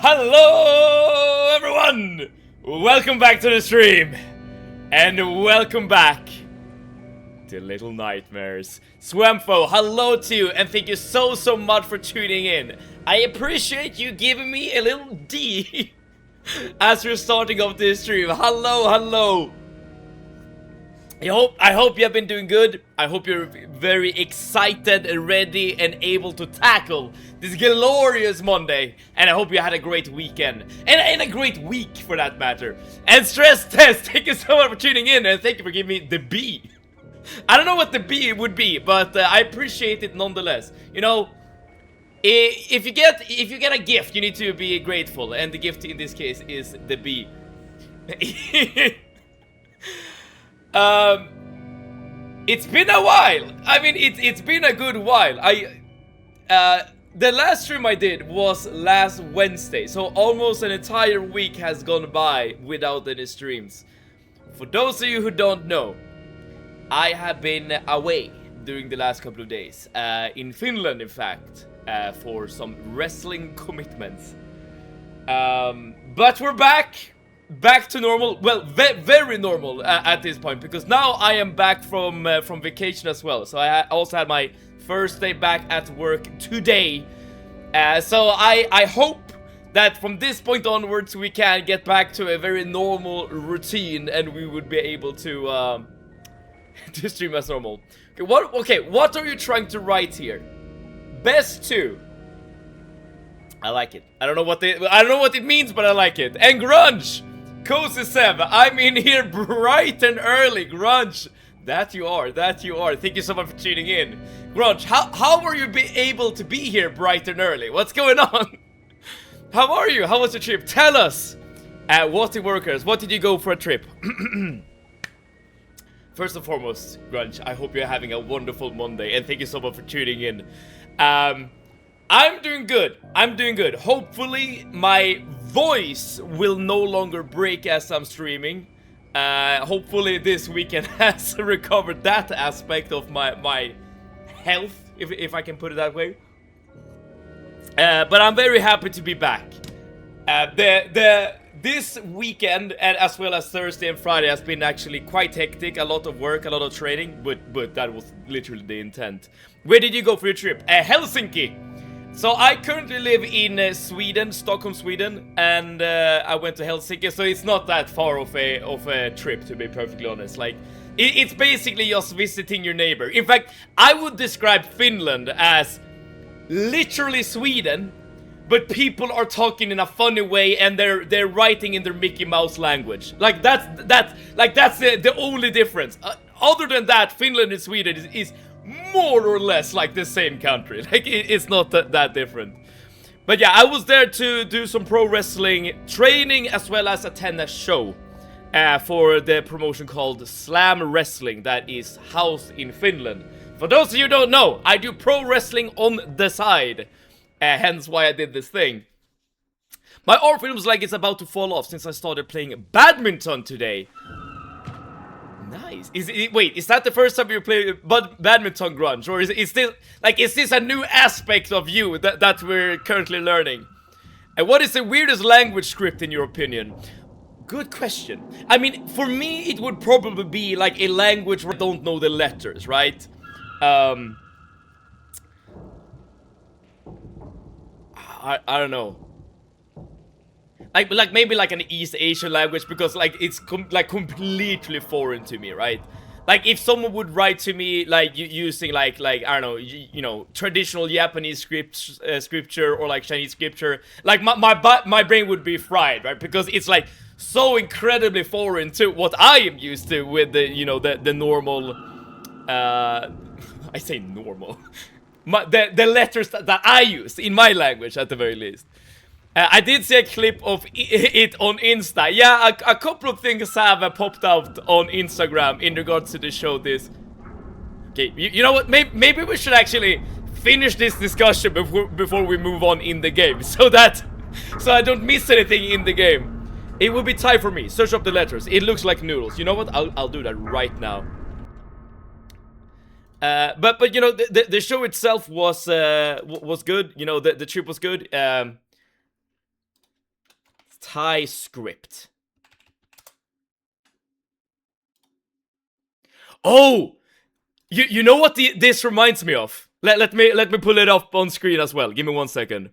Hello everyone! Welcome back to the stream! And welcome back to Little Nightmares. Swampfo, hello to you, and thank you so much for tuning in. I appreciate you giving me a little D as we're starting off this stream. Hello. I hope you have been doing good. I hope you're very excited and ready and able to tackle this glorious Monday. And I hope you had a great weekend. And a great week for that matter. And Stress Test, thank you so much for tuning in and thank you for giving me the B. I don't know what the B would be, but I appreciate it nonetheless. You know, if you get a gift, you need to be grateful. And the gift in this case is the B. It's been a while. I mean, it's been a good while. The last stream I did was last Wednesday, so almost an entire week has gone by without any streams. For those of you who don't know, I have been away during the last couple of days, in Finland, in fact, for some wrestling commitments. But we're back to normal. Well, very normal at this point, because now I am back from vacation as well. So I also had my first day back at work today. So I hope that from this point onwards we can get back to a very normal routine and we would be able to stream as normal. Okay, what are you trying to write here? Best 2. I like it. I don't know what it means, but I like it. And Grunge! Cozy Sev, I'm in here bright and early, Grunge. That you are. Thank you so much for tuning in. Grunge, how were you able to be here bright and early? What's going on? How are you? How was your trip? Tell us. What's the workers? What did you go for a trip? First and foremost, Grunge, I hope you're having a wonderful Monday, and thank you so much for tuning in. I'm doing good. Hopefully my voice will no longer break as I'm streaming. Hopefully this weekend has recovered that aspect of my health, if I can put it that way. But I'm very happy to be back. This weekend, and as well as Thursday and Friday, has been actually quite hectic. A lot of work, a lot of training, but that was literally the intent. Where did you go for your trip? Helsinki. So I currently live in Sweden, Stockholm, Sweden, and I went to Helsinki, so it's not that far of a trip, to be perfectly honest. Like, it's basically just visiting your neighbor. In fact, I would describe Finland as literally Sweden, but people are talking in a funny way and they're writing in their Mickey Mouse language. Like that's the only difference. Other than that, Finland and Sweden is more or less like the same country. Like it's not that different. But yeah, I was there to do some pro wrestling training as well as attend a show for the promotion called Slam Wrestling that is housed in Finland. For those of you who don't know, I do pro wrestling on the side. Hence why I did this thing. My arm feels like it's about to fall off since I started playing badminton today. Nice. Wait, is that the first time you play badminton, Grunge? Or is this a new aspect of you that we're currently learning? And what is the weirdest language script in your opinion? Good question. I mean, for me, it would probably be like a language where I don't know the letters, right? I don't know. Like maybe like an East Asian language, because like it's completely foreign to me, right? Like if someone would write to me like using like I don't know, you know, traditional Japanese scripture or like Chinese scripture, like my brain would be fried, right? Because it's like so incredibly foreign to what I am used to with the, you know, the normal I say normal. The letters that I use in my language, at the very least. I did see a clip of it on Insta. Yeah, a couple of things have popped out on Instagram in regards to the show. This. Okay, you know what? Maybe we should actually finish this discussion before we move on in the game, so I don't miss anything in the game. It will be time for me. Search up the letters. It looks like noodles. You know what? I'll do that right now. But you know, the show itself was good. You know, the trip was good. Thai script. Oh! You know what this reminds me of? Let me pull it up on screen as well. Give me 1 second.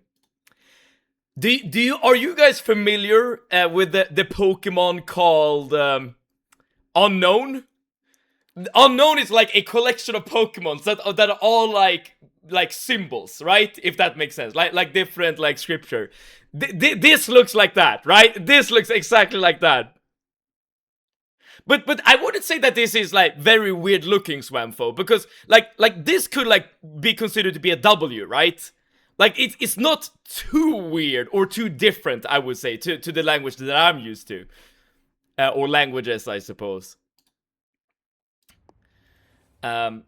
Are you guys familiar with the Pokemon called Unknown? Unknown is like a collection of Pokemons that are all like symbols, right? If that makes sense, like different like scripture. This looks like that, right? This looks exactly like that. But I wouldn't say that this is like very weird looking Swamfo, because like this could like be considered to be a W, right? Like it's not too weird or too different, I would say, to the language that I'm used to, or languages, I suppose. I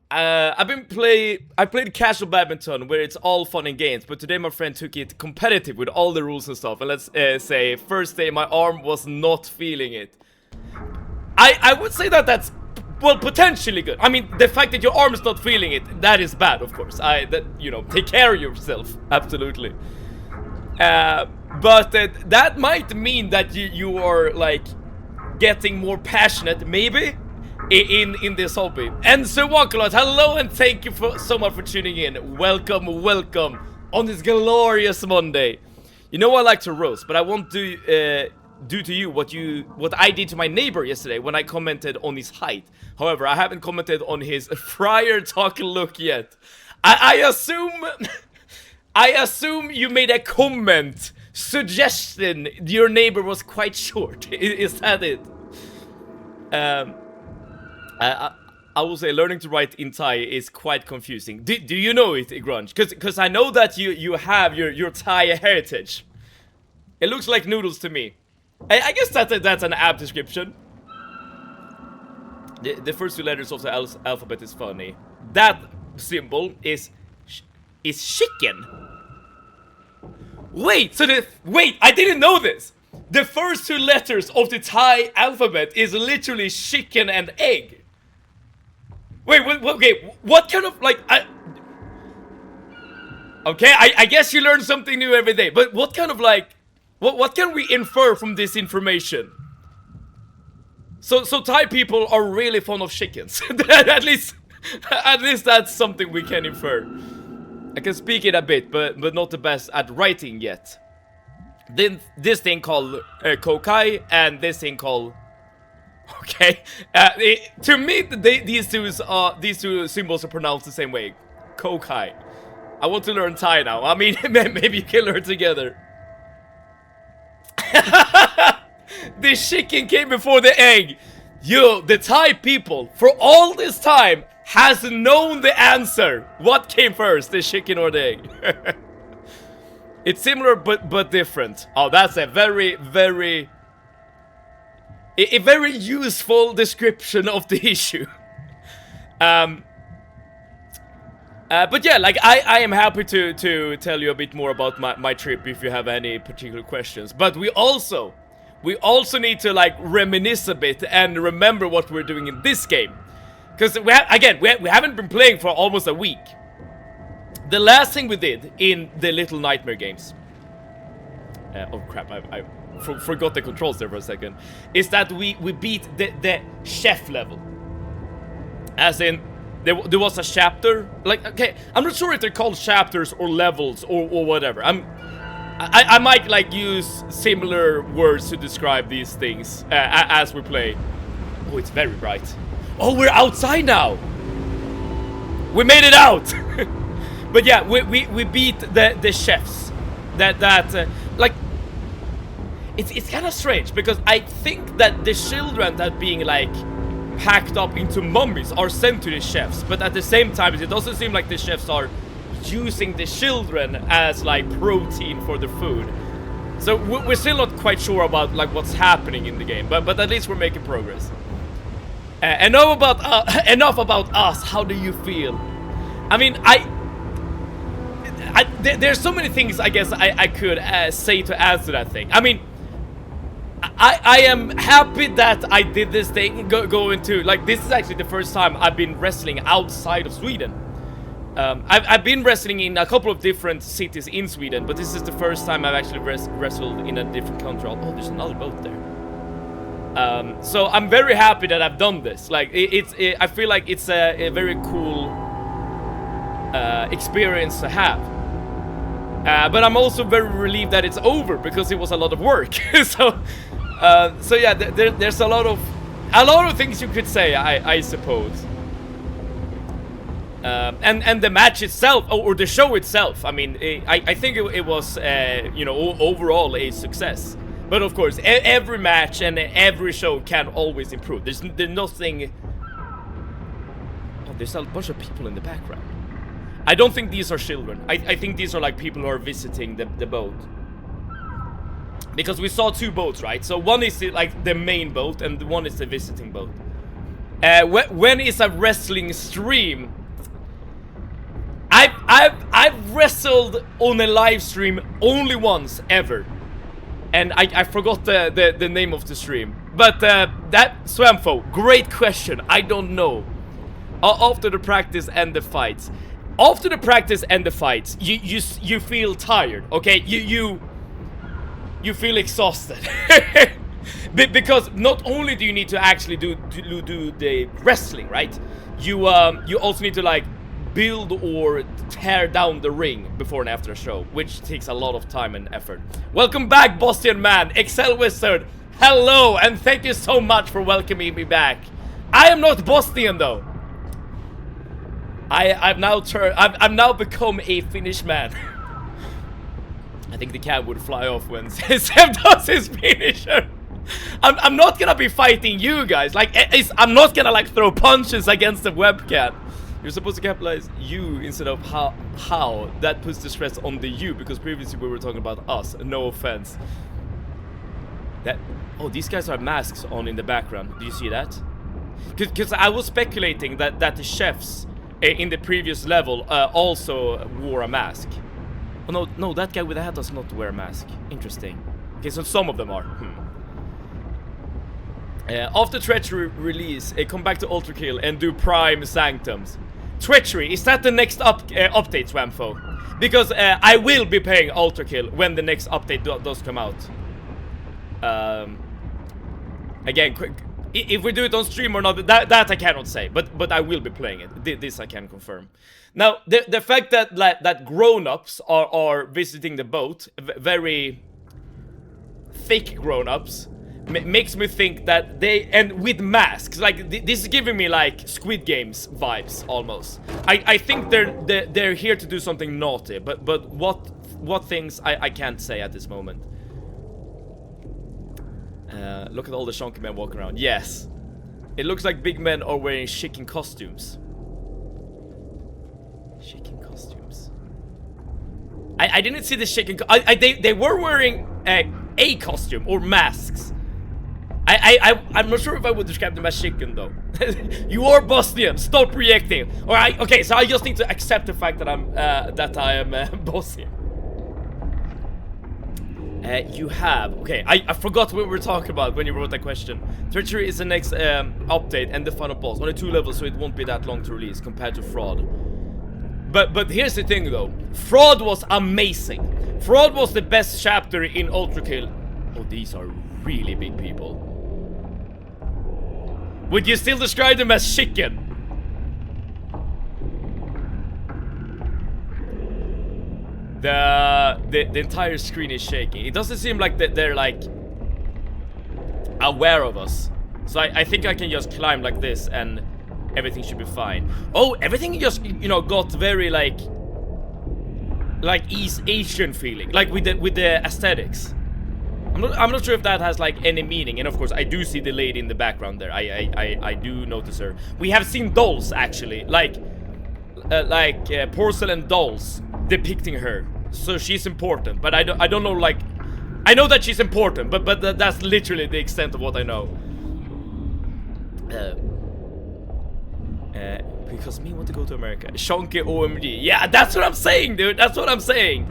played casual badminton where it's all fun and games, but today my friend took it competitive with all the rules and stuff. And let's say first day my arm was not feeling it. I would say that that's, well, potentially good. I mean, the fact that your arm is not feeling it, that is bad, of course. You know, take care of yourself, absolutely. But that might mean that you are like getting more passionate, maybe, in this hobby. And Sir Walkalot, hello and thank you so much for tuning in. Welcome on this glorious Monday. You know I like to roast, but I won't do to you what I did to my neighbor yesterday when I commented on his height. However, I haven't commented on his friar talk look yet. I assume you made a comment suggesting your neighbor was quite short. Is that it? I will say learning to write in Thai is quite confusing. Do you know it, Grunge? Because I know that you have your Thai heritage. It looks like noodles to me. I guess that's an apt description. The first 2 letters of the alphabet is funny. That symbol is chicken. Wait, I didn't know this. The first 2 letters of the Thai alphabet is literally chicken and egg. Wait, okay, what kind of, like, okay, I guess you learn something new every day, but what kind of, like, what can we infer from this information? So Thai people are really fond of chickens. at least that's something we can infer. I can speak it a bit, but not the best at writing yet. Then this thing called Kokai and this thing called, okay. To me, these two symbols are pronounced the same way. Kokai. I want to learn Thai now. I mean, maybe you can learn together. The chicken came before the egg. Yo, the Thai people, for all this time, has known the answer. What came first, the chicken or the egg? It's similar but different. Oh, that's a very useful description of the issue. But yeah, like I am happy to tell you a bit more about my trip if you have any particular questions. But we also need to like reminisce a bit and remember what we're doing in this game, because we haven't been playing for almost a week. The last thing we did in the Little Nightmare games, oh crap, I forgot the controls there for a second, is that we beat the chef level. As in, there was a chapter, like, okay, I'm not sure if they're called chapters or levels or whatever. I might like use similar words to describe these things as we play. Oh, it's very bright. Oh, we're outside now. We made it out. But yeah, we beat the chefs. Like, it's kind of strange because I think that the children that being like packed up into mummies are sent to the chefs, but at the same time it doesn't seem like the chefs are using the children as like protein for the food. So we're still not quite sure about like what's happening in the game, but at least we're making progress. Enough about us. How do you feel? I mean, there's so many things I guess I could say to answer that thing. I mean, I am happy that I did this thing, going to, like, this is actually the first time I've been wrestling outside of Sweden. I've been wrestling in a couple of different cities in Sweden, but this is the first time I've actually wrestled in a different country. Oh, there's another boat there. So I'm very happy that I've done this. Like, I feel like it's a very cool experience to have. But I'm also very relieved that it's over because it was a lot of work. so yeah, there's a lot of things you could say, I suppose. And the match itself, or the show itself, I mean, I think it was, you know, overall a success. But of course, every match and every show can always improve. There's nothing. Oh, there's a bunch of people in the background. I don't think these are children. I think these are like people who are visiting the boat. Because we saw two boats, right? So one is like the main boat, and one is the visiting boat. When is a wrestling stream? I've wrestled on a live stream only once ever, and I forgot the name of the stream. But that Swamfo, great question. I don't know. After the practice and the fights, you feel tired. Okay, you feel exhausted. Because not only do you need to actually do the wrestling, right? You also need to like build or tear down the ring before and after a show, which takes a lot of time and effort. Welcome back, Boston man, Excel Wizard. Hello, and thank you so much for welcoming me back. I am not Bosnian though. I've now become a Finnish man. I think the cat would fly off when Seb does his finisher. I'm not gonna be fighting you guys. Like, I'm not gonna like throw punches against the webcam. You're supposed to capitalize you instead of how. That puts the stress on the you, because previously we were talking about us. No offense. Oh, these guys have masks on in the background. Do you see that? Because I was speculating that the chefs in the previous level also wore a mask. Oh no, that guy with the hat does not wear a mask. Interesting. Okay, so some of them are. After Treachery release, come back to Ultra Kill and do Prime Sanctums. Treachery, is that the next update, Swamfo? Because I will be playing Ultra Kill when the next update does come out. Again, if we do it on stream or not, that I cannot say. But I will be playing it. This I can confirm. Now, the fact that grown-ups are visiting the boat, very thick grown-ups, makes me think that and with masks, like this is giving me like Squid Games vibes almost. I think they're here to do something naughty, but what things I can't say at this moment. Look at all the chunky men walking around. Yes, it looks like big men are wearing chicken costumes. Chicken costumes. I didn't see the chicken. They were wearing a costume or masks. I'm not sure if I would describe them as chicken though. You are Bosnian. Stop reacting. Alright, okay, so I just need to accept the fact that I am Bosnian. You have... Okay, I forgot what we were talking about when you wrote that question. Treachery is the next update and the final boss. Only 2 levels, so it won't be that long to release compared to Fraud. But here's the thing though. Fraud was amazing. Fraud was the best chapter in Ultra Kill. Oh, these are really big people. Would you still describe them as chicken? The entire screen is shaking. It doesn't seem like they're like aware of us. So I think I can just climb like this and everything should be fine. Oh, everything just, you know, got very like East Asian feeling, like with the aesthetics. I'm not sure if that has like any meaning, and of course I do see the lady in the background there. I do notice her. We have seen dolls actually, like porcelain dolls depicting her, so she's important. But I don't know, like, I know that she's important, but that's literally the extent of what I know. Because me want to go to America. Shonky OMG. Yeah, that's what I'm saying, dude. That's what I'm saying.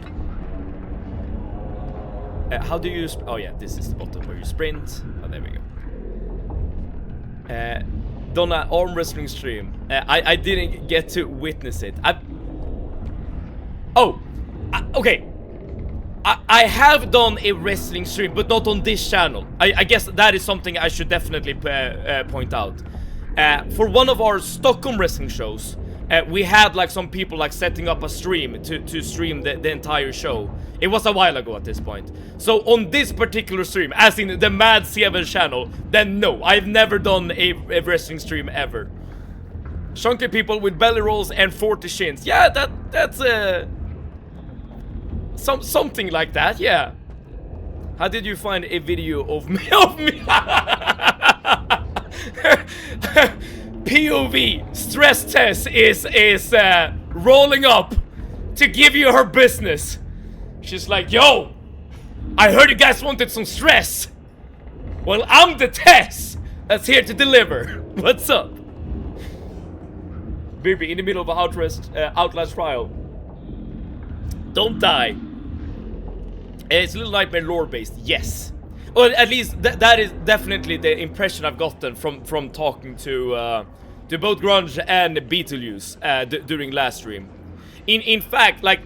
How do you... Oh yeah, this is the bottom where you sprint. Oh, there we go. Donna arm wrestling stream. I didn't get to witness it. Oh, okay. I have done a wrestling stream, but not on this channel. I guess that is something I should definitely point out. For one of our Stockholm wrestling shows, we had like some people like setting up a stream to stream the entire show. It was a while ago at this point. So on this particular stream, as in the Mad Seven channel, then no, I've never done a wrestling stream ever. Chunky people with belly rolls and 40 shins. Yeah, that's something like that, yeah. How did you find a video of me? POV stress test is rolling up to give you her business. She's like, yo, I heard you guys wanted some stress. Well, I'm the Tess that's here to deliver. What's up? Baby, in the middle of an Outlast trial. Don't die. It's Little Nightmare lore based, yes. Or at least that is definitely the impression I've gotten from talking to both Grunge and Beetlejuice during last stream. In fact, like,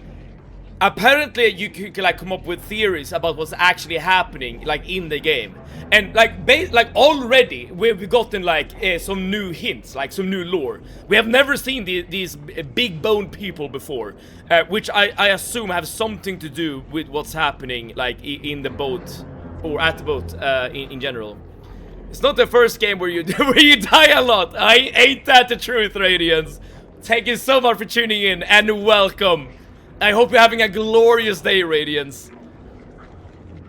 apparently you could like come up with theories about what's actually happening like in the game, and like already we've gotten like some new hints, like some new lore. We have never seen these big boned people before, which I assume have something to do with what's happening like in the boat or at the boat in general. It's not the first game where you die a lot. Ain't that the truth, Radiance? Thank you so much for tuning in and welcome. I hope you're having a glorious day, Radiance.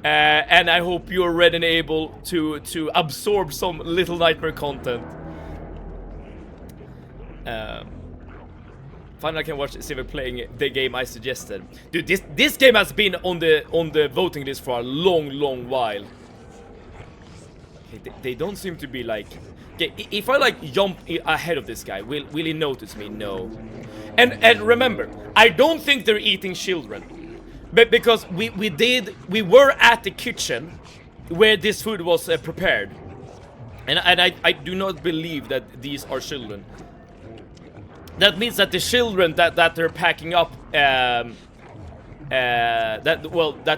And I hope you're ready and able to absorb some Little Nightmare content. Finally I can watch Civic playing the game I suggested. Dude, this game has been on the voting list for a long while. Okay, they don't seem to be like... Okay, if I like jump ahead of this guy, will he notice me? No. And remember, I don't think they're eating children, but because we were at the kitchen where this food was prepared, and I do not believe that these are children. That means that the children that they're packing up, that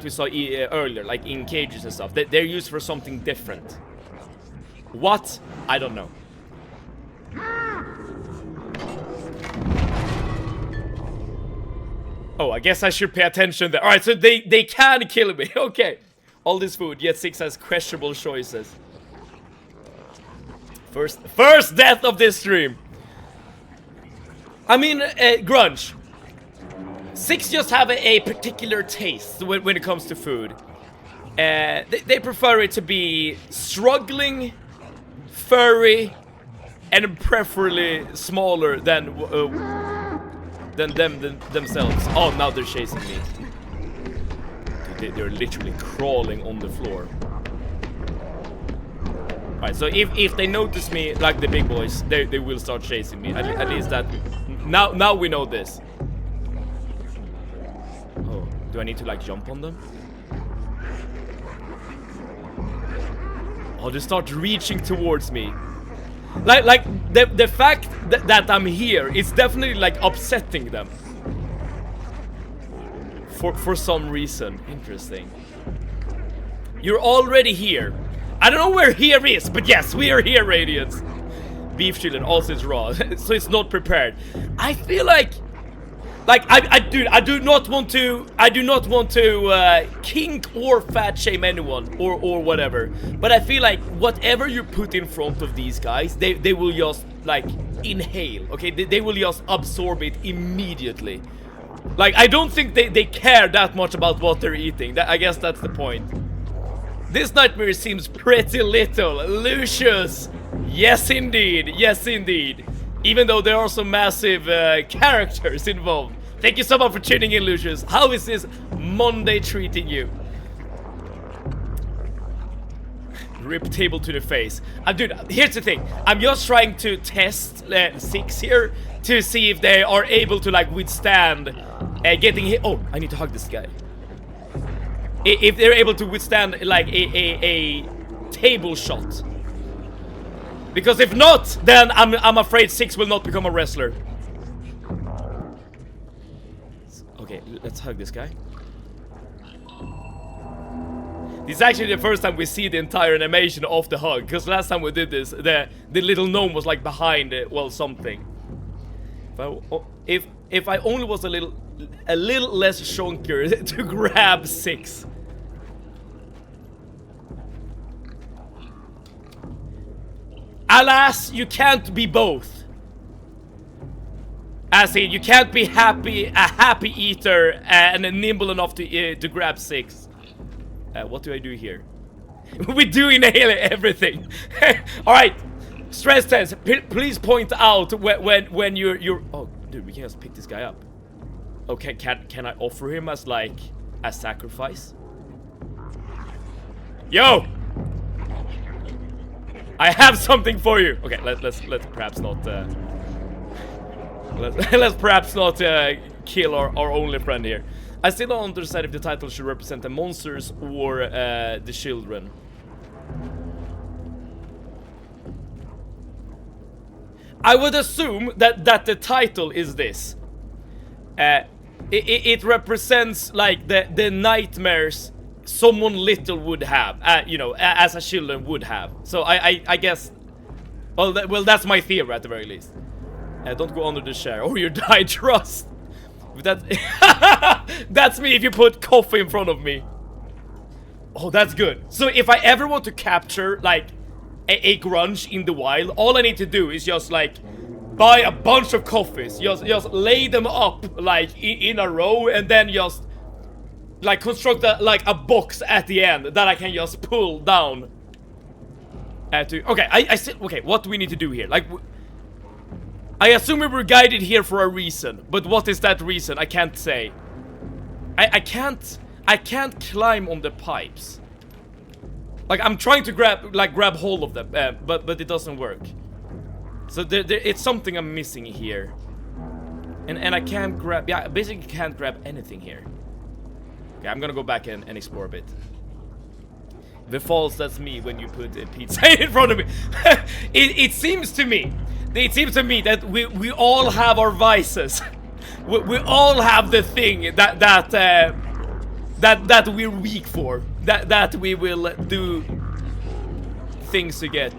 we saw earlier, like in cages and stuff, they're used for something different. What? I don't know. Oh, I guess I should pay attention there. Alright, so they can kill me. Okay. All this food, yet 6 has questionable choices. First death of this stream. I mean, Grunge. 6 just have a particular taste when it comes to food. They prefer it to be struggling, furry, and preferably smaller than themselves. Oh, now they're chasing me. Dude, they're literally crawling on the floor. Alright, so if they notice me like the big boys, they will start chasing me. At least that... Now we know this. Oh, do I need to like jump on them? Oh, they start reaching towards me. Like the fact that I'm here is definitely like upsetting them. For some reason. Interesting. You're already here. I don't know where here is, but yes, we are here, Radiance. Beef chillin' also is raw, so it's not prepared. I feel like I do not want to kink or fat shame anyone or whatever, but I feel like whatever you put in front of these guys, they will just like inhale. Okay, they will just absorb it immediately. Like, I don't think they care that much about what they're eating. I guess that's the point. This nightmare seems pretty little. Lucius, yes indeed, yes indeed. Even though there are some massive characters involved. Thank you so much for tuning in, Lucius. How is this Monday treating you? Rip table to the face. Dude, here's the thing. I'm just trying to test 6 here to see if they are able to like withstand getting hit. Oh, I need to hug this guy. If they're able to withstand like a table shot. Because if not, then I'm afraid 6 will not become a wrestler. Okay, let's hug this guy. This is actually the first time we see the entire animation of the hug, because last time we did this, the little gnome was like behind it, well, something. If I only was a little less chunkier to grab 6. Alas, you can't be both. As in, you can't be a happy eater and nimble enough to grab 6. What do I do here? We do inhale everything. All right, stress test. Please point out when you're. Oh, dude, we can just pick this guy up. Okay, can I offer him as like a sacrifice? Yo, I have something for you. Okay, let's perhaps not. Let's perhaps not kill our only friend here. I still don't understand if the title should represent the monsters or the children. I would assume that the title is this. It represents like the nightmares someone little would have, you know, as a children would have. So I guess, well, that's my theory at the very least. Don't go under the chair or you die, trust. That's me if you put coffee in front of me. Oh, that's good. So if I ever want to capture like a grunge in the wild, all I need to do is just like buy a bunch of coffees, just lay them up like in a row, and then just like construct like a box at the end that I can just pull down. Okay, I still, okay, what do we need to do here? Like, I assume we were guided here for a reason, but what is that reason? I can't say. I can't climb on the pipes. Like, I'm trying to grab hold of them, but it doesn't work. So it's something I'm missing here. And I can't grab, yeah, I basically can't grab anything here. Okay, I'm gonna go back and explore a bit. The false, that's me when you put a pizza in front of me. It seems to me that we all have our vices. We all have the thing that we're weak for. That we will do things to get.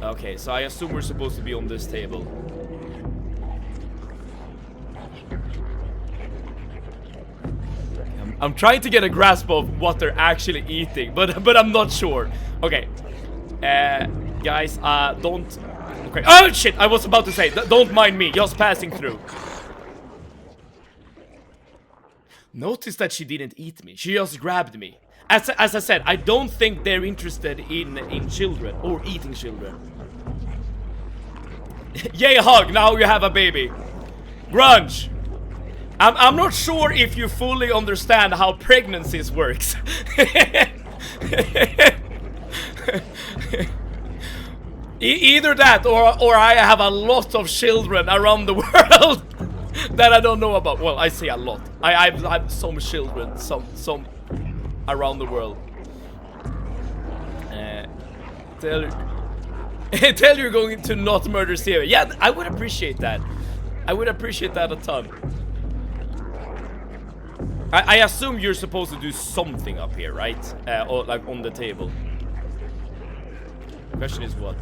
Okay, so I assume we're supposed to be on this table. I'm trying to get a grasp of what they're actually eating, but I'm not sure. Okay, guys, don't. Okay. Oh shit! I was about to say, don't mind me, just passing through. Notice that she didn't eat me. She just grabbed me. As I said, I don't think they're interested in children or eating children. Yay, hug! Now you have a baby. Grunge. I'm not sure if you fully understand how pregnancies works. Either that or I have a lot of children around the world that I don't know about. Well, I say a lot. I have some children, some around the world. Tell you're going to not murder Sierra. Yeah, I would appreciate that. I would appreciate that a ton. I assume you're supposed to do something up here, right? Or like on the table. Question is what?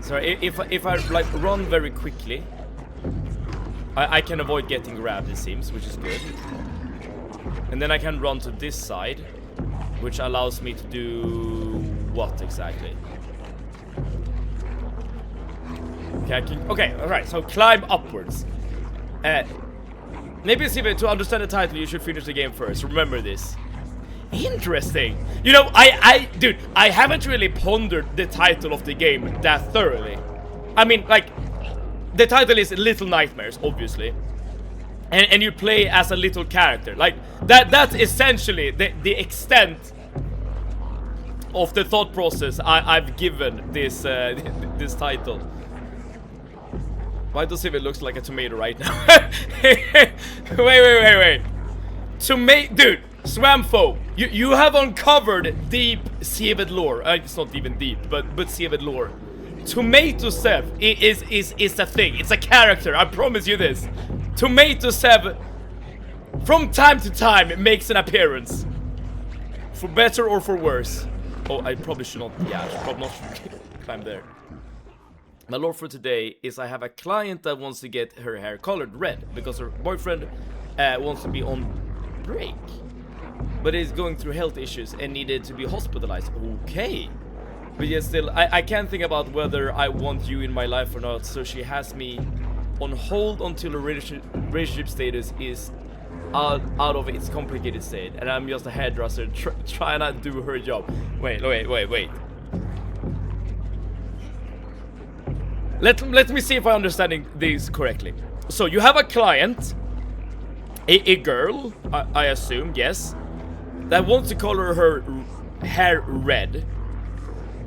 So if I like run very quickly, I can avoid getting grabbed, it seems, which is good. And then I can run to this side, which allows me to do what exactly? Okay, okay, alright, so climb upwards. Maybe Steven, to understand the title, you should finish the game first. Remember this. Interesting. You know, dude, I haven't really pondered the title of the game that thoroughly. I mean, like, the title is Little Nightmares, obviously. And you play as a little character. Like, that's essentially the extent of the thought process I've given this this title. Why does it look like a tomato right now? Wait. Dude, Swampfo, you have uncovered deep Seavid lore. It's not even deep, but Seavid lore. Tomato Sev is a thing. It's a character. I promise you this. Tomato Sev, from time to time, it makes an appearance. For better or for worse. Oh, I probably should not. Yeah, I should probably not climb there. My lore for today is I have a client that wants to get her hair colored red because her boyfriend wants to be on break, but is going through health issues and needed to be hospitalized. Okay. But yet still, I can't think about whether I want you in my life or not, so she has me on hold until the relationship status is out of its complicated state, and I'm just a hairdresser trying to do her job. Wait. Let me see if I'm understanding this correctly. So you have a client, a girl, I assume, yes, that wants to color her hair red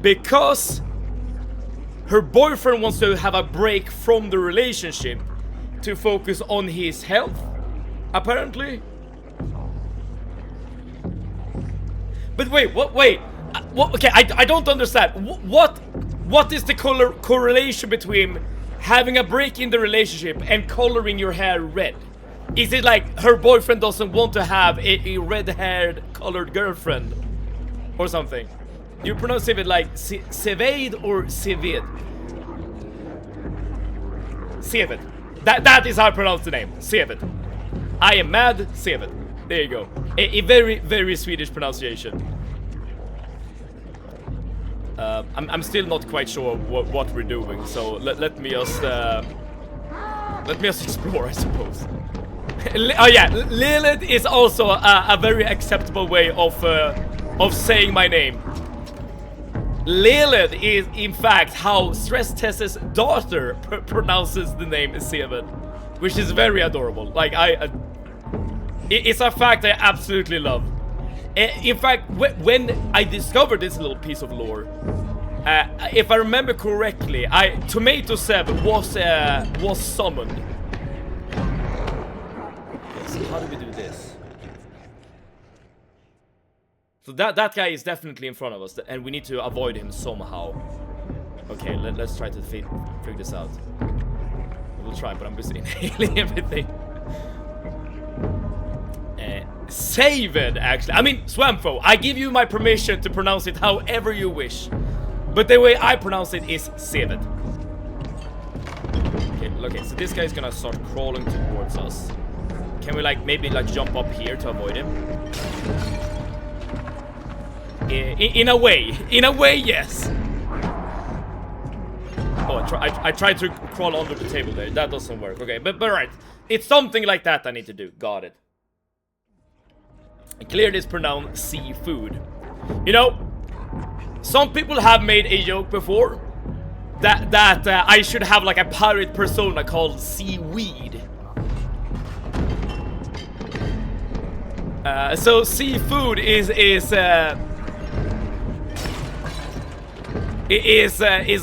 because her boyfriend wants to have a break from the relationship to focus on his health, apparently. But wait, what? Wait, what? Okay, I don't understand. What is the correlation between having a break in the relationship and coloring your hair red? Is it like her boyfriend doesn't want to have a red-haired colored girlfriend or something? You pronounce it like Seveid or Sevid? Sevid. That is how I pronounce the name. Sevid. I am mad. Sevid. There you go. A very, very Swedish pronunciation. I'm still not quite sure what we're doing, so let me just explore, I suppose. Oh yeah, Lilith is also a very acceptable way of saying my name. Lilith is, in fact, how Stress Test's daughter pronounces the name Seven, which is very adorable. Like, it's a fact I absolutely love. In fact, when I discovered this little piece of lore, if I remember correctly, Tomato Seb was summoned. Okay, so how do we do this? So that guy is definitely in front of us, and we need to avoid him somehow. Okay, let's try to figure this out. We'll try, but I'm busy inhaling everything. Save it, actually. I mean, Swampfo, I give you my permission to pronounce it however you wish. But the way I pronounce it is save it. Okay, so this guy's gonna start crawling towards us. Can we, like, maybe, like, jump up here to avoid him? In a way, yes. Oh, I tried to crawl under the table there. That doesn't work. Okay, but right. It's something like that I need to do. Got it. Clearly it's pronounced seafood. You know, some people have made a joke before that I should have like a pirate persona called Seaweed. So seafood is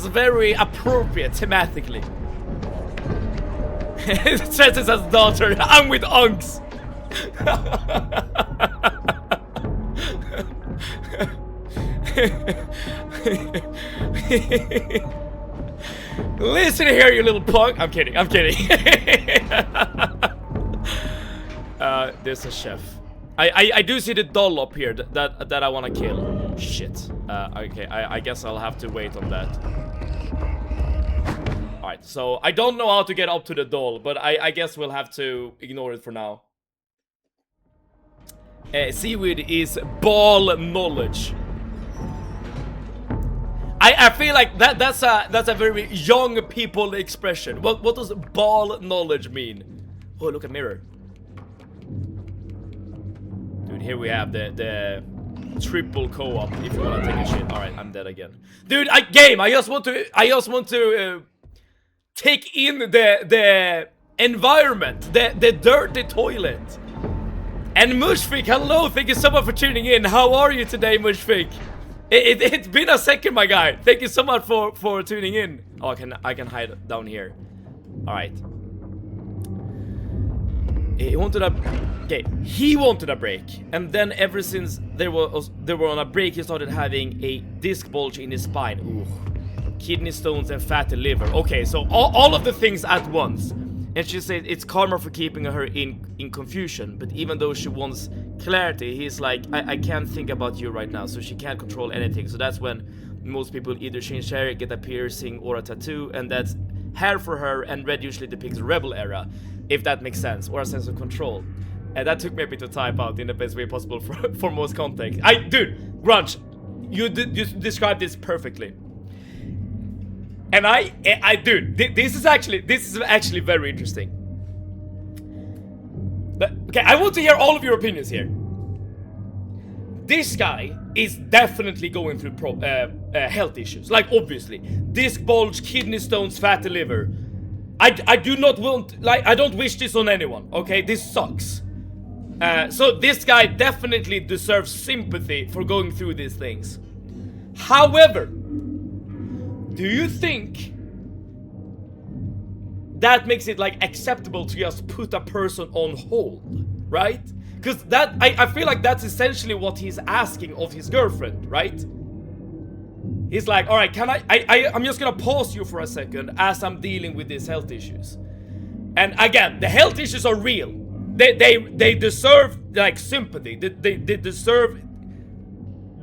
very appropriate thematically. It stresses as daughter. I'm with Unks. Listen here, you little punk. I'm kidding. There's a chef. I do see the doll up here that I want to kill. Shit. Okay, I guess I'll have to wait on that. Alright, so I don't know how to get up to the doll, but I guess we'll have to ignore it for now. Seaweed is ball knowledge. I feel like that's a very young people expression. What does ball knowledge mean? Oh, look at mirror. Dude, here we have the triple co-op if you wanna take a shit. Alright, I'm dead again. Dude, I just want to take in the environment, the dirty toilet. And Mushfik, hello, thank you so much for tuning in. How are you today, Mushfik? It's been a second, my guy. Thank you so much for tuning in. Oh, I can hide down here. Alright. He wanted a break, and then ever since they were on a break, he started having a disc bulge in his spine. Ooh. kidney stones and fatty liver. Okay, so all of the things at once. And she said it's karma for keeping her in confusion. But even though she wants clarity, he's like, I can't think about you right now, so she can't control anything. So that's when most people either change hair, get a piercing or a tattoo, and that's hair for her, and red usually depicts rebel era, if that makes sense, or a sense of control. And that took me a bit to type out in the best way possible for most context. Dude, Grunge, you described this perfectly. And dude, this is actually very interesting. But, okay, I want to hear all of your opinions here. This guy is definitely going through health issues, like obviously, disc bulge, kidney stones, fatty liver. I do not want, like, I don't wish this on anyone. Okay, this sucks. So this guy definitely deserves sympathy for going through these things. However, do you think that makes it like acceptable to just put a person on hold, right? Because that, I feel like that's essentially what he's asking of his girlfriend, right? He's like, all right, can I'm just gonna pause you for a second as I'm dealing with these health issues. And again, the health issues are real. They deserve like sympathy. They deserve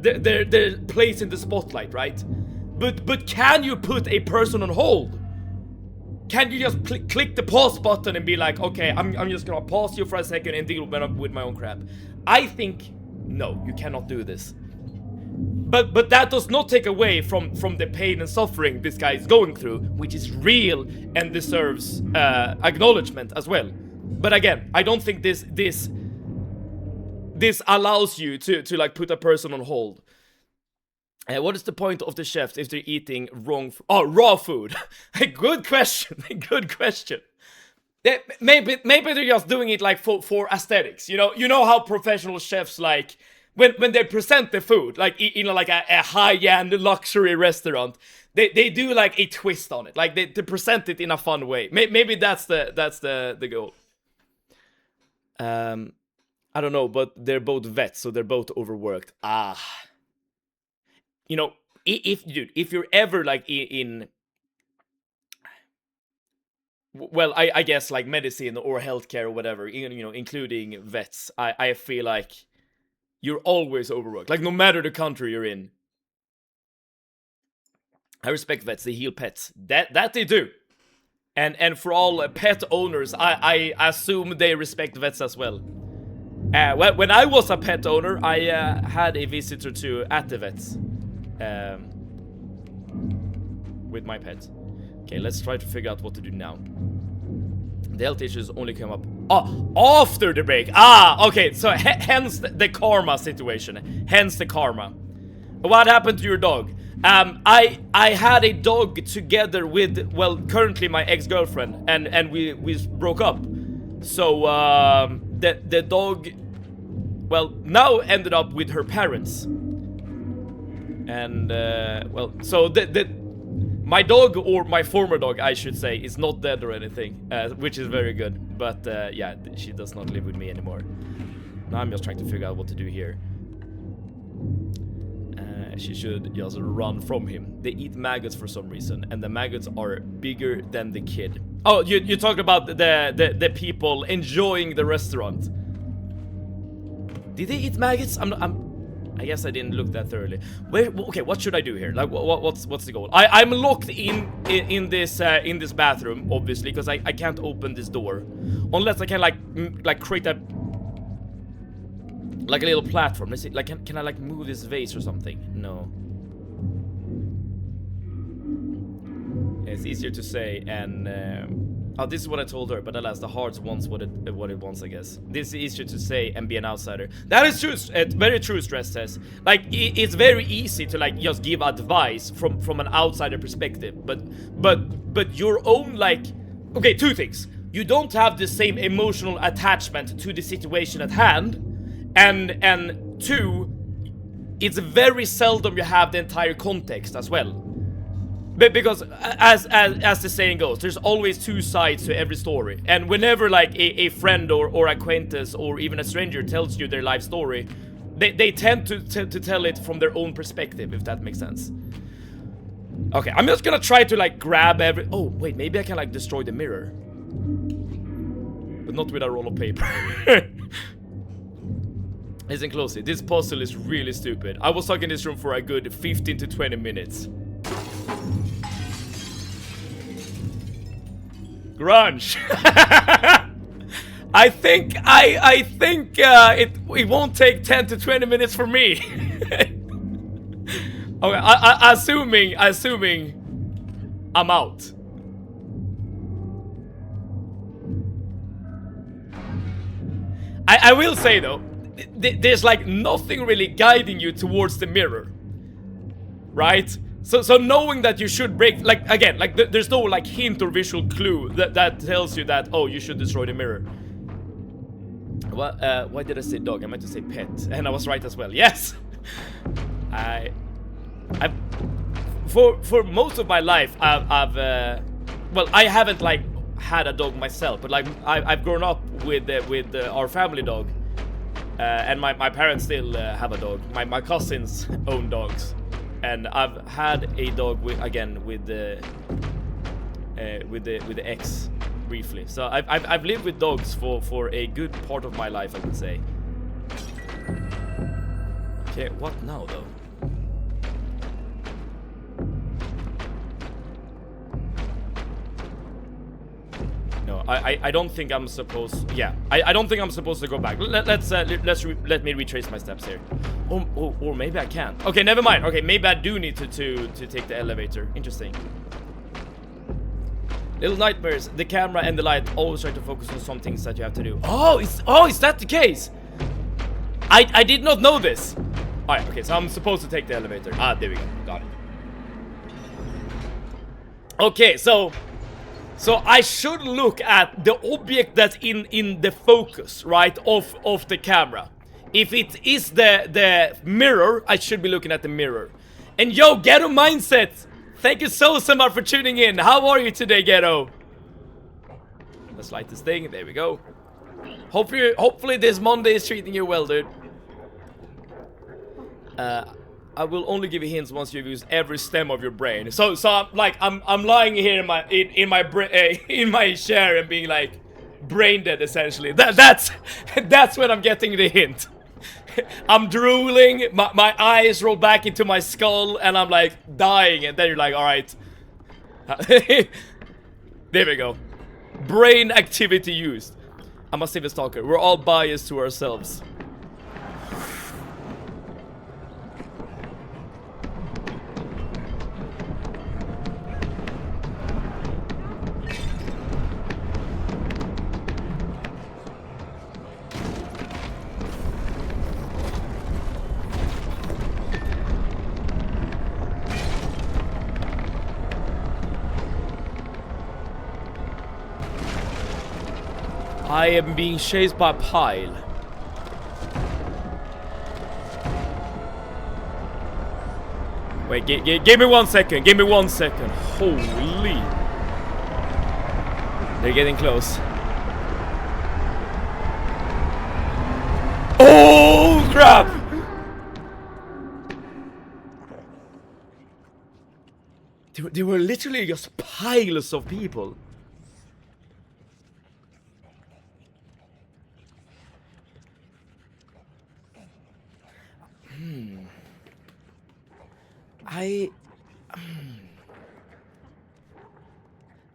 their place in the spotlight, right? But can you put a person on hold? Can you just click the pause button and be like, okay, I'm just gonna pause you for a second and deal with my own crap? I think no, you cannot do this. But that does not take away from the pain and suffering this guy is going through, which is real and deserves acknowledgement as well. But again, I don't think this allows you to like put a person on hold. What is the point of the chefs if they're eating raw food? Good question. Good question. Maybe they're just doing it like for aesthetics. You know how professional chefs like when they present the food like in like a high-end luxury restaurant, they do like a twist on it. Like they present it in a fun way. Maybe that's the goal. I don't know, but they're both vets, so they're both overworked. You know, if you're ever like in well, I guess like medicine or healthcare or whatever, you know, including vets, I feel like you're always overworked. Like no matter the country you're in. I respect vets, they heal pets. That they do. And for all pet owners, I assume they respect vets as well. When I was a pet owner, I had a visit or two at the vets. With my pet. Okay, let's try to figure out what to do now. The health issues only come up after the break. Okay, so hence the karma situation. Hence the karma. What happened to your dog? I had a dog together with, well, currently my ex-girlfriend, and we broke up. So the dog, well, now ended up with her parents. And well, so my dog, or my former dog I should say, is not dead or anything, which is very good. But yeah, she does not live with me anymore. Now I'm just trying to figure out what to do here. She should just run from him. They eat maggots for some reason, and the maggots are bigger than the kid. Oh, you talked about the people enjoying the restaurant. Did they eat maggots? I guess I didn't look that thoroughly. Okay, what should I do here? Like, what's the goal? I'm locked in this bathroom, obviously, because I can't open this door unless I can like create a like a little platform. Let's see, like can I like move this vase or something? No. It's easier to say, and oh, this is what I told her, but alas, the heart wants what it wants, I guess. This is easier to say and be an outsider. That is true. It's very true, Stress Test. Like, it's very easy to like just give advice from an outsider perspective, but your own, like, okay, two things. You don't have the same emotional attachment to the situation at hand, and two, it's very seldom you have the entire context as well. But because as the saying goes, there's always two sides to every story. And whenever like a friend or acquaintance or even a stranger tells you their life story, they tend to tell it from their own perspective, if that makes sense. Okay, I'm just gonna try to like grab every... Oh, wait, maybe I can like destroy the mirror. But not with a roll of paper. Listen closely, this puzzle is really stupid. I was stuck in this room for a good 15 to 20 minutes. Grunge. I think it won't take 10 to 20 minutes for me. Okay, assuming I'm out. I will say though, there's like nothing really guiding you towards the mirror, right? So knowing that you should break, like again, like there's no like hint or visual clue that tells you that, oh, you should destroy the mirror. What? Why did I say dog? I meant to say pet, and I was right as well. Yes. For most of my life, well, I haven't like had a dog myself, but like I've grown up with our family dog, and my parents still have a dog. My cousins own dogs, and I've had a dog with the ex briefly. So I've lived with dogs for a good part of my life, I would say. Okay, what now though? No, I don't think I'm supposed. Yeah, I don't think I'm supposed to go back. Let me retrace my steps here. Or maybe I can't. Okay, never mind. Okay, maybe I do need to take the elevator. Interesting. Little nightmares. The camera and the light always try to focus on some things that you have to do. Oh, is that the case? I did not know this. Alright, okay, so I'm supposed to take the elevator. Ah, there we go. Got it. Okay, so I should look at the object that's in the focus, right, of the camera. If it is the mirror, I should be looking at the mirror. And yo, Ghetto Mindset, thank you so much for tuning in. How are you today, Ghetto? Let's light this thing. There we go. Hopefully this Monday is treating you well, dude. I will only give you hints once you've used every stem of your brain. So I'm lying here in my chair and being like brain dead essentially. That's when I'm getting the hint. I'm drooling, my eyes roll back into my skull, and I'm like dying, and then you're like, all right. There we go. Brain activity used. I'm a civil stalker. We're all biased to ourselves. I am being chased by a pile. Wait, give me 1 second. Give me 1 second. Holy. They're getting close. Oh, crap! They were literally just piles of people.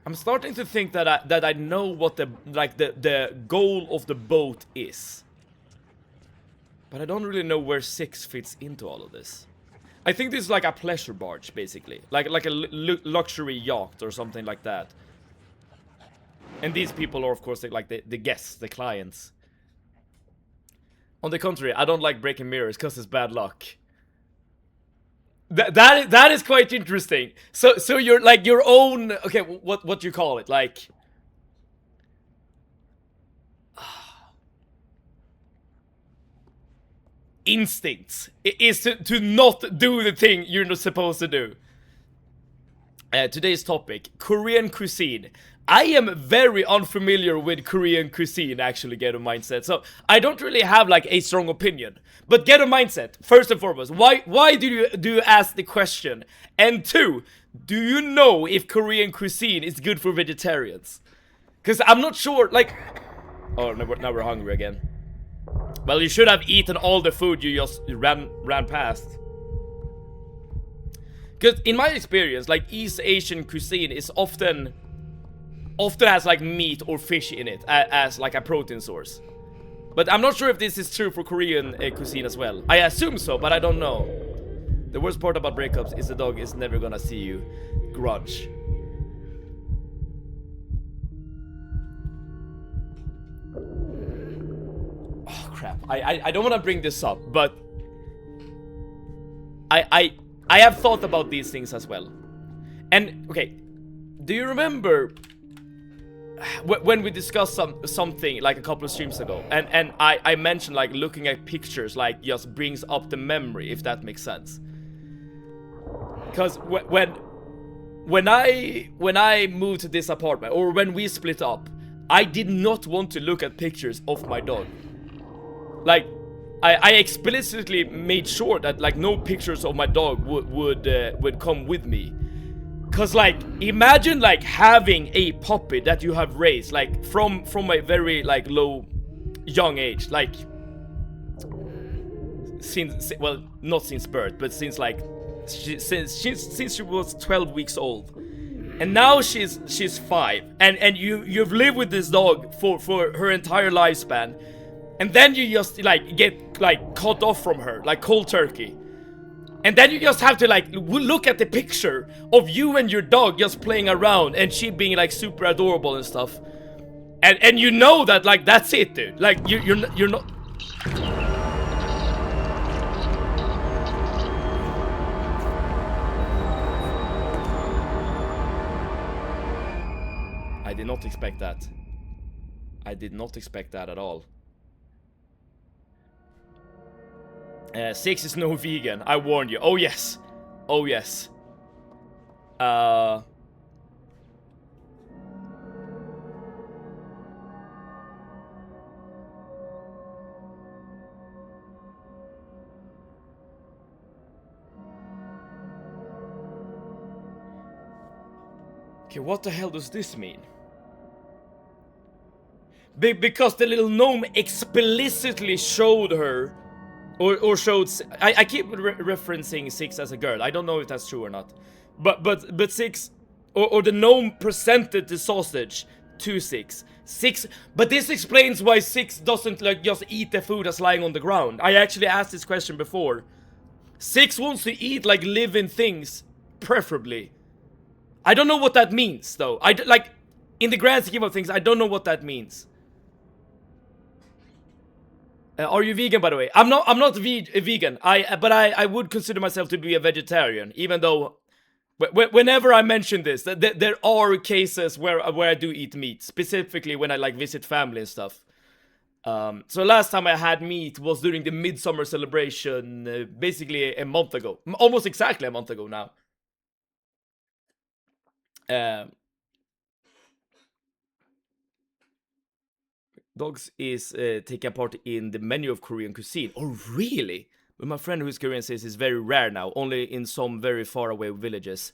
I'm starting to think that I know what the goal of the boat is, but I don't really know where 6 fits into all of this. I think this is like a pleasure barge, basically, like a luxury yacht or something like that. And these people are, of course, like the guests, the clients. On the contrary, I don't like breaking mirrors because it's bad luck. That is quite interesting. So you're like your own, okay, what you call it, like instincts is to not do the thing you're not supposed to do. Today's topic, Korean cuisine. I am very unfamiliar with Korean cuisine, actually, Ghetto Mindset, so I don't really have like a strong opinion. But Ghetto Mindset, first and foremost, why do you ask the question? And two, do you know if Korean cuisine is good for vegetarians? Because I'm not sure, like... Oh, now we're hungry again. Well, you should have eaten all the food you just ran past. Because in my experience, like, East Asian cuisine is often has like meat or fish in it as like a protein source. But I'm not sure if this is true for Korean cuisine as well. I assume so, but I don't know. The worst part about breakups is the dog is never gonna see you. Grudge. Oh crap. I don't wanna bring this up, but I have thought about these things as well. And okay, do you remember when we discussed something like a couple of streams ago, and I mentioned like looking at pictures like just brings up the memory, if that makes sense? Because when I moved to this apartment, or when we split up, I did not want to look at pictures of my dog. Like, I explicitly made sure that like no pictures of my dog would come with me. Cause like, imagine like having a puppy that you have raised like from a very like young age, like since, well, not since birth, but since like since she was 12 weeks old, and now she's 5, and you've lived with this dog for her entire lifespan, and then you just like get like cut off from her like cold turkey. And then you just have to like look at the picture of you and your dog just playing around, and she being like super adorable and stuff. And you know that like that's it, dude. Like you're not. I did not expect that. I did not expect that at all. 6 is no vegan, I warned you. Oh yes. Oh yes. Okay, what the hell does this mean? Because the little gnome explicitly showed her, or showed. I keep referencing 6 as a girl. I don't know if that's true or not. But 6, or the gnome presented the sausage to 6. 6, but this explains why 6 doesn't like just eat the food that's lying on the ground. I actually asked this question before. 6 wants to eat like living things, preferably. I don't know what that means though. Like, in the grand scheme of things, I don't know what that means. Are you vegan, by the way? I'm not vegan. But I would consider myself to be a vegetarian, even though whenever I mention this, there are cases where I do eat meat, specifically when I like visit family and stuff. So last time I had meat was during the midsummer celebration, basically a month ago, almost exactly a month ago now. Dogs is taking part in the menu of Korean cuisine. Oh, really? But my friend who's Korean says it's very rare now, only in some very far away villages.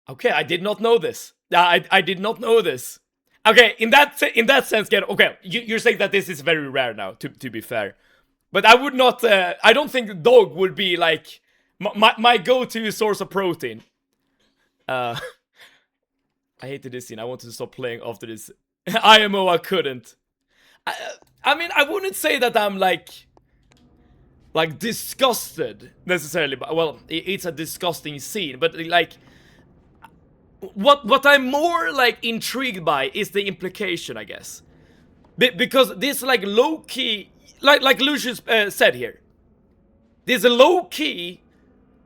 Okay, I did not know this. I did not know this. Okay, in that sense, okay, you're saying that this is very rare now, to be fair. But I would not, I don't think dog would be like my go-to source of protein. I hated this scene. I wanted to stop playing after this. IMO, I couldn't. I mean, I wouldn't say that I'm like disgusted necessarily, but well, it's a disgusting scene. But like, what I'm more like intrigued by is the implication, I guess, because this like low key, like Lucius said here, this low key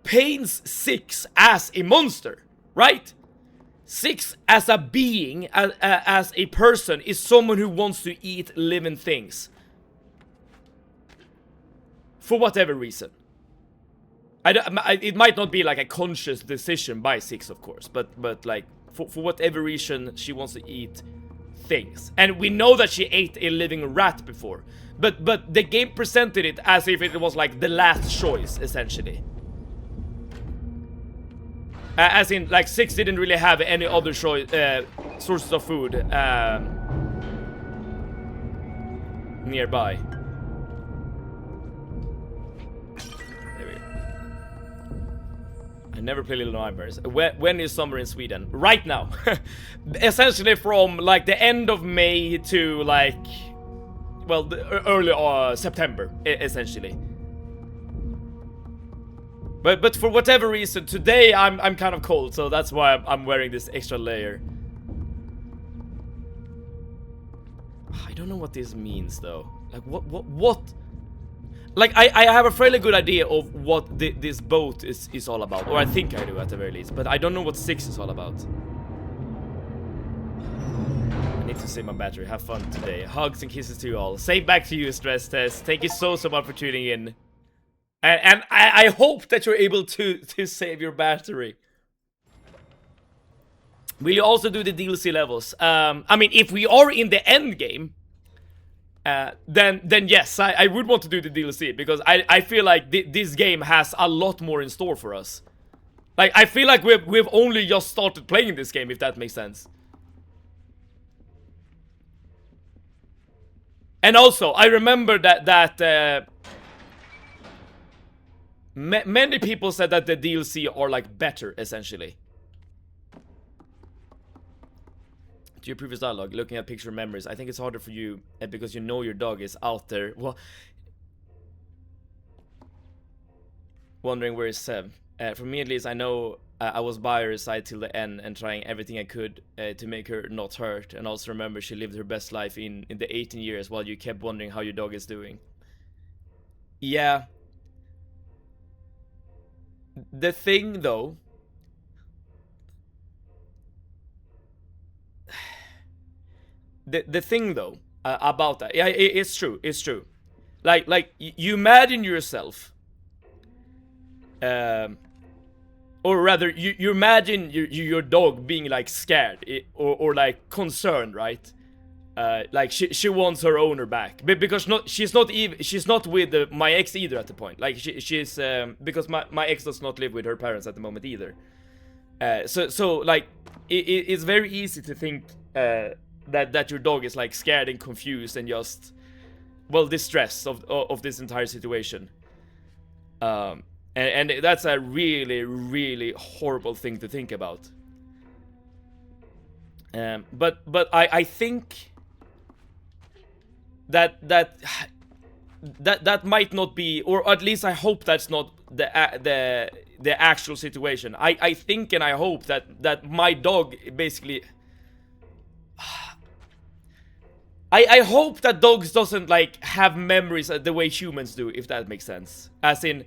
paints 6 as a monster, right? 6 as a being, as a person, is someone who wants to eat living things. For whatever reason. It might not be like a conscious decision by Six, of course, but like for whatever reason she wants to eat things, and we know that she ate a living rat before, but the game presented it as if it was like the last choice, essentially. As in, like, Six didn't really have any other choice, sources of food nearby. I never play Little Nightmares. When is summer in Sweden? Right now. Essentially from like the end of May to like, well, the early September, essentially. But for whatever reason, today I'm kind of cold, so that's why I'm wearing this extra layer. I don't know what this means though. Like what? Like, I have a fairly good idea of what this boat is all about. Or I think I do, at the very least. But I don't know what 6 is all about. I need to save my battery. Have fun today. Hugs and kisses to you all. Same back to you, Stress Test. Thank you so much for tuning in. And I hope that you're able to save your battery. Will you also do the DLC levels? I mean, if we are in the end game... then yes, I would want to do the DLC, because I feel like this game has a lot more in store for us. Like, I feel like we've only just started playing this game, if that makes sense. And also, I remember that many people said that the DLC are like better, essentially. Your previous dialogue, looking at picture memories, I think it's harder for you because you know your dog is out there. Well, wondering where is Sev. For me at least, I know I was by her side till the end and trying everything I could to make her not hurt. And also remember she lived her best life in the 18 years while you kept wondering how your dog is doing. Yeah. The thing though, The thing though about that, yeah, it's true. Like you imagine yourself, or rather, you imagine your dog being like scared or like concerned, right? Like she wants her owner back, but because she's not with my ex either at the point. Like she's because my ex does not live with her parents at the moment either. So like it's very easy to think that your dog is like scared and confused and just, well, distressed of this entire situation. And that's a really horrible thing to think about. But I think that might not be, or at least I hope that's not the actual situation. I think and I hope that my dog basically, I hope that dogs doesn't like have memories the way humans do, if that makes sense. As in,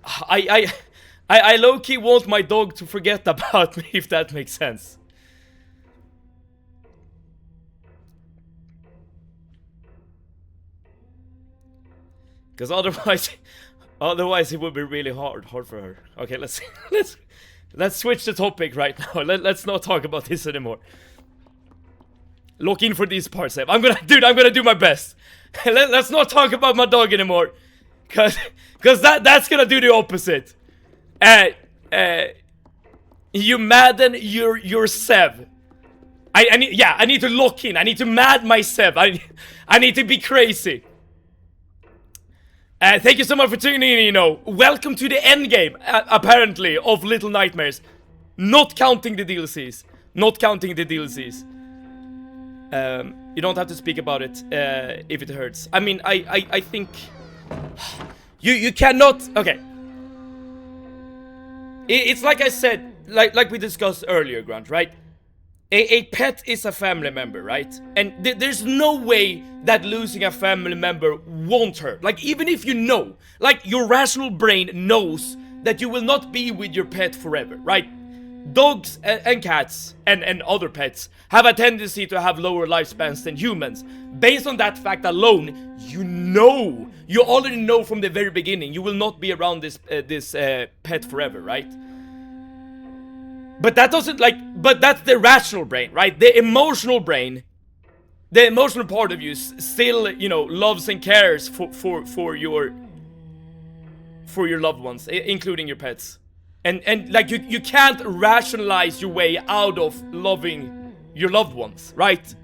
I low-key want my dog to forget about me, if that makes sense. Because otherwise it would be really hard for her. Okay, let's switch the topic right now. Let's not talk about this anymore. Look in for these parts, Seb. I'm gonna do my best. Let's not talk about my dog anymore, cause that's gonna do the opposite. You madden your Sev. I need to lock in. I need to mad my Sev. I need to be crazy. Thank you so much for tuning in, you know. Welcome to the end game, apparently, of Little Nightmares. Not counting the DLCs. You don't have to speak about it if it hurts. I mean, I think you cannot. Okay, it's like I said, like we discussed earlier, Grant, right? A pet is a family member, right? And there's no way that losing a family member won't hurt. Like, even if you know, like, your rational brain knows that you will not be with your pet forever, right? dogs and cats and other pets have a tendency to have lower lifespans than humans. Based on that fact alone, you already know from the very beginning you will not be around this pet forever, right? But that doesn't but that's the rational brain, right? The emotional brain, the emotional part of you still, loves and cares for your loved ones, including your pets. And like you can't rationalize your way out of loving your loved ones, right?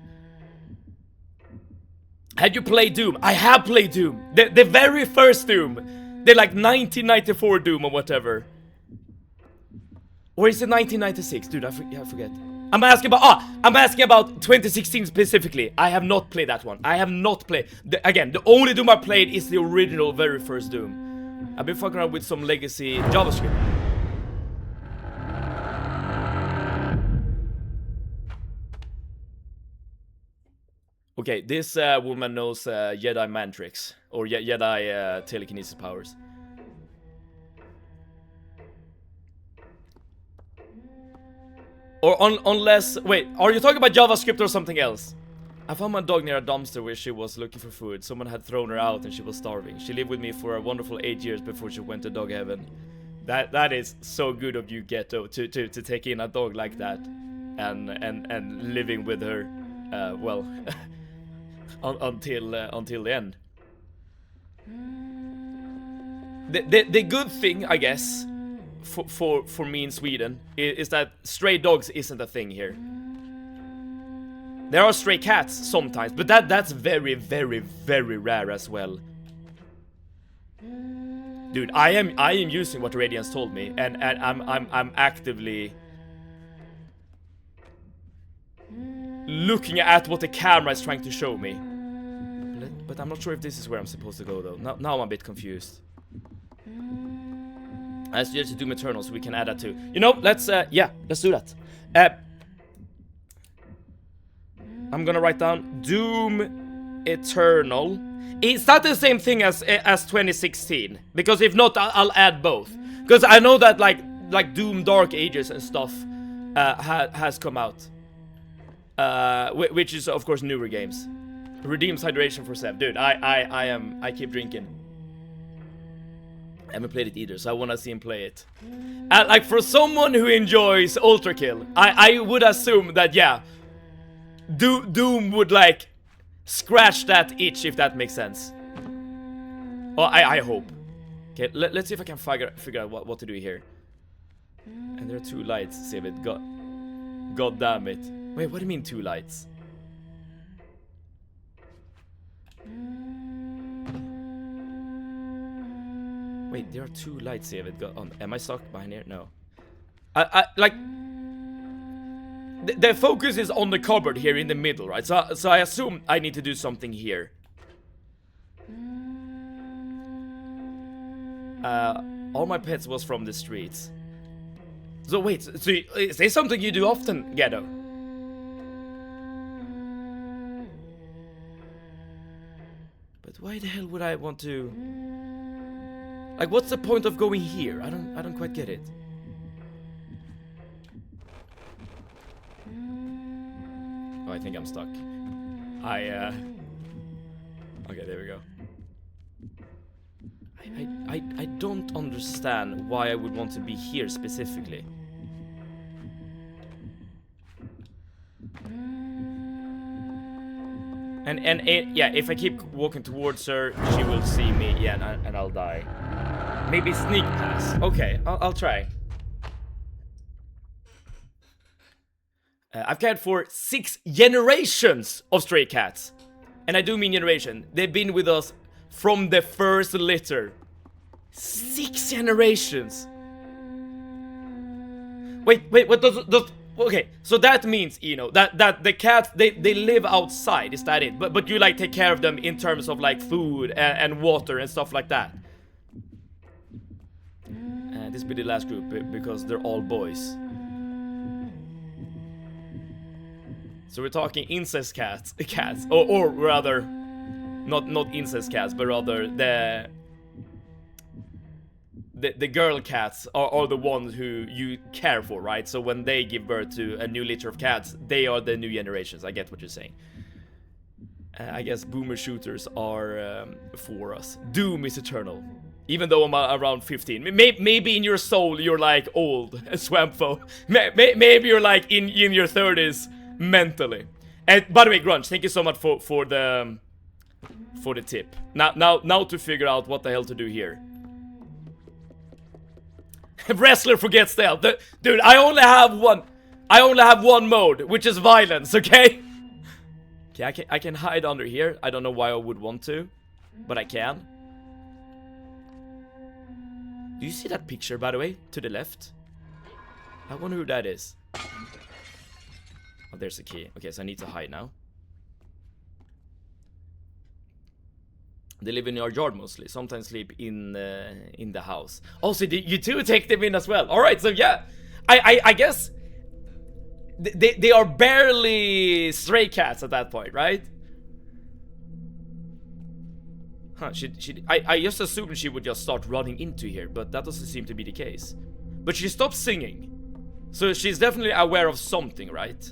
Had you played Doom? I have played Doom. The very first Doom. The like 1994 Doom or whatever. Or is it 1996? Dude, I forget. I'm asking about 2016 specifically. I have not played that one. I have not played. Again, the only Doom I played is the original very first Doom. I've been fucking around with some legacy JavaScript. Okay, this woman knows Jedi man tricks. Or Jedi telekinesis powers. Or unless... Wait, are you talking about JavaScript or something else? I found my dog near a dumpster where she was looking for food. Someone had thrown her out and she was starving. She lived with me for a wonderful 8 years before she went to dog heaven. That is so good of you, Ghetto, to take in a dog like that. And living with her, well, until the end. The good thing, I guess, for me in Sweden is that stray dogs isn't a thing here. There are stray cats sometimes, but that's very, very, very rare as well. Dude, I am using what Radiance told me, and I'm actively looking at what the camera is trying to show me. But I'm not sure if this is where I'm supposed to go though. Now I'm a bit confused. I suggest to Doom Eternal so we can add that too. Let's do that. I'm gonna write down Doom Eternal. Is that the same thing as 2016? Because if not, I'll add both. Because I know that like Doom Dark Ages and stuff has come out, which is of course newer games. Redeems hydration for Sev, dude. I keep drinking. I haven't played it either, so I want to see him play it. And like for someone who enjoys Ultra Kill, I would assume that Doom would like scratch that itch, if that makes sense. Well, I hope. Okay, let's see if I can figure out what to do here. And there are two lights, save it. God damn it. Wait, what do you mean two lights? Wait, there are two lights here. Am I stuck behind here? No. I like the focus is on the cupboard here in the middle, right? So I assume I need to do something here. All my pets was from the streets. So wait, so is this something you do often, Ghetto? But why the hell would I want to? Like, what's the point of going here? I don't quite get it. Oh, I think I'm stuck. Okay, there we go. I don't understand why I would want to be here specifically. And yeah, if I keep walking towards her, she will see me, yeah, and I'll die. Maybe sneak pass. Okay, I'll try. I've cared for 6 generations of stray cats. And I do mean generation. They've been with us from the first litter. 6 generations. Wait, what does okay, so that means, that the cats, they live outside, is that it? But you like take care of them in terms of like food and water and stuff like that. This will be the last group because they're all boys. So we're talking incest cats, or rather, not incest cats, but rather the the girl cats are the ones who you care for, right? So when they give birth to a new litter of cats, they are the new generations. I get what you're saying. I guess boomer shooters are for us. Doom is eternal. Even though I'm around 15. Maybe in your soul you're like old, Swampfo. Maybe you're like in your 30s mentally. And by the way, Grunge, thank you so much for the tip. Now to figure out what the hell to do here. Wrestler forgets stealth. Dude, I only have one mode, which is violence, okay? Okay, I can hide under here. I don't know why I would want to, but I can. Do you see that picture, by the way, to the left? I wonder who that is. Oh, there's a key. Okay, so I need to hide now. They live in our yard mostly. Sometimes sleep in the house. Also, you two take them in as well. All right, so yeah, I guess they are barely stray cats at that point, right? Huh? I just assumed she would just start running into here, but that doesn't seem to be the case. But she stopped singing, so she's definitely aware of something, right?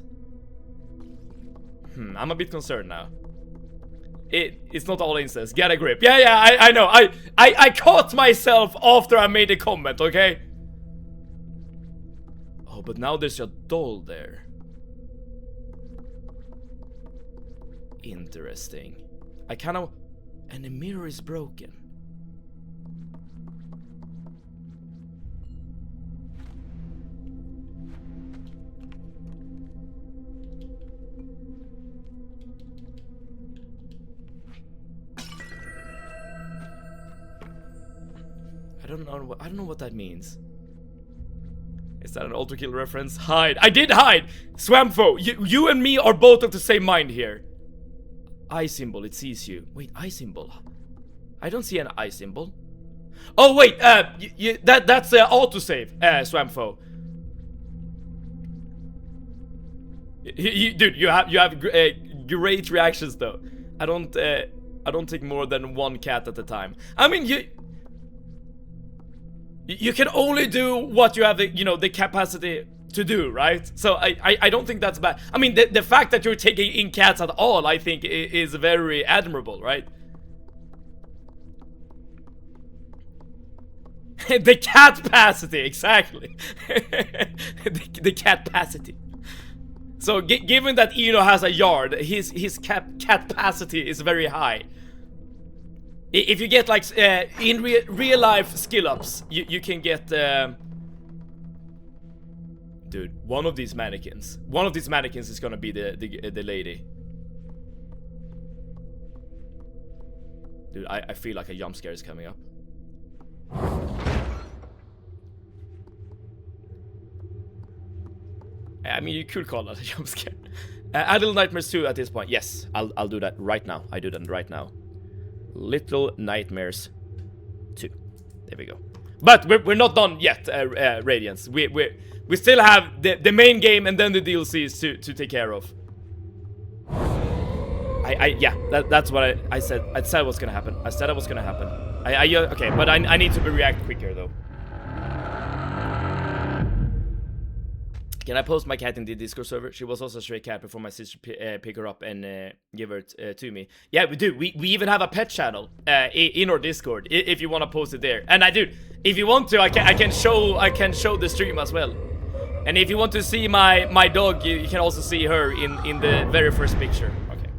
I'm a bit concerned now. It's not all incest. Get a grip. Yeah, I know. I caught myself after I made a comment, okay? Oh, but now there's a doll there. Interesting. I kind of... And the mirror is broken. I don't know what that means. Is that an auto kill reference? Hide. I did hide! Swampfo, you and me are both of the same mind here. Eye symbol, it sees you. Wait, eye symbol. I don't see an eye symbol. Oh wait, that's autosave, Swampfo. Dude, you have great reactions though. I don't take more than one cat at a time. I mean, you can only do what you have the capacity to do, right? So I don't think that's bad. I mean, the fact that you're taking in cats at all, I think is very admirable, right? The cat-pacity, exactly. the cat-pacity. So given that Eno has a yard, his cat-pacity is very high. If you get like in real life skill ups, you can get dude, one of these mannequins is gonna be the lady. Dude, I feel like a jump scare is coming up. I mean, you could call that a jump scare. Little Nightmares 2 at this point. Yes, I'll do that right now. I do that right now. Little Nightmares 2. There we go. But we're not done yet, Radiance. We still have the main game and then the DLCs to take care of. Yeah, that's what I said. I said what's gonna happen. I said it was gonna happen. Okay, but I need to react quicker though. Can I post my cat in the Discord server? She was also a stray cat before my sister pick her up and give her to me. Yeah, we do. We even have a pet channel in our Discord if you want to post it there. And I do. If you want to, I can show the stream as well. And if you want to see my dog, you can also see her in the very first picture. Okay.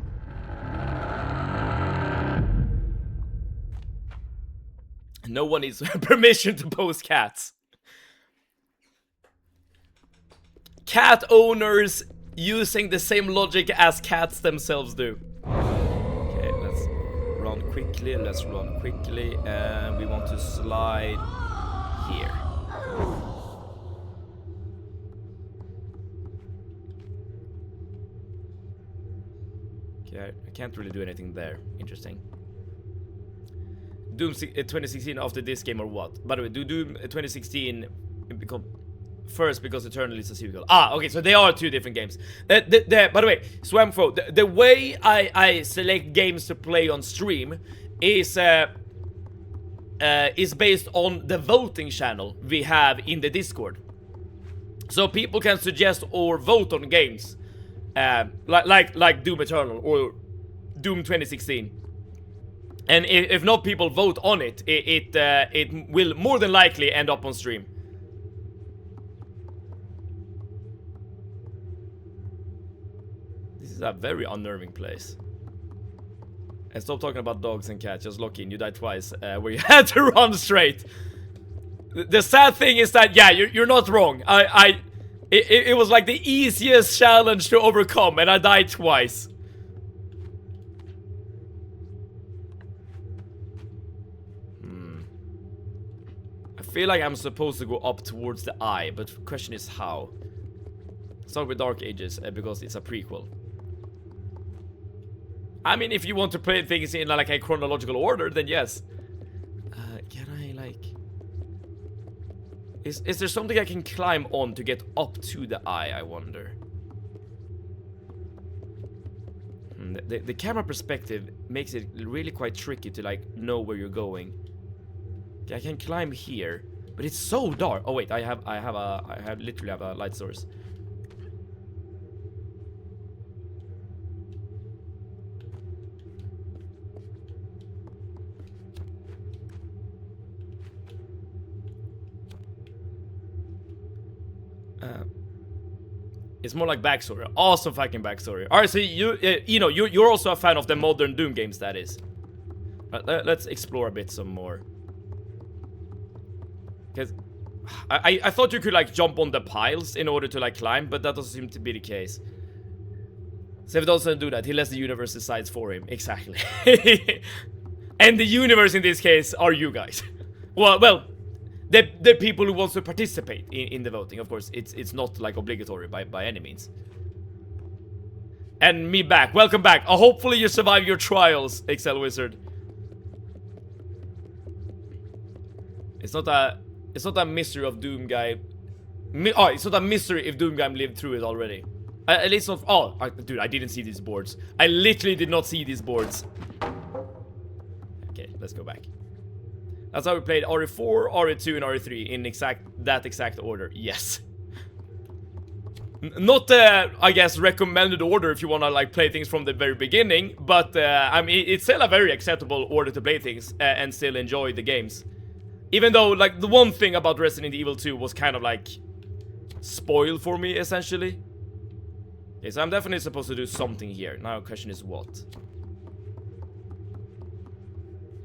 No one needs permission to post cats. Cat owners using the same logic as cats themselves do. Okay, let's run quickly. And we want to slide here. Okay, I can't really do anything there. Interesting. Doom 2016 after this game or what? By the way, do Doom 2016 become first because Eternal is a sequel. Okay, so they are two different games. By the way, Swampfo, the way I select games to play on stream is is based on the voting channel we have in the Discord. So people can suggest or vote on games, like Doom Eternal or Doom 2016. And if not people vote on it, it will more than likely end up on stream. This is a very unnerving place. And stop talking about dogs and cats, just lock in. You died twice, where you had to run straight. The sad thing is that, yeah, you're not wrong. It was like the easiest challenge to overcome, and I died twice. I feel like I'm supposed to go up towards the eye, but the question is how. Start with Dark Ages, because it's a prequel. I mean, if you want to play things in like a chronological order, then yes. Can I like... Is there something I can climb on to get up to the eye, I wonder? The camera perspective makes it really quite tricky to like know where you're going. Okay, I can climb here, but it's so dark. Oh wait, I literally have a light source. It's more like backstory. Awesome fucking backstory. Alright, so you're also a fan of the modern Doom games, that is. Let's explore a bit some more. Because I thought you could like jump on the piles in order to like climb, but that doesn't seem to be the case. Sev doesn't do that. He lets the universe decide for him. Exactly. And the universe in this case are you guys. Well, the people who want to participate in the voting. Of course, it's not like obligatory by any means. And me back. Welcome back. Hopefully you survive your trials, Excel Wizard. It's not a mystery of Doom guy. It's not a mystery if Doom guy lived through it already. At least not. Dude, I didn't see these boards. I literally did not see these boards. Okay, let's go back. That's how we played RE4, RE2, and RE3 in that exact order. Yes. Not I guess recommended order if you wanna like play things from the very beginning, but I mean it's still a very acceptable order to play things and still enjoy the games. Even though like the one thing about Resident Evil 2 was kind of like spoiled for me essentially. Okay, so I'm definitely supposed to do something here. Now the question is what?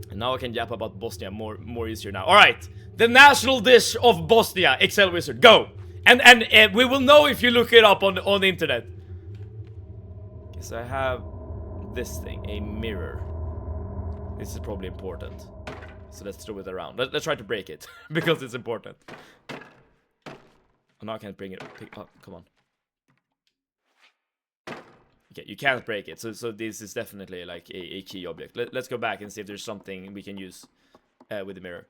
And now I can yap about Bosnia more easier now. Alright, the national dish of Bosnia, Excel Wizard, go! And we will know if you look it up on the internet. Okay, so I have this thing, a mirror. This is probably important. So let's throw it around. Let's try to break it, because it's important. Oh, no, I can't bring it. Come on. Okay, you can't break it, so this is definitely like a key object. Let's go back and see if there's something we can use with the mirror.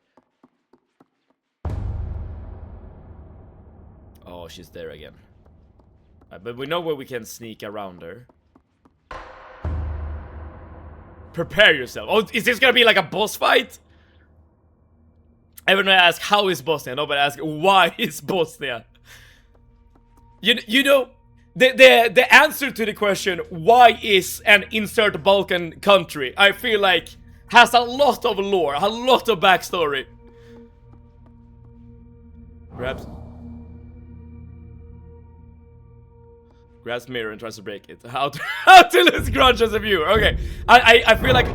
Oh, she's there again. But we know where we can sneak around her. Prepare yourself. Oh, is this gonna be like a boss fight? Everyone asks, how is Bosnia? Nobody asks, why is Bosnia? You know... The answer to the question, why is an insert Balkan country, I feel like has a lot of lore, a lot of backstory. Grabs mirror and tries to break it. How to lose grudge as a viewer. Okay, I feel like...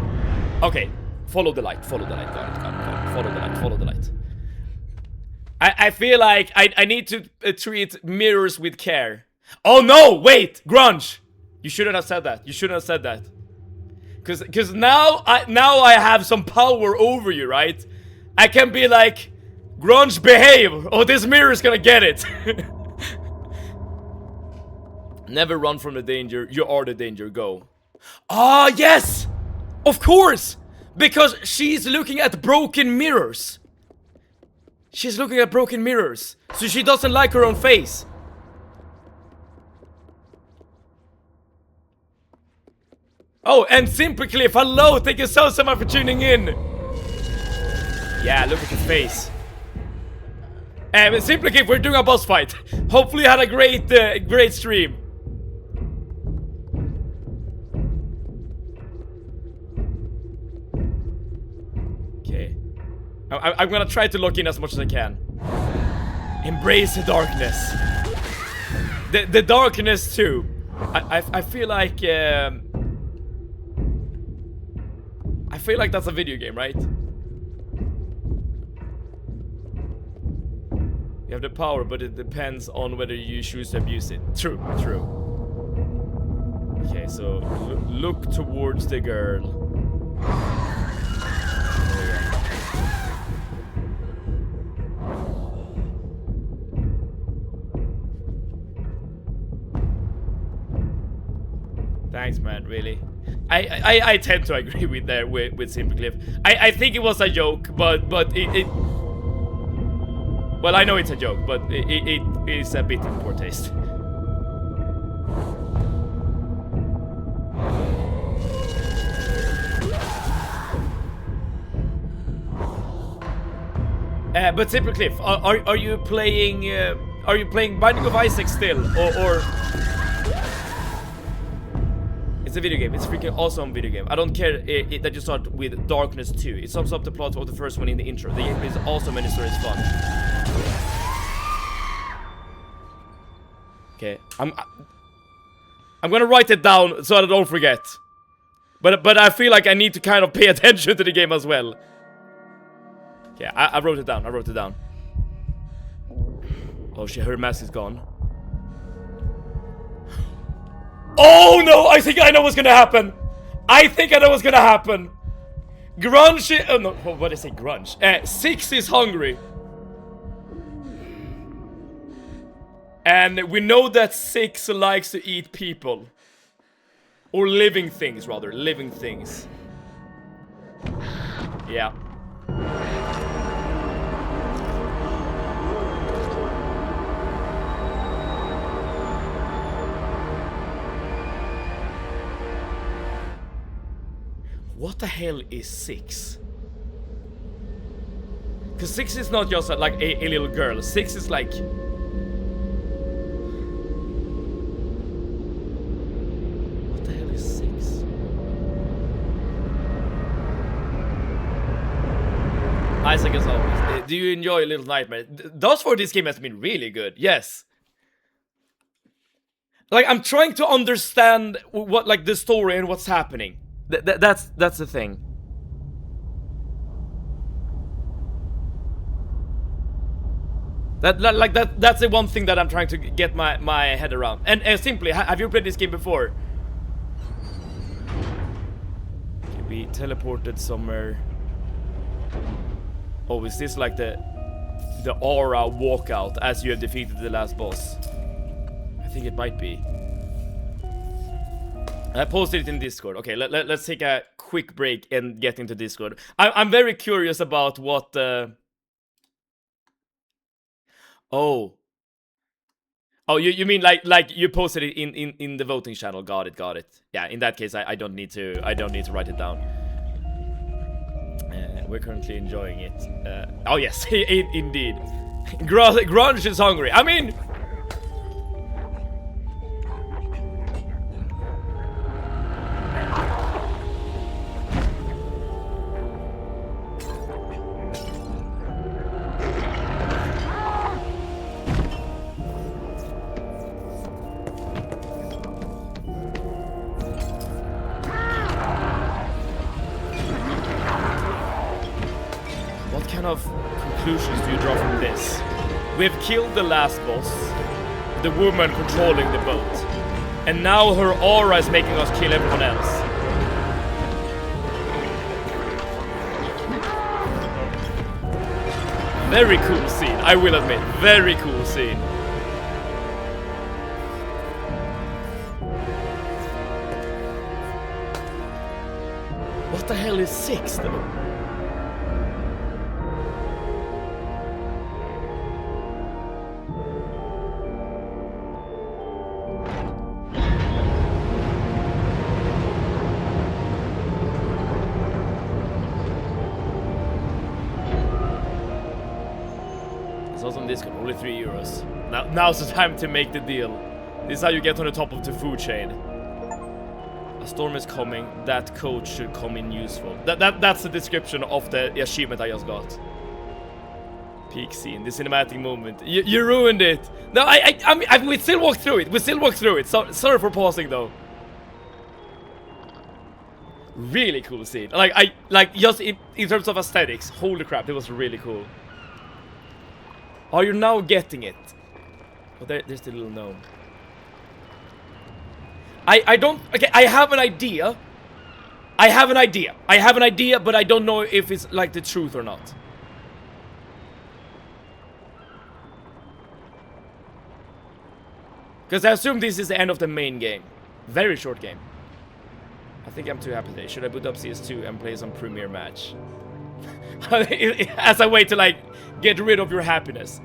Okay, follow the light, got it. Follow the light. I feel like I need to treat mirrors with care. Oh no, wait, Grunge! You shouldn't have said that. Cause now I have some power over you, right? I can be like, Grunge, behave, or this mirror is gonna get it. Never run from the danger, you are the danger, go. Ah, yes! Of course! Because she's looking at broken mirrors. So she doesn't like her own face. Oh, and Simply Cliff, hello! Thank you so much for tuning in! Yeah, look at the face. Simply Keith, we're doing a boss fight. Hopefully you had a great stream. Okay. I'm gonna try to lock in as much as I can. Embrace the darkness. The darkness too. I feel like that's a video game, right? You have the power, but it depends on whether you choose to abuse it. True, true. Okay, so look towards the girl. Thanks, man. Really, I tend to agree with Simple Cliff. I think it was a joke, but it well, I know it's a joke, but it is a bit in poor taste. But Simple Cliff, are you playing Binding of Isaac still, or? It's a video game. It's a freaking awesome video game. I don't care that you start with Darkness 2. It sums up the plot of the first one in the intro. The gameplay is awesome and the story is fun. Okay, I'm gonna write it down so I don't forget. But I feel like I need to kind of pay attention to the game as well. Okay, I wrote it down. I wrote it down. Oh shit, her mask is gone. Oh no! I think I know what's gonna happen. I think I know what's gonna happen. Grunge. Oh no! What did I say? Grunge. 6 is hungry, and we know that 6 likes to eat people, or living things, rather. Living things. Yeah. What the hell is 6? Because 6 is not just like a little girl. 6 is like... What the hell is 6? Isaac as always. Do you enjoy Little Nightmares? Thus far this game has been really good. Yes. Like, I'm trying to understand what, like, the story and what's happening. That's the thing. That's the one thing that I'm trying to get my head around. And simply, have you played this game before? Okay, we teleported somewhere. Oh, is this like the aura walkout as you have defeated the last boss? I think it might be. I posted it in Discord. Okay, let's take a quick break and get into Discord. I'm very curious about what... Oh, you mean like you posted it in the voting channel? Got it. Yeah, in that case, I don't need to write it down. We're currently enjoying it. Oh yes, indeed. Grunge is hungry. I mean. Of conclusions do you draw from this? We've killed the last boss, the woman controlling the boat, and now her aura is making us kill everyone else. Very cool scene, I will admit. Very cool scene. What the hell is 6 though? Only 3 euros. Now's the time to make the deal. This is how you get on the top of the food chain. A storm is coming. That coat should come in useful. That's the description of the achievement I just got. Peak scene, the cinematic moment. You ruined it. No, I mean, we still walk through it. We still walk through it. So, sorry for pausing though. Really cool scene. Like just in terms of aesthetics. Holy crap, it was really cool. Are you now getting it? Oh, there's the little gnome. I don't. Okay, I have an idea. I have an idea, but I don't know if it's like the truth or not. Because I assume this is the end of the main game. Very short game. I think I'm too happy today. Should I boot up CS2 and play some premiere match? As a way to like get rid of your happiness.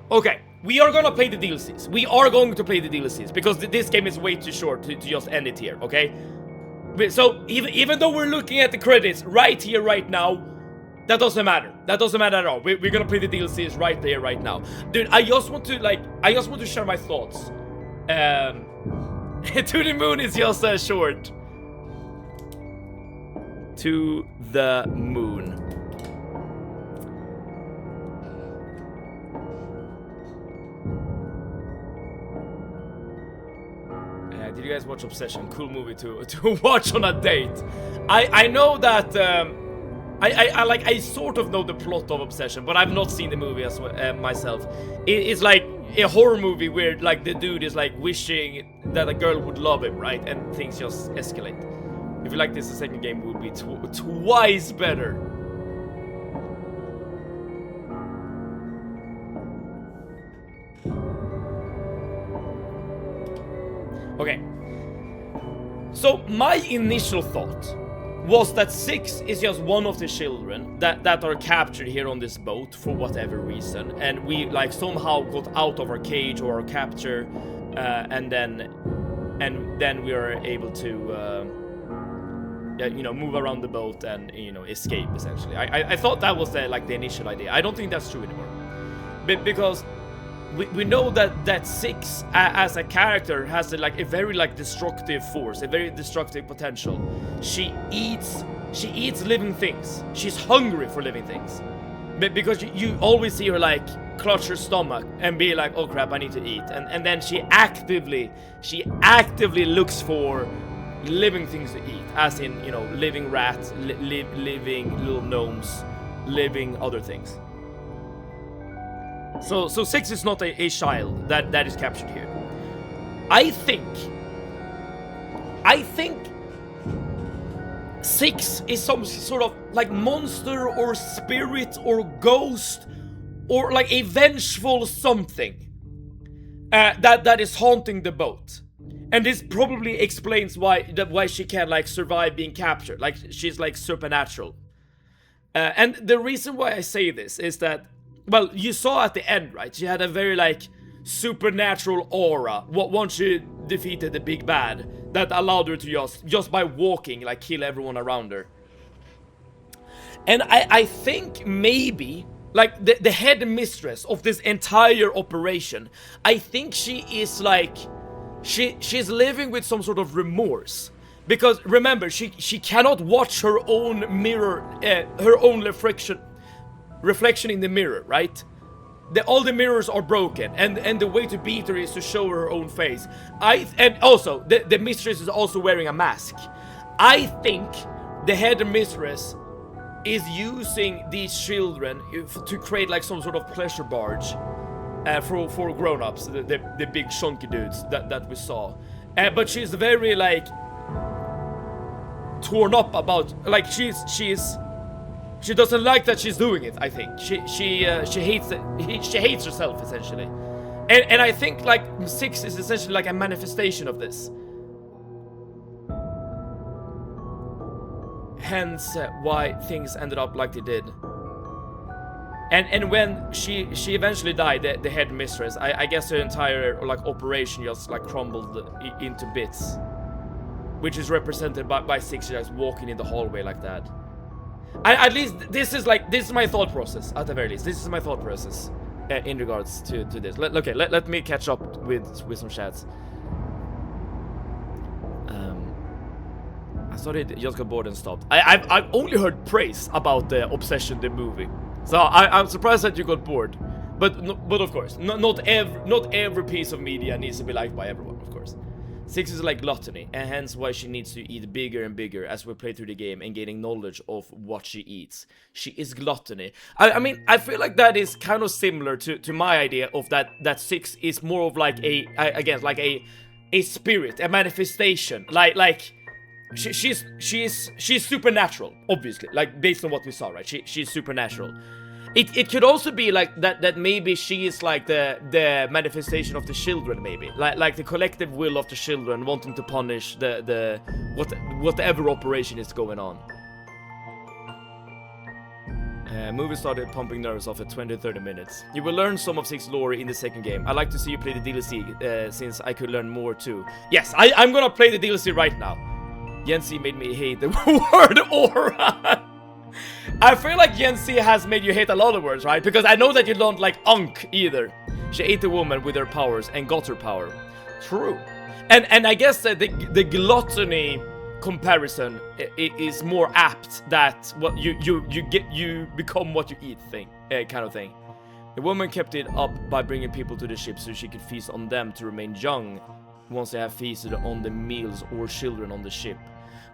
Okay, we are gonna play the DLCs. We are going to play the DLCs because this game is way too short to just end it here, okay? So even though we're looking at the credits right here, right now, that doesn't matter. That doesn't matter at all. We're gonna play the DLCs right there, right now. Dude, I just want to share my thoughts. To the moon is just short. To the moon. Did you guys watch Obsession? Cool movie to watch on a date. I know that I sort of know the plot of Obsession, but I've not seen the movie as well, myself. It's like a horror movie where like the dude is like wishing that a girl would love him, right? And things just escalate. If you like this, the second game would be twice better. Okay. So my initial thought was that 6 is just one of the children that are captured here on this boat for whatever reason, and we like somehow got out of our cage or our capture, and then we are able to you know, move around the boat and, you know, escape essentially. I thought that was the initial idea. I don't think that's true anymore, because we know that 6 as a character has a very destructive force, a very destructive potential. She eats living things. She's hungry for living things. Because you always see her like clutch her stomach and be like, oh crap, I need to eat. And then she actively looks for living things to eat, as in, you know, living rats, living little gnomes, living other things. So 6 is not a child that is captured here. I think 6 is some sort of like monster or spirit or ghost or like a vengeful something that is haunting the boat. And this probably explains why she can like survive being captured. Like she's like supernatural. And the reason why I say this is that, well, you saw at the end, right? She had a very like supernatural aura once she defeated the big bad that allowed her to just by walking like kill everyone around her. And I think maybe like the head mistress of this entire operation, I think she is like she's living with some sort of remorse. Because remember, she cannot watch her own mirror, her own reflection in the mirror, right? All the mirrors are broken, and the way to beat her is to show her own face. And also the mistress is also wearing a mask. I think the head mistress is using these children to create like some sort of pleasure barge for grown-ups, the big chunky dudes that we saw. But she's very like torn up about, like she doesn't like that she's doing it. I think she hates it. She hates herself essentially, and I think like 6 is essentially like a manifestation of this. Hence why things ended up like they did. And when she eventually died, the head mistress, I guess her entire like operation just like crumbled into bits, which is represented by 6 just walking in the hallway like that. At least this is my thought process. At the very least, this is my thought process in regards to this. Let me catch up with some chats. I started, just got bored and stopped. I've only heard praise about the Obsession the movie, so I'm surprised that you got bored. But of course, not every piece of media needs to be liked by everyone, of course. 6 is like gluttony, and hence why she needs to eat bigger and bigger as we play through the game and gaining knowledge of what she eats. She is gluttony. I mean, I feel like that is kind of similar to my idea of that 6 is more of like a spirit, a manifestation, like. She's supernatural, obviously, like based on what we saw, right? She's supernatural. It could also be like that maybe she is like the manifestation of the children, maybe like the collective will of the children wanting to punish the whatever operation is going on. Movie started pumping nerves off at 20-30 minutes. You will learn some of 6 lore in the second game. I'd like to see you play the DLC since I could learn more too. Yes, I'm gonna play the DLC right now. Yensi made me hate the word aura. I feel like Yensi has made you hate a lot of words, right? Because I know that you don't like Unk either. She ate a woman with her powers and got her power. True. And I guess that the gluttony comparison is more apt, that what you become what you eat thing, kind of thing. The woman kept it up by bringing people to the ship so she could feast on them to remain young once they have feasted on the meals or children on the ship.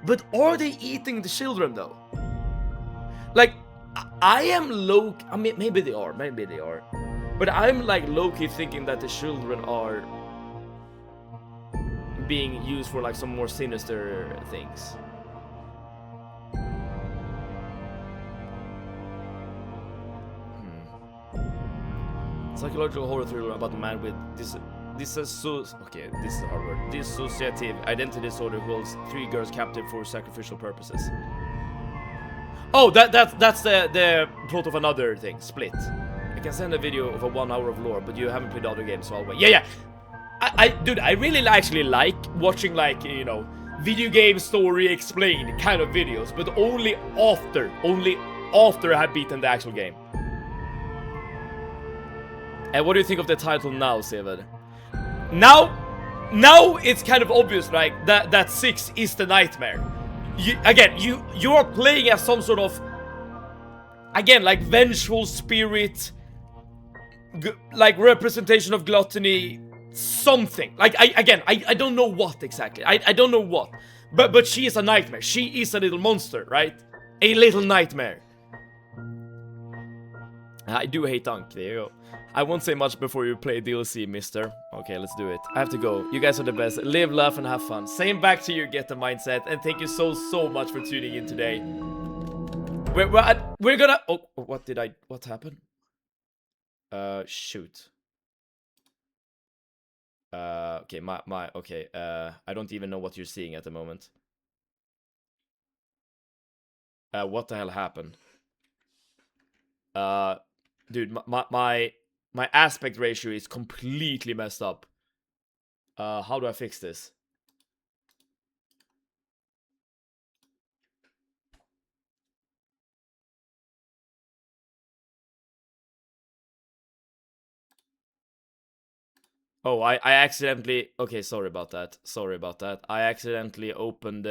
But are they eating the children though? Like, I am low. I mean, maybe they are. But I'm like low-key thinking that the children are being used for like some more sinister things. Psychological horror thriller about a man with this is a hard word. Dissociative identity disorder who holds 3 girls captive for sacrificial purposes. Oh, that's the plot of another thing, Split. I can send a video of a 1 hour of lore, but you haven't played the other games, so I'll wait. Yeah. Dude, I really actually like watching, like, you know, video game story explained kind of videos, but only after I have beaten the actual game. And what do you think of the title now, Sevad? Now it's kind of obvious, right? That 6 is the nightmare. You are playing as some sort of, again, like vengeful spirit, like representation of gluttony, something. Like I don't know what exactly. I don't know what. But she is a nightmare. She is a little monster, right? A little nightmare. I do hate Dunk. There you go. I won't say much before you play DLC, mister. Okay, let's do it. I have to go. You guys are the best. Live, laugh, and have fun. Same back to you, Get the Mindset. And thank you so much for tuning in today. We're gonna... Oh, what happened? Shoot. Okay, okay. I don't even know what you're seeing at the moment. What the hell happened? Dude, my aspect ratio is completely messed up. How do I fix this? Oh, I accidentally... Okay, sorry about that. I accidentally opened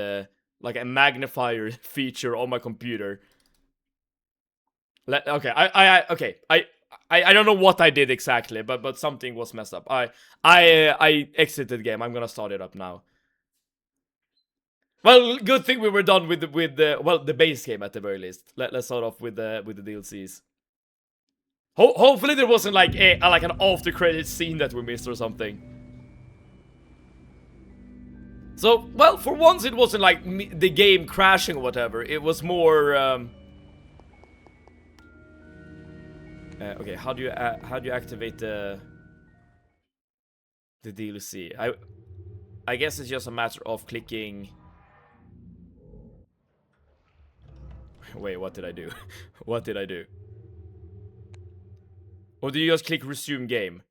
like a magnifier feature on my computer. Okay, I don't know what I did exactly, but something was messed up. I exited the game. I'm gonna start it up now. Well, good thing we were done with the base game at the very least. Let's start off with the DLCs. Hopefully there wasn't like like an after credits scene that we missed or something. So, well, for once it wasn't like the game crashing or whatever. It was more okay, how do you activate the DLC? I guess it's just a matter of clicking. Wait, what did I do? What did I do? Or do you just click resume game?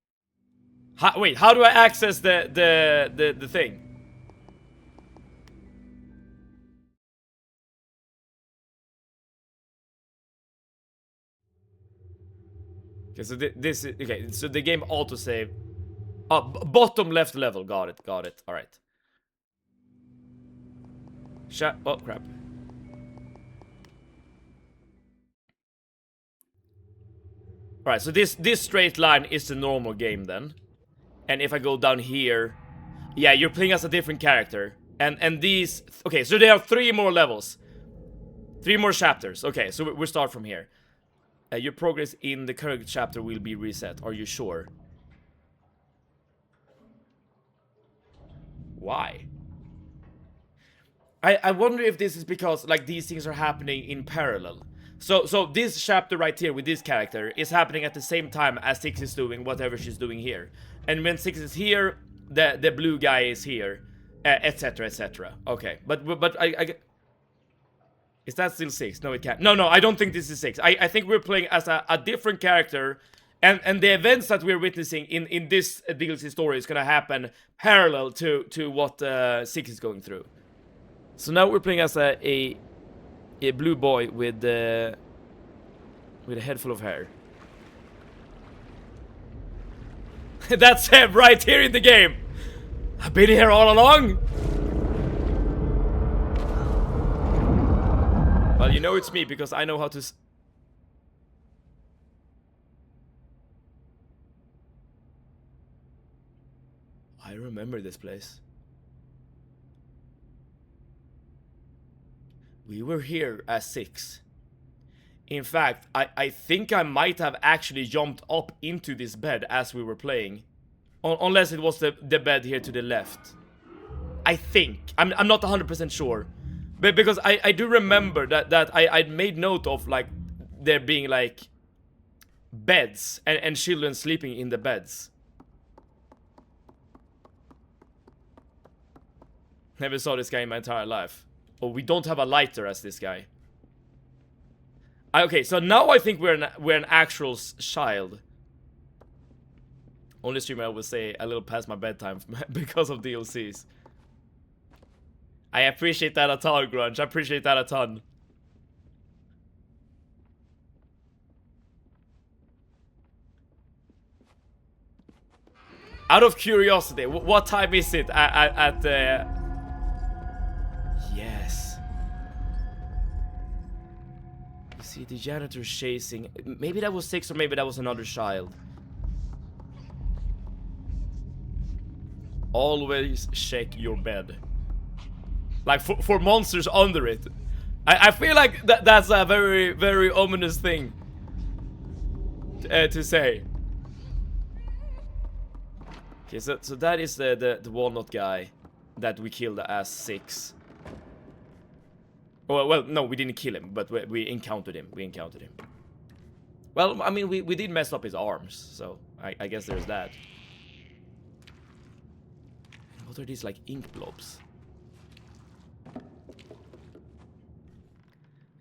Wait, how do I access the thing? Okay, so this is okay. So the game autosave. Oh, bottom left level. Got it. Got it. All right. Oh crap. All right. So this straight line is the normal game then, and if I go down here, yeah, you're playing as a different character, and these. Okay, so there are 3 more levels, 3 more chapters. Okay, so we start from here. Your progress in the current chapter will be reset. Are you sure? Why? I wonder if this is because like these things are happening in parallel. So this chapter right here with this character is happening at the same time as 6 is doing whatever she's doing here. And when 6 is here, the blue guy is here, etc, etc. Okay, but I is that still 6? No, it can't. No, I don't think this is 6. I think we're playing as a different character, and the events that we're witnessing in this DLC story is gonna happen parallel to what 6 is going through. So now we're playing as a blue boy with a head full of hair. That's him right here in the game. I've been here all along. Well, you know it's me because I know how to. I remember this place. We were here as 6. In fact, I think I might have actually jumped up into this bed as we were playing. Unless it was the bed here to the left. I think. I'm not 100% sure. But because I do remember that I made note of like there being like beds and children sleeping in the beds. Never saw this guy in my entire life. Oh, we don't have a lighter as this guy. Okay, so now I think we're an actual child. Only streamer I will say a little past my bedtime because of DLCs. I appreciate that a ton, Grunge. I appreciate that a ton. Out of curiosity, what time is it at Yes. You see the janitor chasing. Maybe that was 6 or maybe that was another child. Always check your bed. Like for monsters under it. I feel like that's a very, very ominous thing to say. Okay, so that is the walnut guy that we killed as 6. Well, no, we didn't kill him, but we encountered him. Well, I mean, we did mess up his arms, so I guess there's that. What are these, like, ink blobs?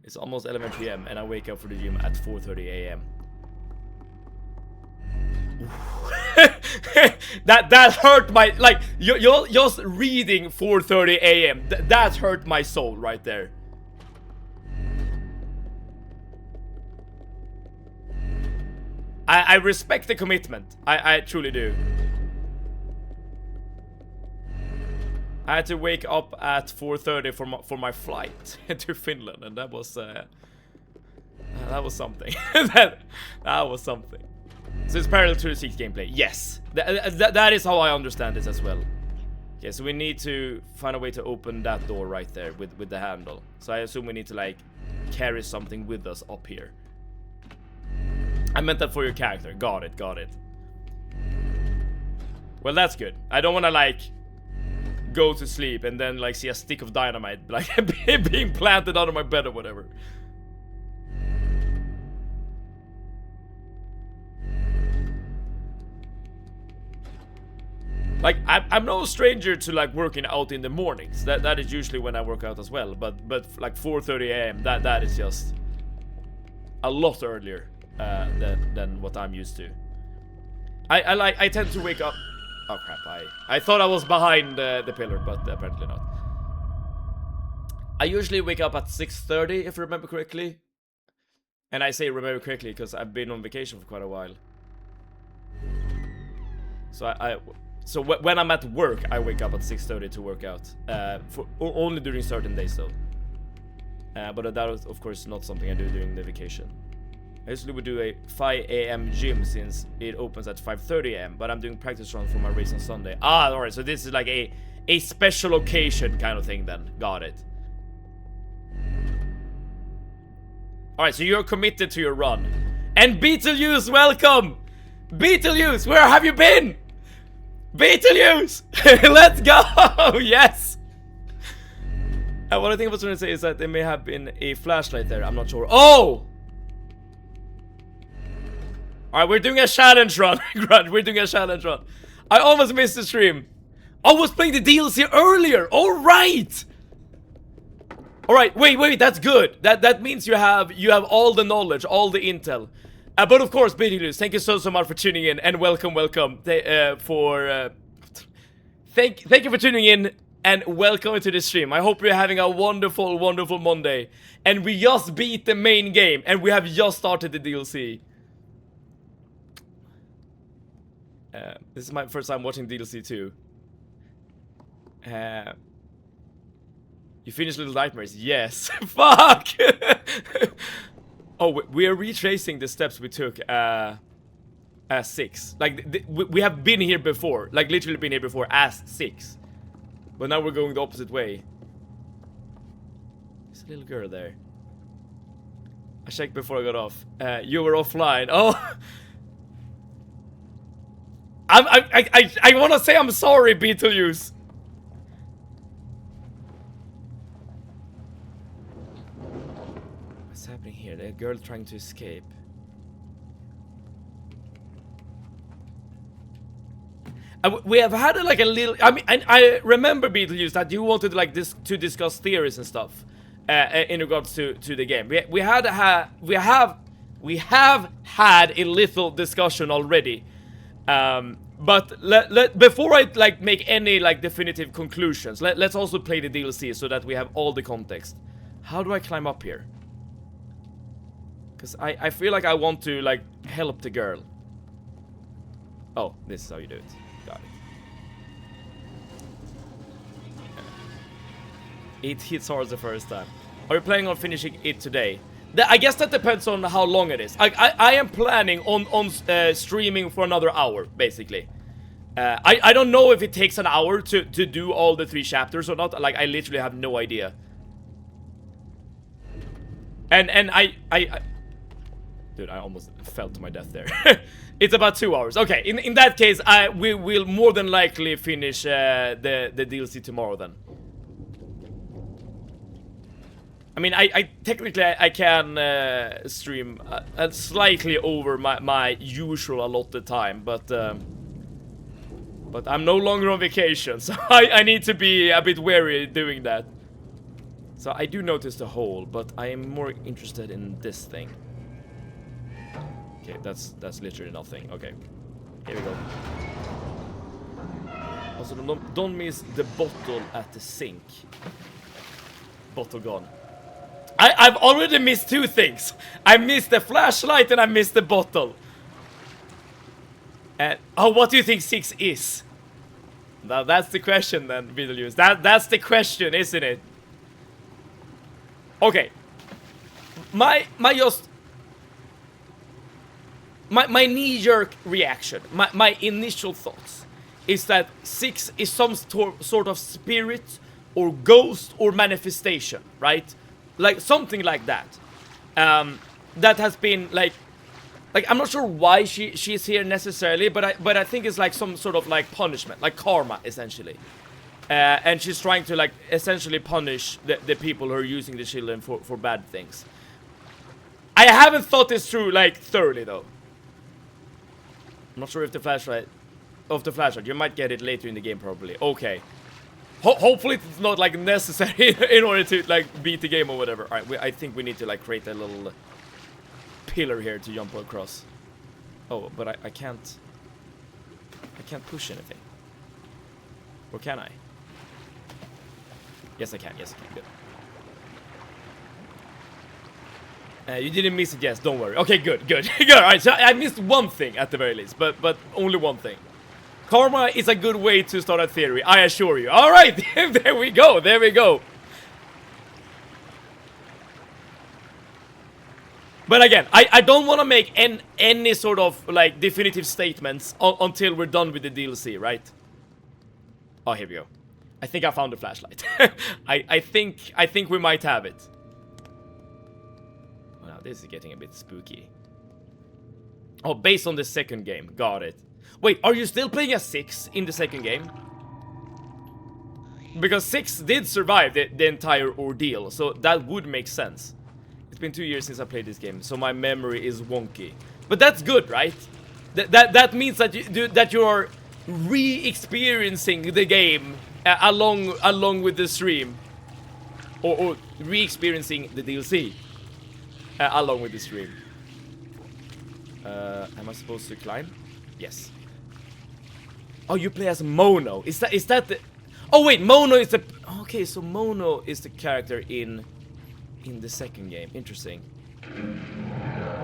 It's almost 11 PM, and I wake up for the gym at 4:30 AM. that hurt my, like, you're just reading 4:30 AM. That hurt my soul right there. I respect the commitment. I truly do. I had to wake up at 4:30 for my flight to Finland, and that was something. that was something. So it's parallel to the 6 gameplay. Yes, that is how I understand this as well. Okay, so we need to find a way to open that door right there with the handle. So I assume we need to like carry something with us up here. I meant that for your character. Got it. Well, that's good. I don't want to like go to sleep and then like see a stick of dynamite like being planted under my bed or whatever. Like I'm no stranger to like working out in the mornings. That is usually when I work out as well. But like 4:30 AM, that is just a lot earlier than what I'm used to. I tend to wake up. Oh crap! I thought I was behind the pillar, but apparently not. I usually wake up at 6:30 if I remember correctly. And I say remember correctly because I've been on vacation for quite a while. So when I'm at work, I wake up at 6:30 to work out. Only during certain days though. But that is of course not something I do during the vacation. I usually would do a 5 a.m. gym since it opens at 5:30 a.m. But I'm doing practice runs for my race on Sunday. Ah, alright, so this is like a special occasion kind of thing then. Got it. Alright, so you're committed to your run. And Beetlejuice, welcome! Beetlejuice, where have you been? Beetlejuice! Let's go! Yes! What I think I was trying to say is that there may have been a flashlight there. I'm not sure. Oh! Alright, we're doing a challenge run. We're doing a challenge run. I almost missed the stream. I was playing the DLC earlier. Alright! Alright, wait, that's good. That means you have all the knowledge, all the intel. But of course, Beetlejuice, thank you so much for tuning in and welcome. Thank you for tuning in and welcome to the stream. I hope you're having a wonderful Monday. And we just beat the main game and we have just started the DLC. This is my first time watching DLC too. You finished Little Nightmares? Yes. Fuck! Oh, we are retracing the steps we took as 6. Like, we have been here before. Like, literally been here before as 6. But now we're going the opposite way. There's a little girl there. I checked before I got off. You were offline. Oh! I want to say I'm sorry, Beetlejuice. What's happening here? The girl trying to escape. We have had like a little. I mean, I remember Beetlejuice that you wanted like this to discuss theories and stuff in regards to the game. We have had a little discussion already. But before I like make any like definitive conclusions, let's also play the DLC so that we have all the context. How do I climb up here? Because I feel like I want to like help the girl. Oh, this is how you do it. Got it. It hits hard the first time. Are you planning on finishing it today? I guess that depends on how long it is. I am planning on streaming for another hour, basically. I don't know if it takes an hour to do all the 3 chapters or not. Like, I literally have no idea. And dude, I almost fell to my death there. It's about 2 hours. Okay, in that case, we will more than likely finish the DLC tomorrow then. I mean, I technically I can stream slightly over my usual allotted time, but I'm no longer on vacation, so I need to be a bit wary doing that. So I do notice the hole, but I am more interested in this thing. Okay, that's literally nothing. Okay, here we go. Also, don't miss the bottle at the sink. Bottle gone. I've already missed 2 things. I missed the flashlight and I missed the bottle. And oh, what do you think 6 is? Now that's the question then, Beetlejuice. That's the question, isn't it? Okay. My knee-jerk reaction, my initial thoughts is that 6 is some sort of spirit or ghost or manifestation, right? Like something like that. That has been like I'm not sure why she's here necessarily, but I think it's like some sort of like punishment, like karma essentially. And she's trying to like essentially punish the people who are using the children for bad things. I haven't thought this through like thoroughly though. I'm not sure if the flashlight you might get it later in the game probably. Okay. Hopefully it's not like necessary in order to like beat the game or whatever. All right, I think we need to like create a little pillar here to jump across. Oh, but I can't push anything. Or can I? Yes, I can. Yes, I can. Good. You didn't miss it, yes, don't worry. Okay, good, good. Good, alright, so I missed one thing at the very least, but only one thing. Karma is a good way to start a theory, I assure you. Alright, there we go, there we go. But again, I don't want to make any sort of, like, definitive statements until we're done with the DLC, right? Oh, here we go. I think I found the flashlight. I think we might have it. Wow, this is getting a bit spooky. Oh, based on the second game. Got it. Wait, are you still playing as 6 in the second game? Because 6 did survive the entire ordeal, so that would make sense. It's been 2 years since I played this game, so my memory is wonky. But that's good, right? That means that you are re-experiencing the game along with the stream, or re-experiencing the DLC along with the stream. Am I supposed to climb? Yes. Oh, you play as Mono. Is that the? Oh wait, Mono is the. Okay, so Mono is the character in the second game. Interesting.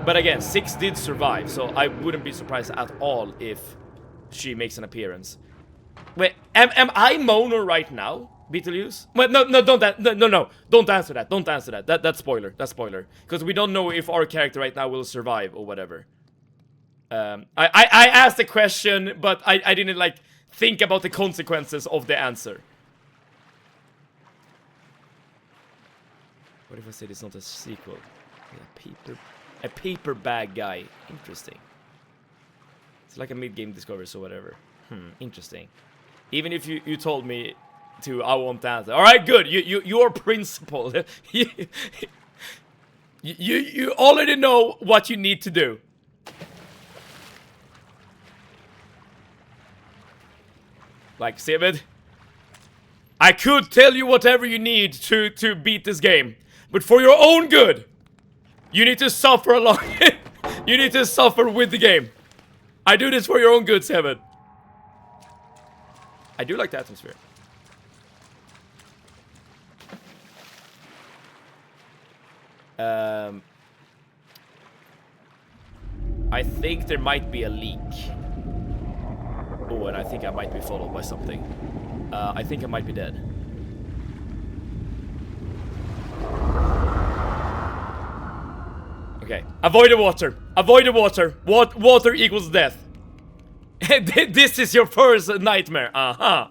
But again, 6 did survive, so I wouldn't be surprised at all if she makes an appearance. Wait, am I Mono right now, Beetlejuice? Wait, no, don't answer that. Don't answer that. That's spoiler. That's spoiler. Because we don't know if our character right now will survive or whatever. I asked the question, but I didn't, like, think about the consequences of the answer. What if I said it's not a sequel? Yeah, a paper bag guy. Interesting. It's like a mid-game discovery, so whatever. Interesting. Even if you told me to, I won't answer. All right, good. You're principled. you already know what you need to do. Like, Sebed, I could tell you whatever you need to beat this game, but for your own good, you need to suffer along. You need to suffer with the game. I do this for your own good, Sebed. I do like the atmosphere. I think there might be a leak. Oh, and I think I might be followed by something. I think I might be dead. Okay. Avoid the water. Avoid the water. Water equals death. This is your first nightmare. Uh-huh.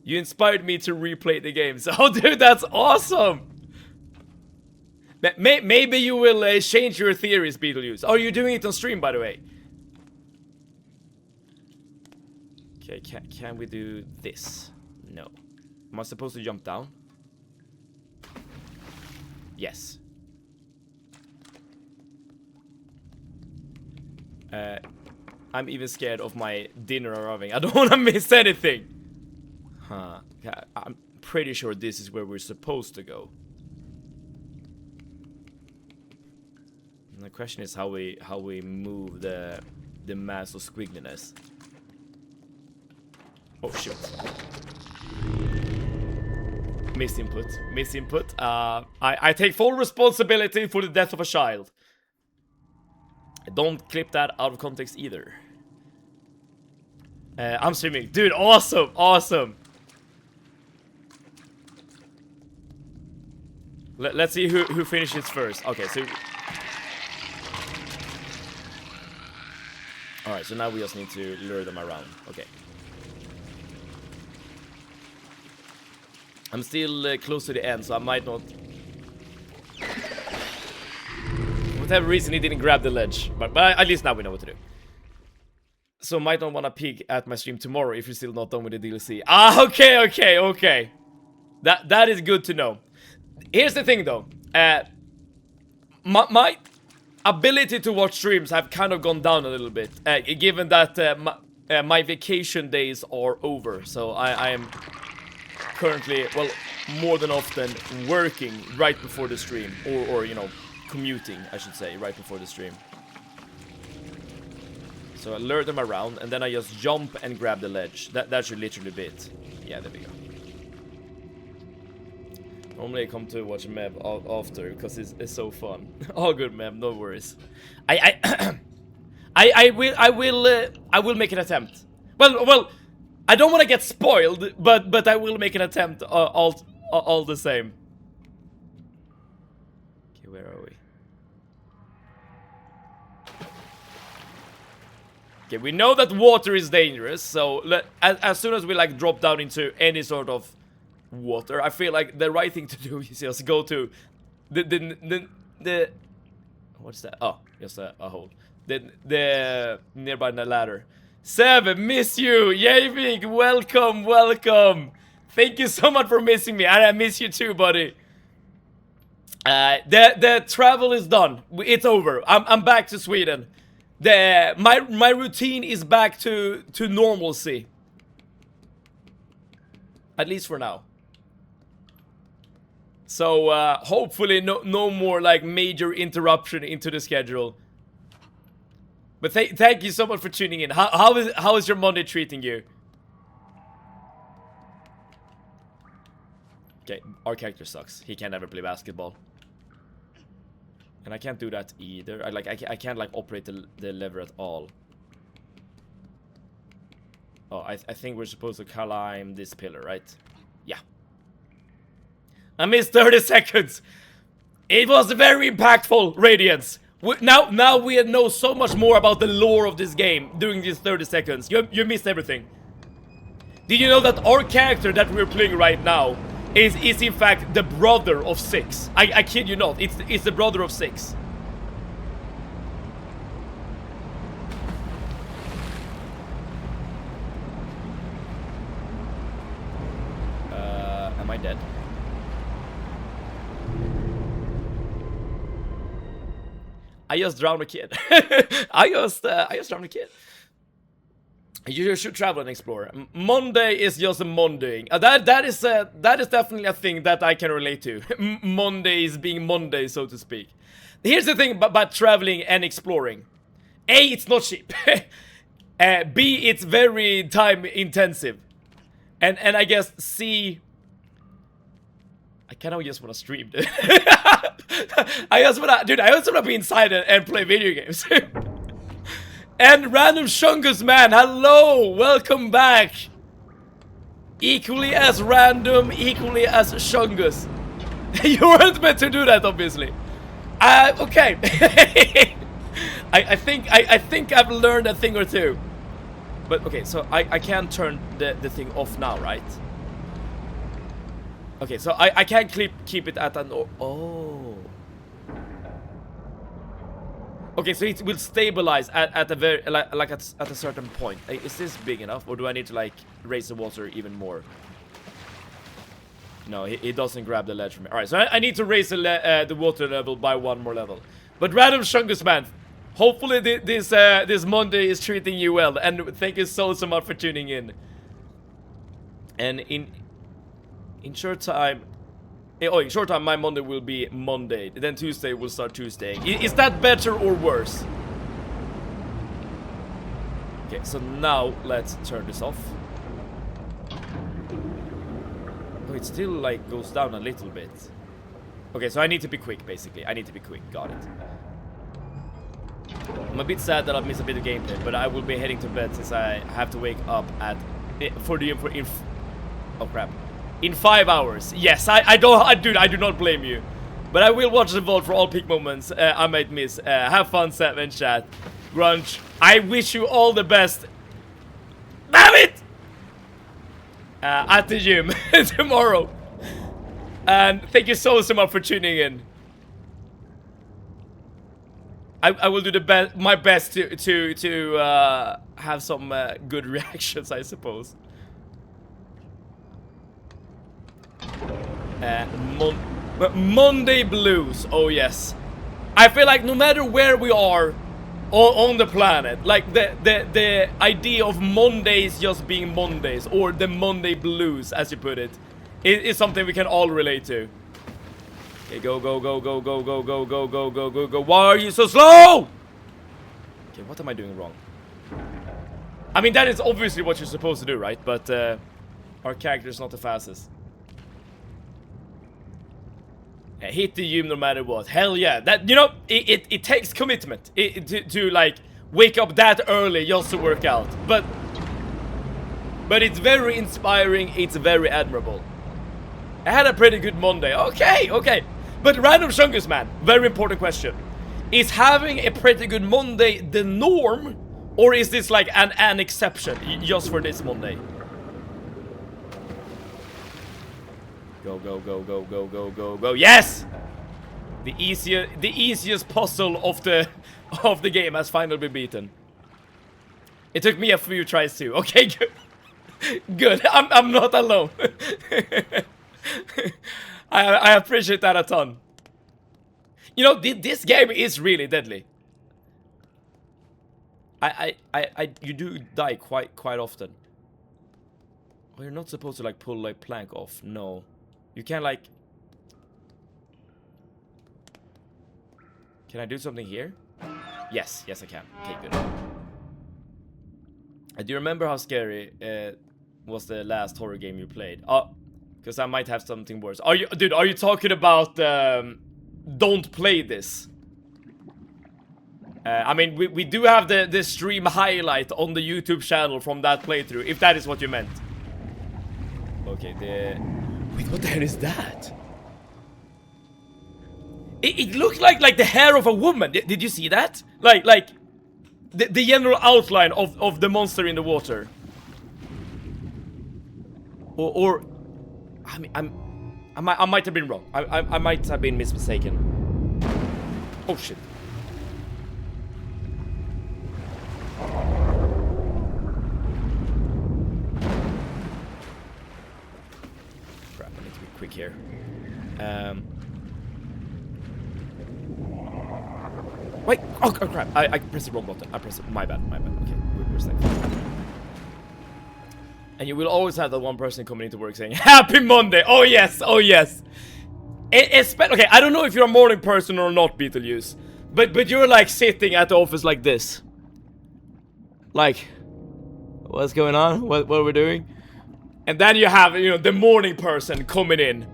You inspired me to replay the games. Oh, dude, that's awesome. Maybe you will change your theories, Beetlejuice. Are you doing it on stream, by the way? Okay, can we do this? No. Am I supposed to jump down? Yes. I'm even scared of my dinner arriving. I don't want to miss anything. Huh. I'm pretty sure this is where we're supposed to go. And the question is how we move the mass of squiggliness. Oh shoot. Misinput. I take full responsibility for the death of a child. Don't clip that out of context either. I'm streaming. Dude, awesome. Let's see who finishes first. Okay, so... Alright, so now we just need to lure them around. Okay. I'm still close to the end, so I might not... For whatever reason, he didn't grab the ledge. But at least now we know what to do. So might not want to peek at my stream tomorrow if you're still not done with the DLC. Ah, okay. That is good to know. Here's the thing, though. My ability to watch streams have kind of gone down a little bit. Given that my vacation days are over. So I am... currently, well, more than often working right before the stream, or you know, commuting, I should say, right before the stream. So I lure them around, and then I just jump and grab the ledge. That should literally be it. Yeah, there we go. Normally I come to watch Meb after because it's so fun. All good, Meb, no worries. I will make an attempt. Well, I don't want to get spoiled, but I will make an attempt all the same. Okay, where are we? Okay, we know that water is dangerous, so as soon as we like drop down into any sort of water, I feel like the right thing to do is just go to the what's that? Oh, just a hole. The nearby the ladder. Seb, miss you. Javik, welcome. Thank you so much for missing me, and I miss you too, buddy. The travel is done. It's over. I'm back to Sweden. My routine is back to normalcy. At least for now. So hopefully no more like major interruption into the schedule. But thank you so much for tuning in. How is your Monday treating you? Okay, our character sucks. He can never play basketball. And I can't do that either. I can't like operate the lever at all. Oh, I think we're supposed to climb this pillar, right? Yeah. I missed 30 seconds. It was very impactful, Radiance. Now we know so much more about the lore of this game during these 30 seconds. You missed everything. Did you know that our character that we're playing right now is in fact the brother of 6? I kid you not. It's the brother of 6. Am I dead? I just drowned a kid. I just drowned a kid. You should travel and explore. Monday is just a Monday. That is definitely a thing that I can relate to. Mondays being Monday, so to speak. Here's the thing about traveling and exploring. A, it's not cheap. B, it's very time intensive. And I guess C, I kind of just want to stream, dude. I just wanna be inside and play video games. And Random Shungus, man, hello, welcome back. Equally as random, equally as Shungus. You weren't meant to do that, obviously. Okay. I think I've learned a thing or two. But okay, so I can't turn the thing off now, right? Okay, so I can't keep it at an oh. Okay, so it will stabilize at a very like at a certain point. Is this big enough, or do I need to like raise the water even more? No, it doesn't grab the ledge from me. All right, so I need to raise the water level by 1 more level. But Random Shungus, man, hopefully this Monday is treating you well, and thank you so much for tuning in. And in short time, my Monday will be Monday. Then Tuesday will start Tuesday. Is that better or worse? Okay, so now let's turn this off. Oh, it still like goes down a little bit. Okay, so I need to be quick, basically. I need to be quick. Got it. I'm a bit sad that I've missed a bit of gameplay, but I will be heading to bed since I have to wake up at oh crap. In 5 hours. Yes, I do not blame you. But I will watch the vault for all peak moments I might miss. Have fun, Sam and chat. Grunge, I wish you all the best. Damn it! At the gym tomorrow. And thank you so much for tuning in. I will do my best to have some good reactions, I suppose. Monday blues. Oh yes, I feel like no matter where we are on the planet, like the idea of Mondays just being Mondays, or the Monday blues as you put it, is something we can all relate to. Okay, go. Why are you so slow? Okay, what am I doing wrong? I mean, that is obviously what you're supposed to do, right? But our character is not the fastest. Hit the gym no matter what. Hell yeah. That, you know, it takes commitment to like wake up that early just to work out. But it's very inspiring. It's very admirable. I had a pretty good Monday. Okay. But random Shungus man, very important question. Is having a pretty good Monday the norm? Or is this like an exception just for this Monday? Go. Yes! The easiest puzzle of the game has finally been beaten. It took me a few tries too. Okay, good. Good. I'm not alone. I appreciate that a ton. You know, this game is really deadly. You do die quite often. Oh, you're not supposed to like pull like plank off. No. You can't like... Can I do something here? Yes, I can. Okay, good. Do you remember how scary was the last horror game you played? Oh, because I might have something worse. Are you talking about don't play this? I mean, we do have the stream highlight on the YouTube channel from that playthrough, if that is what you meant. Okay, wait, what the hell is that? It looked like the hair of a woman. Did you see that? Like the general outline of the monster in the water. Or I mean, I might have been wrong. I might have been mistaken. Oh shit. Crap, I need to be quick here. Wait! Oh crap! I pressed the wrong button. I pressed it. My bad. Okay, we're safe. And you will always have that one person coming into work saying, "Happy Monday!" Oh yes! Okay, I don't know if you're a morning person or not, Beetlejuice, but you're like sitting at the office like this. Like, what's going on? What are we doing? And then you have, you know, the morning person coming in.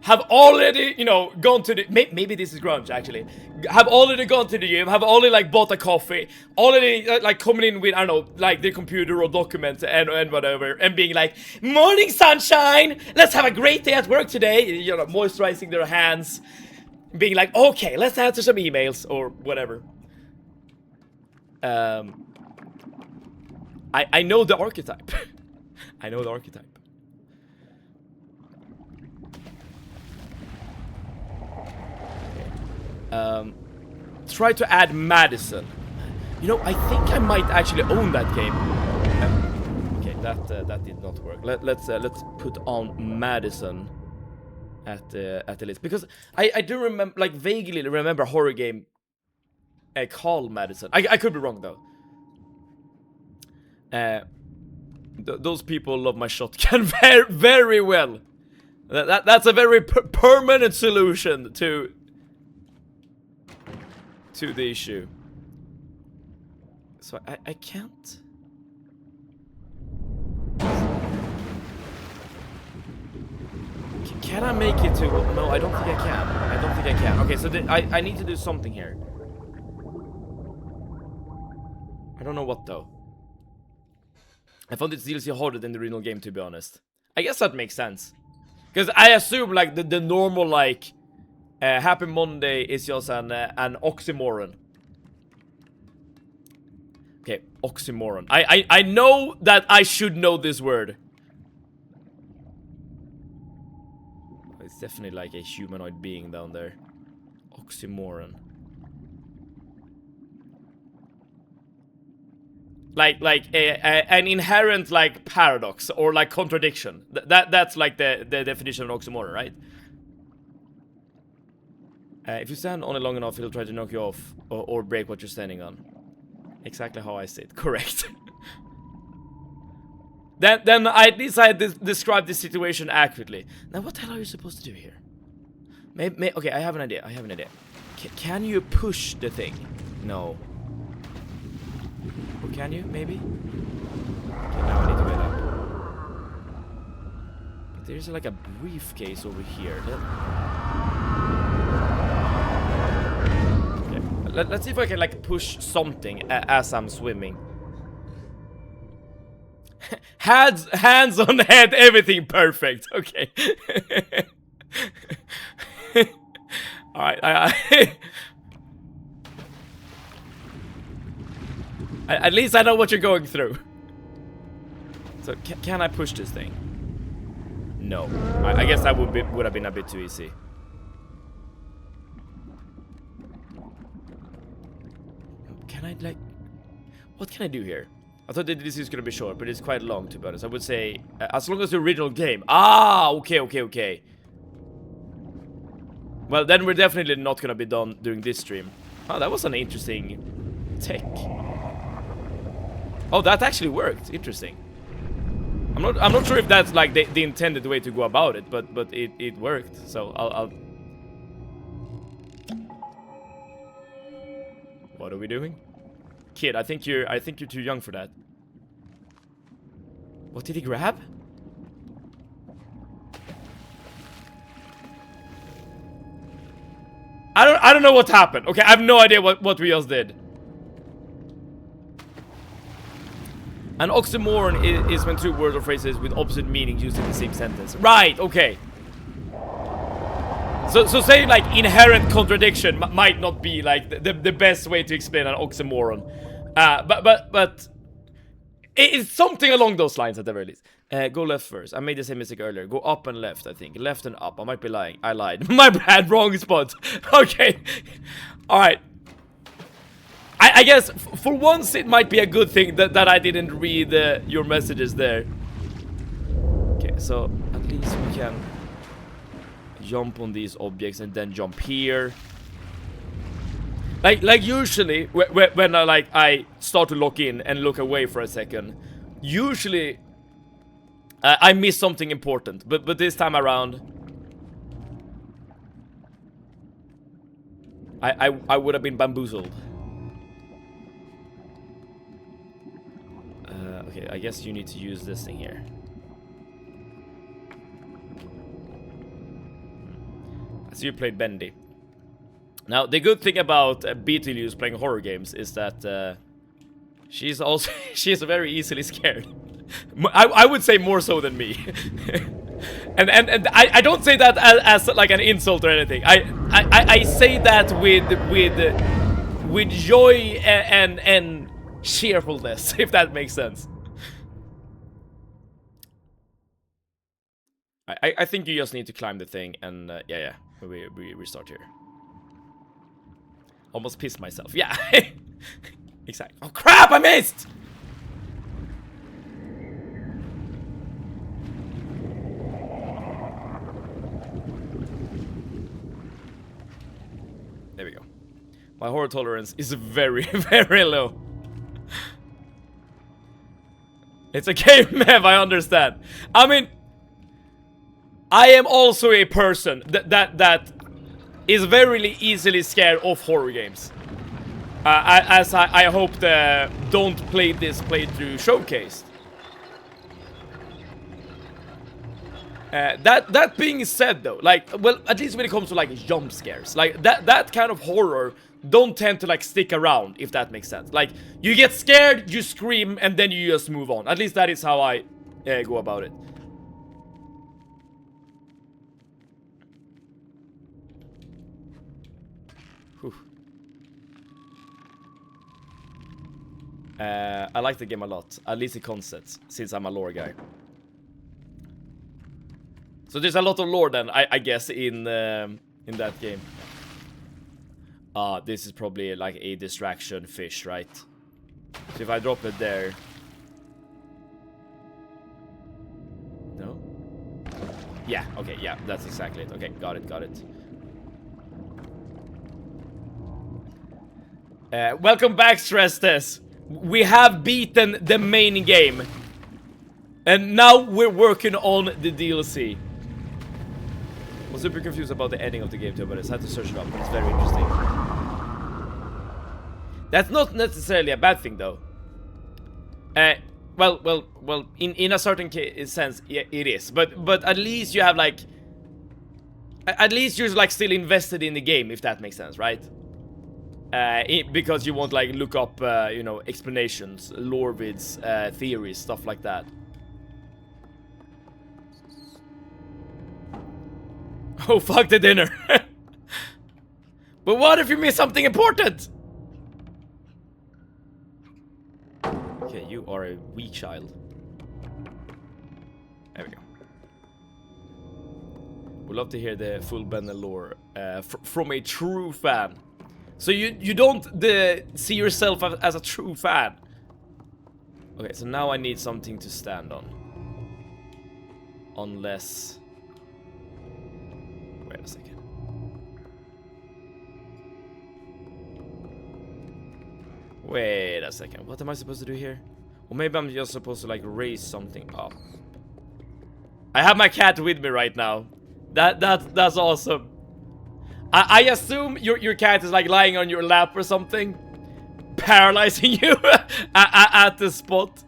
Have already, you know, gone to the... Maybe this is grunge, actually. Have already gone to the gym. Have already, like, bought a coffee. Already, like, coming in with, I don't know, like, the computer or documents and whatever. And being like, morning, sunshine! Let's have a great day at work today. You know, moisturizing their hands. Being like, okay, let's answer some emails or whatever. I know the archetype. I know the archetype. Try to add Madison. You know, I think I might actually own that game. Okay, that did not work. Let's put on Madison at the list, because I do remember, like, vaguely remember a horror game called Madison. I could be wrong though. Those people love my shotgun very well. That's a very permanent solution to the issue. So I can't. Can I make it to... No, I don't think I can. Okay, so I need to do something here. I don't know what though. I found this DLC harder than the original game, to be honest. I guess that makes sense. Because I assume, like, the normal, like... Happy Monday is just an oxymoron. Okay, oxymoron. I know that I should know this word. It's definitely like a humanoid being down there. Oxymoron. Like an inherent, like, paradox or like contradiction. That's like the definition of oxymoron, right? If you stand on it long enough, it'll try to knock you off or break what you're standing on. Exactly how I sit. Correct. Then at least I described the situation accurately. Now, what the hell are you supposed to do here? Okay, I have an idea. Can you push the thing? No. Or can you? Maybe? Okay, now I need to get up. But there's like a briefcase over here. Let's see if I can like push something as I'm swimming. Hands on head, everything perfect. Okay. All right. At least I know what you're going through. So can I push this thing? No. I guess that would have been a bit too easy. Can I like? What can I do here? I thought that this is gonna be short, but it's quite long to be honest. I would say as long as the original game. Ah, okay. Well, then we're definitely not gonna be done during this stream. Oh, that was an interesting tech. Oh, that actually worked. Interesting. I'm not sure if that's like the intended way to go about it, but it worked. So I'll. What are we doing? Kid, I think you're too young for that. What did he grab? I don't know what happened. Okay, I have no idea what we just did. An oxymoron is when two words or phrases with opposite meanings used in the same sentence. Right, okay. So saying like inherent contradiction might not be like the best way to explain an oxymoron. But it's something along those lines at the very least. Go left first. I made the same mistake earlier. Go up and left, I think. Left and up. I might be lying. I lied. My bad. Wrong spot. Okay. Alright. I guess for once it might be a good thing that I didn't read your messages there. Okay, so at least we can jump on these objects and then jump here. Like usually when I start to lock in and look away for a second, usually I miss something important, but this time around I would have been bamboozled. Okay, I guess you need to use this thing here. I see you played Bendy. Now, the good thing about Beetlejuice playing horror games is that she's very easily scared. I would say more so than me. and I don't say that as like an insult or anything. I say that with joy and cheerfulness, if that makes sense. I think you just need to climb the thing and yeah, we restart here. Almost pissed myself. Yeah. Exactly. Oh crap, I missed! There we go. My horror tolerance is very, very low. It's a game, Mev, I understand. I mean, I am also a person that is very easily scared of horror games. As I hope the Don't Play This playthrough showcased. That being said though, like, well, at least when it comes to like jump scares, like that kind of horror don't tend to like stick around, if that makes sense. Like, you get scared, you scream, and then you just move on. At least that is how I go about it. Whew. I like the game a lot, at least the concepts, since I'm a lore guy. So there's a lot of lore then, I guess, in that game. This is probably like a distraction fish, right? So if I drop it there... No? Yeah, okay, yeah, that's exactly it. Okay, got it. Welcome back, Stress Test. We have beaten the main game. And now we're working on the DLC. I was super confused about the ending of the game too, but I had to search it up, but it's very interesting. That's not necessarily a bad thing though. Well, in a certain sense, yeah, it is. But at least you have like... At least you're like still invested in the game, if that makes sense, right? Because you want like look up, you know, explanations, lore vids, theories, stuff like that. Oh, fuck the dinner. But what if you miss something important? Okay, you are a weak child. There we go. We'd love to hear the full Bennett lore from a true fan. So you don't see yourself as a true fan. Okay, so now I need something to stand on. Unless... Wait a second. Wait a second. What am I supposed to do here? Or maybe I'm just supposed to like raise something up. I have my cat with me right now. That's awesome. I assume your cat is like lying on your lap or something, paralyzing you at the spot.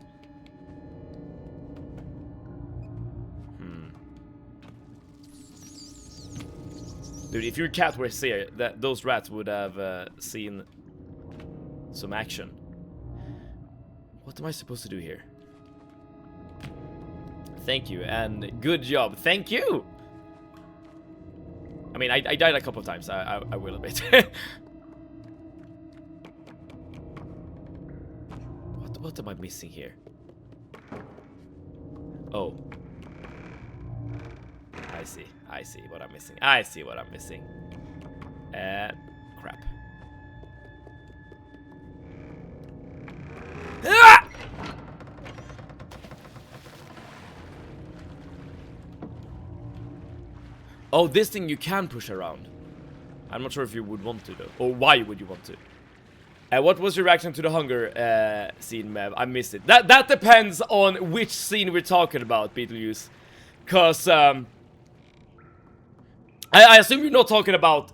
Dude, if your cat were here, those rats would have seen some action. What am I supposed to do here? Thank you, and good job. Thank you! I mean, I died a couple of times, I will admit. What am I missing here? Oh. I see what I'm missing. I see what I'm missing. Crap. Ah! Oh, this thing you can push around. I'm not sure if you would want to though. Or why would you want to? What was your reaction to the hunger scene, Mev? I missed it. That depends on which scene we're talking about, Beetlejuice. Cause I assume you're not talking about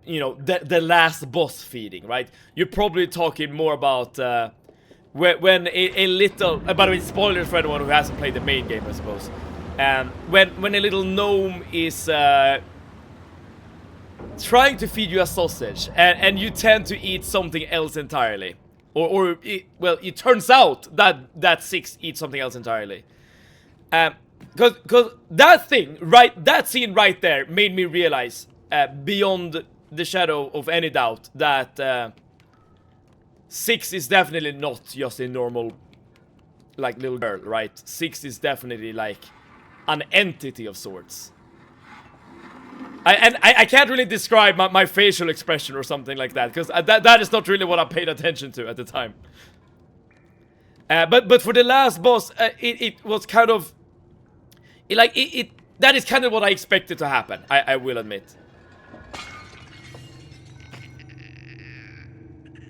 you know, the last boss feeding, right? You're probably talking more about when a little, by the way, spoilers for anyone who hasn't played the main game, I suppose. When a little gnome is trying to feed you a sausage, and you tend to eat something else entirely, well, it turns out that Six eats something else entirely. Cause that thing, right, that scene right there made me realize, beyond the shadow of any doubt, that Six is definitely not just a normal, like, little girl, right? Six is definitely like an entity of sorts. I can't really describe my facial expression or something like that, because that is not really what I paid attention to at the time. But for the last boss, it was kind of that is kind of what I expected to happen. I will admit.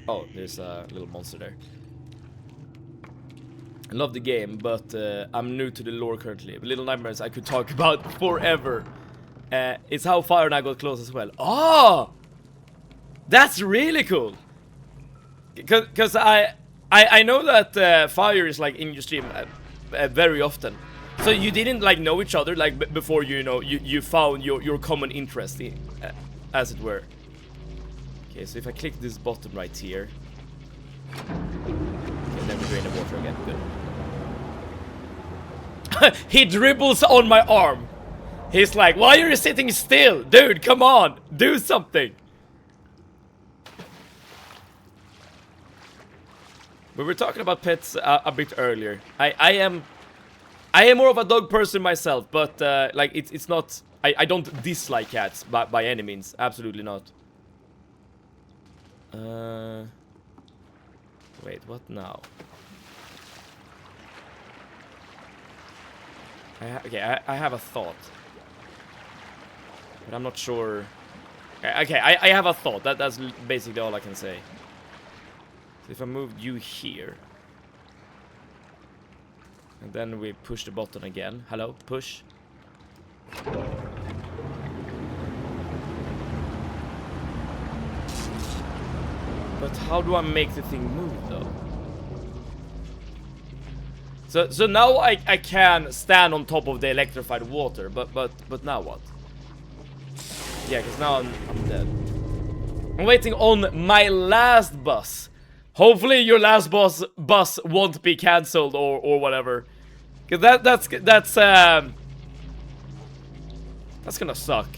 Oh, there's a little monster there. I love the game, but I'm new to the lore currently. Little Nightmares I could talk about forever. It's how Fire and I got close as well. Oh! That's really cool! Because I know that Fire is like in your stream very often. So you didn't like know each other like before, you know, you found your common interest in, as it were. Okay, so if I click this button right here. Okay, then we drain the water again. Good. He dribbles on my arm. He's like, why are you sitting still? Dude, come on, do something. We were talking about pets a bit earlier. I am more of a dog person myself, but like it's not. I don't dislike cats by any means. Absolutely not. Wait, what now? I have a thought, but I'm not sure. Okay, I have a thought. That's basically all I can say. So if I moved you here, and then we push the button again. Hello, push. But how do I make the thing move though? So now I can stand on top of the electrified water, but now what? Yeah, because now I'm dead. I'm waiting on my last bus. Hopefully your last bus won't be cancelled or whatever. Cause that's gonna suck.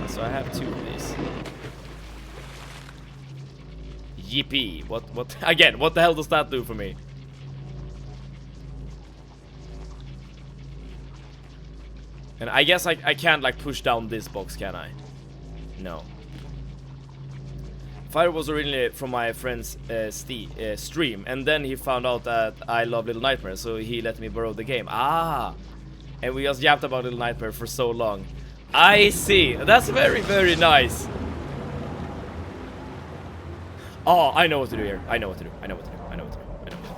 So I have 2 of these. Yippee. What again, what the hell does that do for me? And I guess I can't like push down this box, can I? No. Fire was originally from my friend's stream, and then he found out that I love Little Nightmares, so he let me borrow the game. Ah! And we just yapped about Little Nightmare for so long. I see. That's very, very nice. Oh, I know what to do here. I know what to do. I know what to do. I know what to do. I know what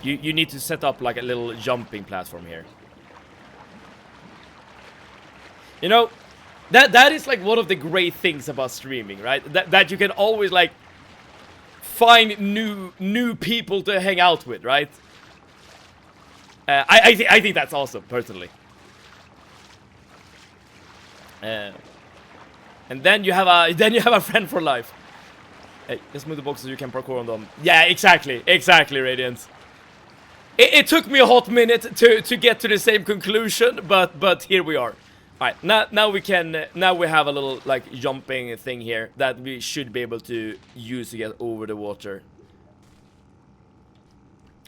to do. You need to set up like a little jumping platform here. You know, that is like one of the great things about streaming, right? That you can always like find new people to hang out with, right? I think that's awesome, personally. And then you have a friend for life. Hey, just move the boxes so you can parkour on them. Yeah, exactly, Radiant. It took me a hot minute to get to the same conclusion, but here we are. Alright, now we have a little like jumping thing here that we should be able to use to get over the water.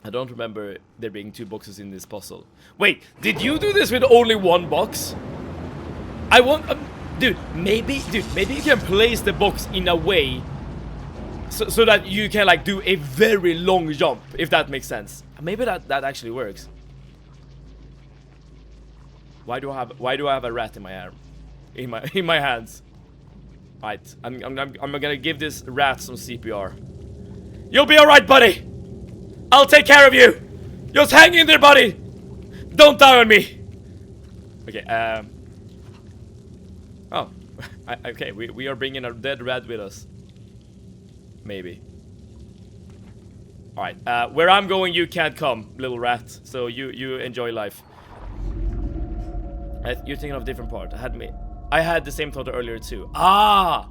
I don't remember there being 2 boxes in this puzzle. Wait, did you do this with only 1 box? I want, dude, maybe you can place the box in a way so that you can like do a very long jump, if that makes sense. Maybe that actually works. Why do I have a rat in my arm, in my hands? Right, I'm gonna give this rat some CPR. You'll be all right, buddy. I'll take care of you. Just hang in there, buddy. Don't die on me. Okay. Oh, okay. We are bringing a dead rat with us. Maybe. All right. Where I'm going, you can't come, little rat. So you enjoy life. You're thinking of a different part. I had the same thought earlier too. Ah!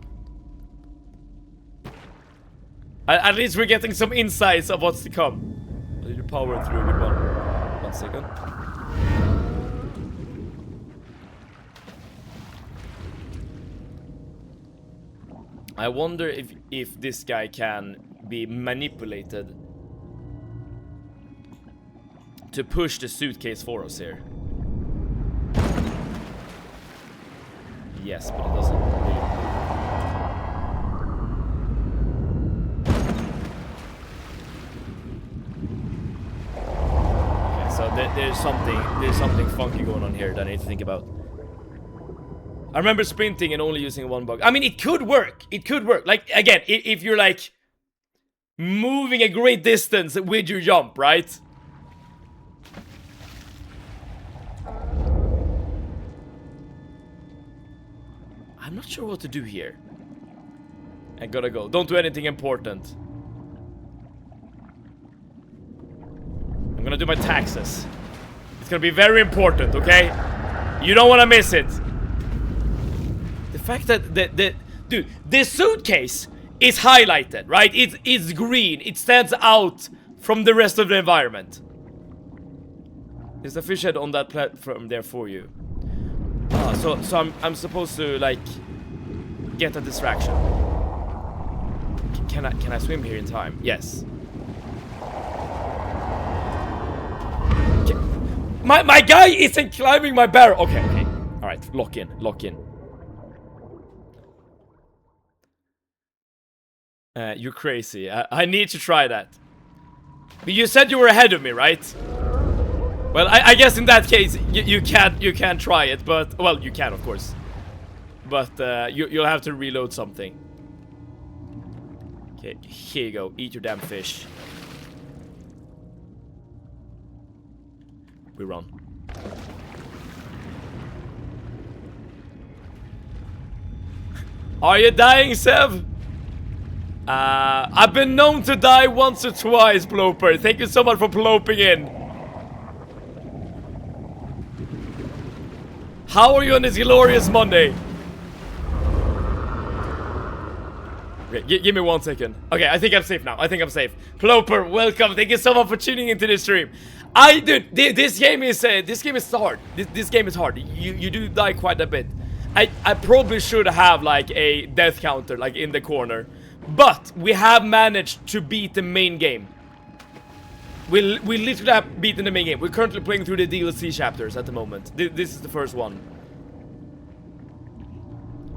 At least we're getting some insights of what's to come. I need to power through with 1 second. I wonder if this guy can be manipulated to push the suitcase for us here. Yes, but it doesn't really. Okay, so there's something funky going on here that I need to think about. I remember sprinting and only using 1 bug. I mean, it could work. It could work. Like again, if you're like moving a great distance with your jump, right? I'm not sure what to do here. I gotta go. Don't do anything important. I'm gonna do my taxes. It's gonna be very important, okay? You don't wanna miss it. The fact that dude, this suitcase is highlighted, right? It's green. It stands out from the rest of the environment. There's a fish head on that platform there for you. So I'm supposed to like get a distraction. Can I swim here in time? Yes. My guy isn't climbing my barrel. Okay. All right, lock in. You're crazy. I need to try that. But you said you were ahead of me, right? Well, I guess in that case you can't try it, but well, you can of course. But you'll have to reload something. Okay, here you go. Eat your damn fish. We run. Are you dying, Sev? I've been known to die once or twice, Bloper. Thank you so much for ploping in. How are you on this glorious Monday? Okay, give me 1 second. Okay, I think I'm safe now. I think I'm safe. Ploper, welcome. Thank you so much for tuning into the stream. Dude, this game is hard. This game is hard. You do die quite a bit. I probably should have like a death counter like in the corner, but we have managed to beat the main game. We literally have beaten the main game. We're currently playing through the DLC chapters at the moment. This is the first one.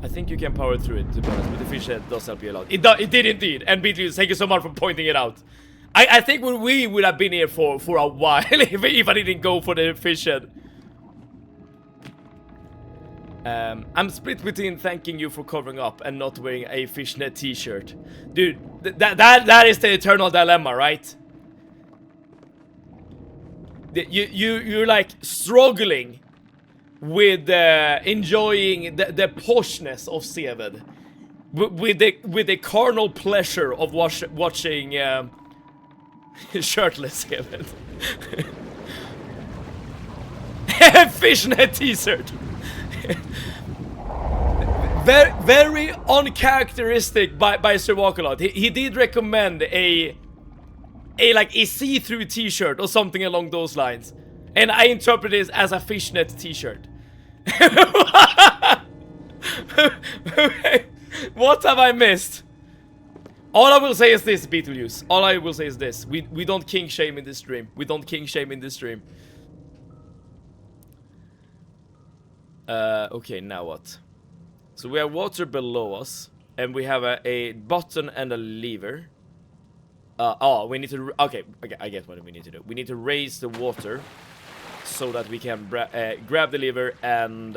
I think you can power through it, to be honest, but the fish head does help you a lot. It did indeed, and Beetlejuice, thank you so much for pointing it out. I think we would have been here for a while if I didn't go for the fish head. I'm split between thanking you for covering up and not wearing a fishnet t-shirt. Dude, that is the eternal dilemma, right? You're like struggling with enjoying the poshness of Seved, with the carnal pleasure of watching shirtless Seved. Fishnet t-shirt. very uncharacteristic by Sir Walkalot. He did recommend a see-through t-shirt or something along those lines, and I interpret this as a fishnet t-shirt. What have I missed? All I will say is this, Beetlejuice. All I will say is this. We don't king shame in this stream. We don't king shame in this stream. Okay, now what? So we have water below us, and we have a button and a lever. Oh, we need to... Okay, I get what we need to do. We need to raise the water so that we can grab the lever and...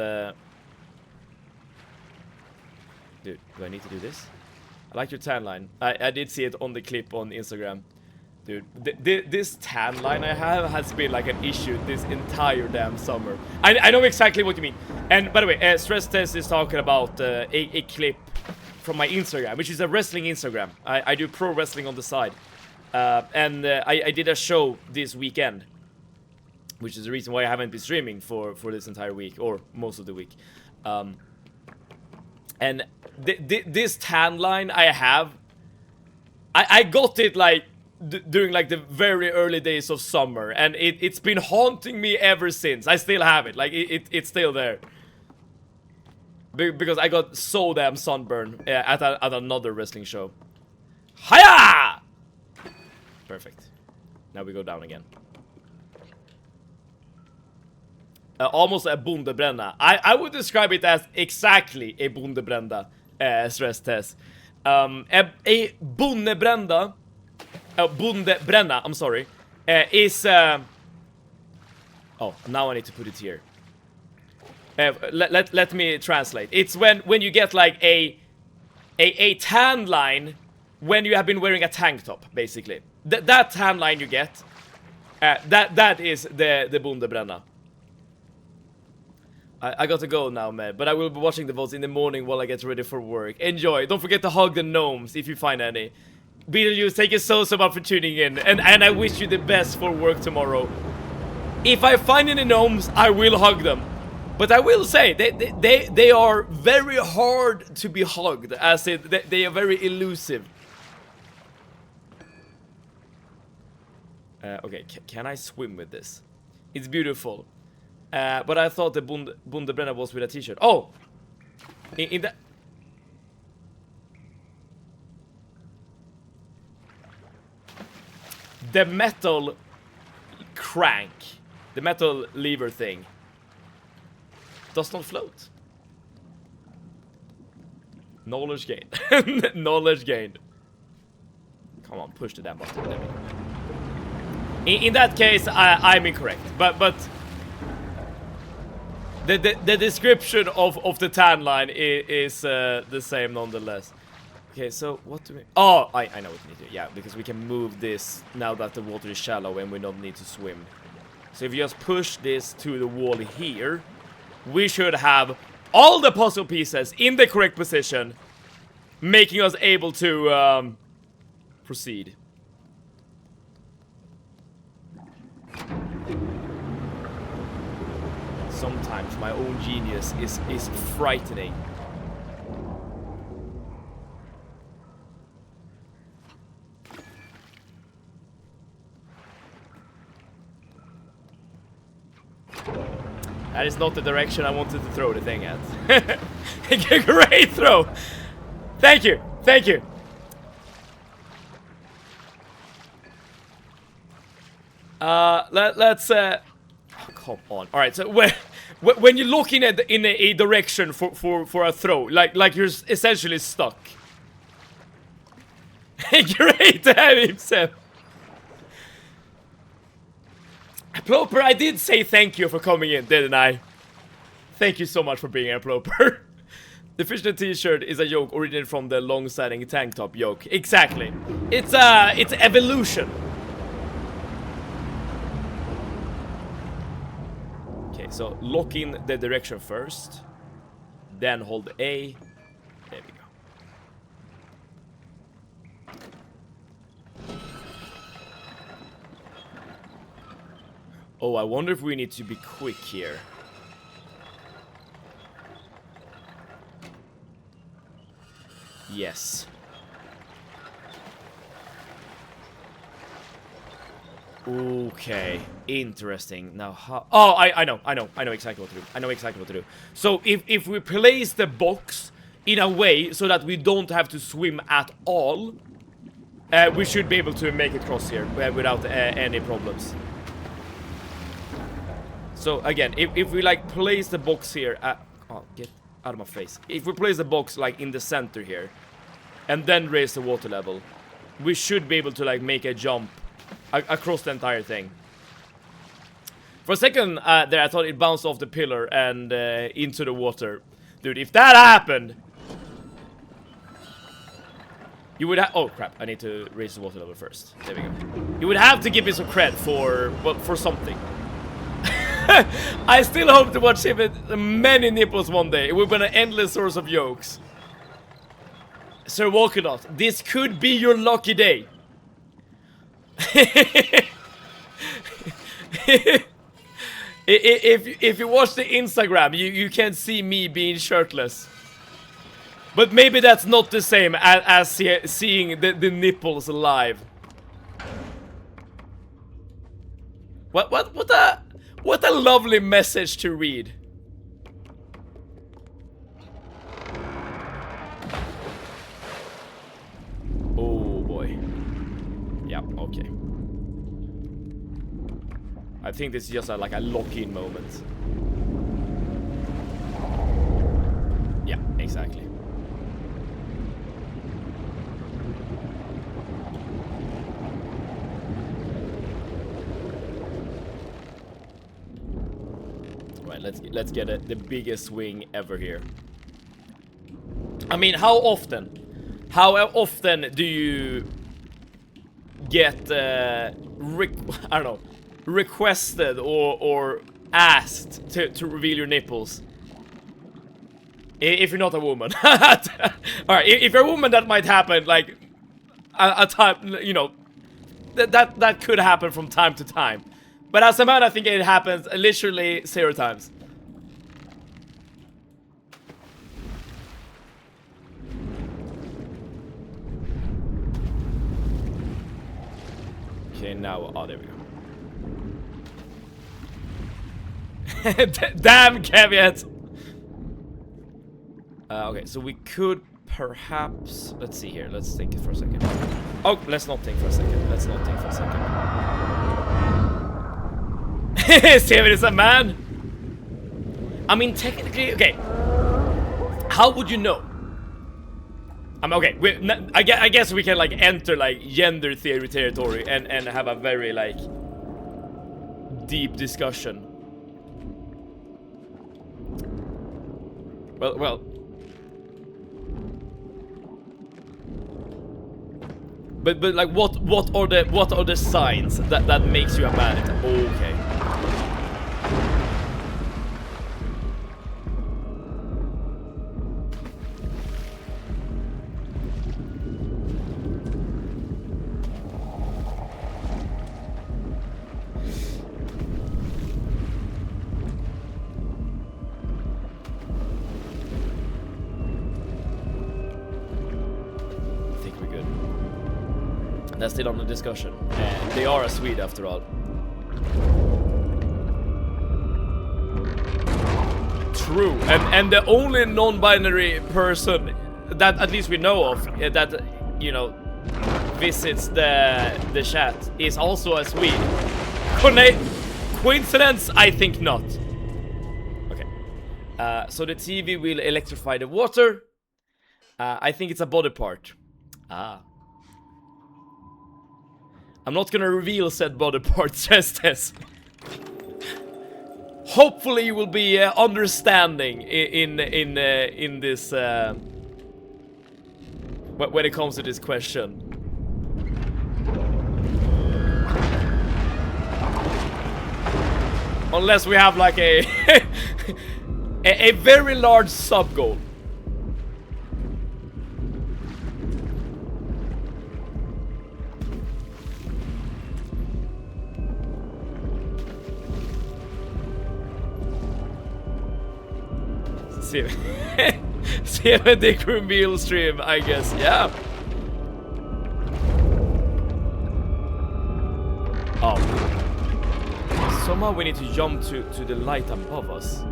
Dude, do I need to do this? I like your tan line. I did see it on the clip on Instagram. Dude, this tan line I have has been like an issue this entire damn summer. I know exactly what you mean. And by the way, Stress Test is talking about a clip from my Instagram, which is a wrestling Instagram. I do pro wrestling on the side. And I did a show this weekend, which is the reason why I haven't been streaming for this entire week, or most of the week. And this tan line I have, I got it like during like the very early days of summer, and it's been haunting me ever since. I still have it, like it's still there. Because I got so damn sunburned at another wrestling show. Hiya! Perfect. Now we go down again. Almost a bondebränna. I would describe it as exactly a bondebränna. Stress test. A bondebränna. Bondebränna, I'm sorry. Is oh, now I need to put it here. Let me translate. It's when you get like a tan line when you have been wearing a tank top, basically. That tan line you get, that is the bondebränna. I got to go now, man, but I will be watching the votes in the morning while I get ready for work. Enjoy. Don't forget to hug the gnomes if you find any. Beetlejuice, thank you so much for tuning in, and I wish you the best for work tomorrow. If I find any gnomes, I will hug them. But I will say, they are very hard to be hugged, as they are very elusive. Okay, can I swim with this? It's beautiful. But I thought the bondebränna was with a t-shirt. Oh! In the... The metal crank, the metal lever thing, does not float. Knowledge gained. Knowledge gained. Come on, push the damn button. In that case, I'm incorrect. But the description of the tan line is the same nonetheless. Okay, so what do we... Oh, I know what we need to do. Yeah, because we can move this now that the water is shallow and we don't need to swim. So if you just push this to the wall here, we should have all the puzzle pieces in the correct position, making us able to proceed. Sometimes my own genius is frightening. That is not the direction I wanted to throw the thing at. Great throw! Thank you, thank you. Let's oh, come on. All right, so when you're looking at in a direction for a throw, like you're essentially stuck. Great to have him, Seb. Ploper, I did say thank you for coming in, didn't I? Thank you so much for being here, Ploper. The fishnet t-shirt is a joke originated from the long-standing tank top yoke. Exactly. It's evolution. Okay, so lock in the direction first. Then hold A. There we go. Oh, I wonder if we need to be quick here. Yes. Okay, interesting. Now how... Oh, I know exactly what to do. I know exactly what to do. So if we place the box in a way so that we don't have to swim at all, we should be able to make it cross here without any problems. So again, if we like place the box here at... Oh, get out of my face. If we place the box like in the center here, and then raise the water level, we should be able to like make a jump across the entire thing. For a second there, I thought it bounced off the pillar and into the water. Dude, if that happened, you would have... Oh crap, I need to raise the water level first. There we go. You would have to give me some cred for... well, for something. I still hope to watch him with many nipples one day. It will be an endless source of jokes. Sir Walkernaut, this could be your lucky day. If you watch the Instagram, you can see me being shirtless. But maybe that's not the same as seeing the nipples live. What a lovely message to read. Oh boy. Yeah, okay. I think this is just like a lock-in moment. Yeah, exactly. Right, let's get the biggest swing ever here. I mean, how often do you get I don't know, requested or asked to reveal your nipples? If you're not a woman. Alright, if you're a woman, that might happen, like a time, you know, that could happen from time to time. But as a man, I think it happens literally 0 times. Okay, now, oh, there we go. Damn caveat. Okay, so we could perhaps... Let's see here. Let's think for a second. Oh, let's not think for a second. Let's not think for a second. Steven is a man. I mean, technically... Okay. How would you know? Okay, I guess we can, like, enter, like, gender theory territory and have a very, like, deep discussion. Well... But like, what are the signs that makes you a man? Okay. That's still on the discussion. And they are a Swede after all. True, and the only non-binary person that at least we know of that, you know, visits the chat is also a Swede. Coincidence? I think not. Okay. So the TV will electrify the water. I think it's a body part. Ah. I'm not gonna reveal said body part, says Tess. Hopefully you will be understanding in this when it comes to this question. Unless we have like a a very large sub goal. See a Dick Reveal stream, I guess. Yeah. Oh. Somehow we need to jump to the light above us.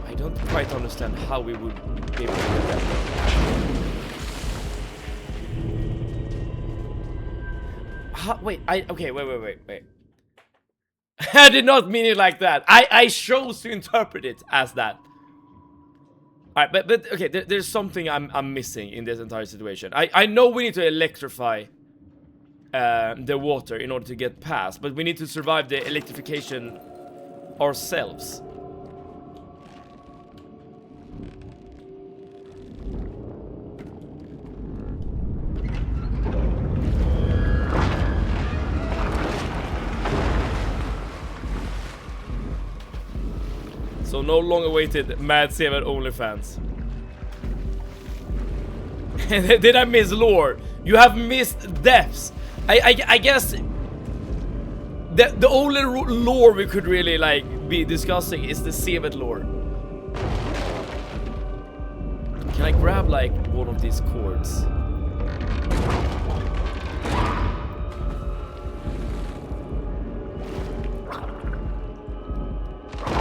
I don't quite understand how we would be able to do that. Wait, okay, wait. I did not mean it like that. I chose to interpret it as that. Alright, but okay, there's something I'm missing in this entire situation. I know we need to electrify the water in order to get past, but we need to survive the electrification ourselves. So no longer waited Mad 7 OnlyFans. Did I miss lore? You have missed depths. I guess the only lore we could really like be discussing is the Sevet lore. Can I grab like one of these cords?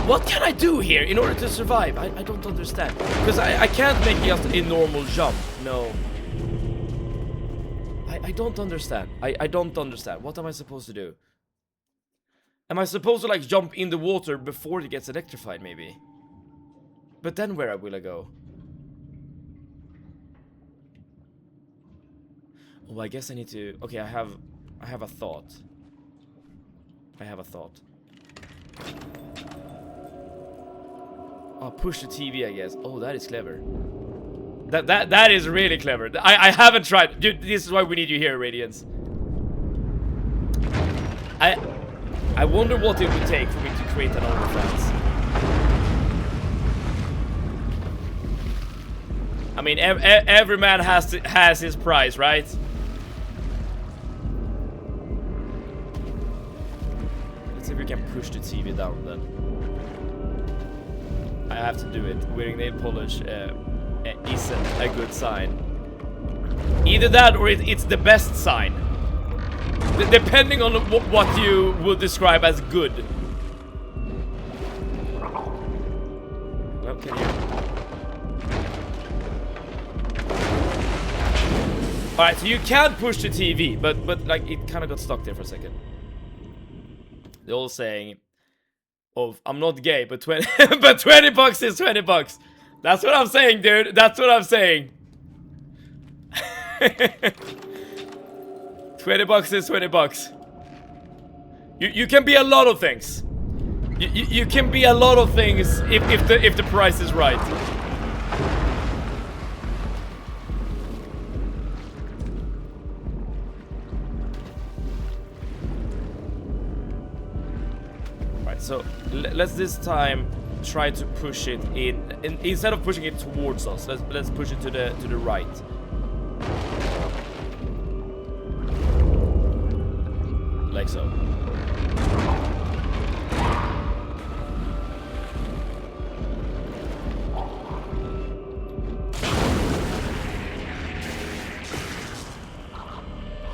What can I do here in order to survive? I don't understand. Because I can't make just a normal jump. No. I don't understand. I don't understand. What am I supposed to do? Am I supposed to like jump in the water before it gets electrified maybe? But then where will I go? Oh, I guess I need to... Okay, I have a thought. I have a thought. Oh, push the TV, I guess. Oh, that is clever. That is really clever. I haven't tried. Dude, this is why we need you here, Radiance. I wonder what it would take for me to create an OnlyFans. I mean, every man has his price, right? Let's see if we can push the TV down then. I have to do it. Wearing nail polish isn't a good sign. Either that or it's the best sign. Depending on what you would describe as good. Well, can you... Alright, so you can push the TV, but like it kind of got stuck there for a second. They're all saying... Oh, I'm not gay, but 20 but 20 bucks is 20 bucks. That's what I'm saying, dude. That's what I'm saying. 20 bucks is 20 bucks. You can be a lot of things. You can be a lot of things if the price is right. So let's this time try to push it in instead of pushing it towards us. Let's push it to the right. Like so.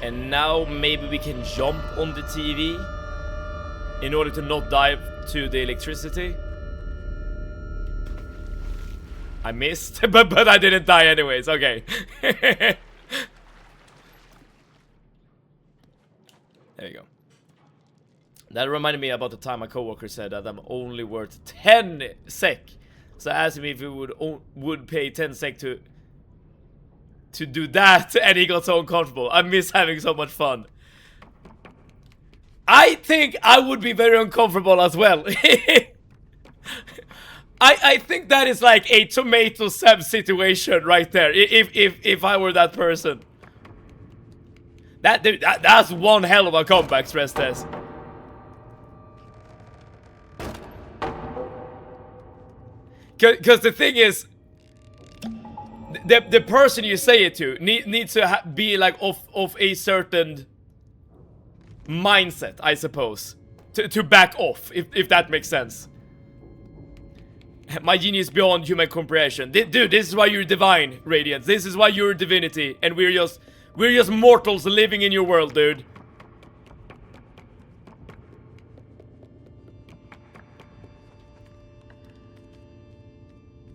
And now maybe we can jump on the TV. In order to not die to the electricity. I missed, but I didn't die anyways. Okay. There you go. That reminded me about the time my coworker said that I'm only worth 10 SEK. So I asked him if he would pay 10 SEK to do that, and he got so uncomfortable. I miss having so much fun. I think I would be very uncomfortable as well. I think that is like a tomato Sam situation right there. If I were that person. That's one hell of a comeback stress test. Because the thing is, the person you say it to needs to be like of a certain mindset, I suppose, to back off, if that makes sense. My genius beyond human comprehension. Dude, this is why you're divine, Radiance. This is why you're divinity, and we're just mortals living in your world, dude.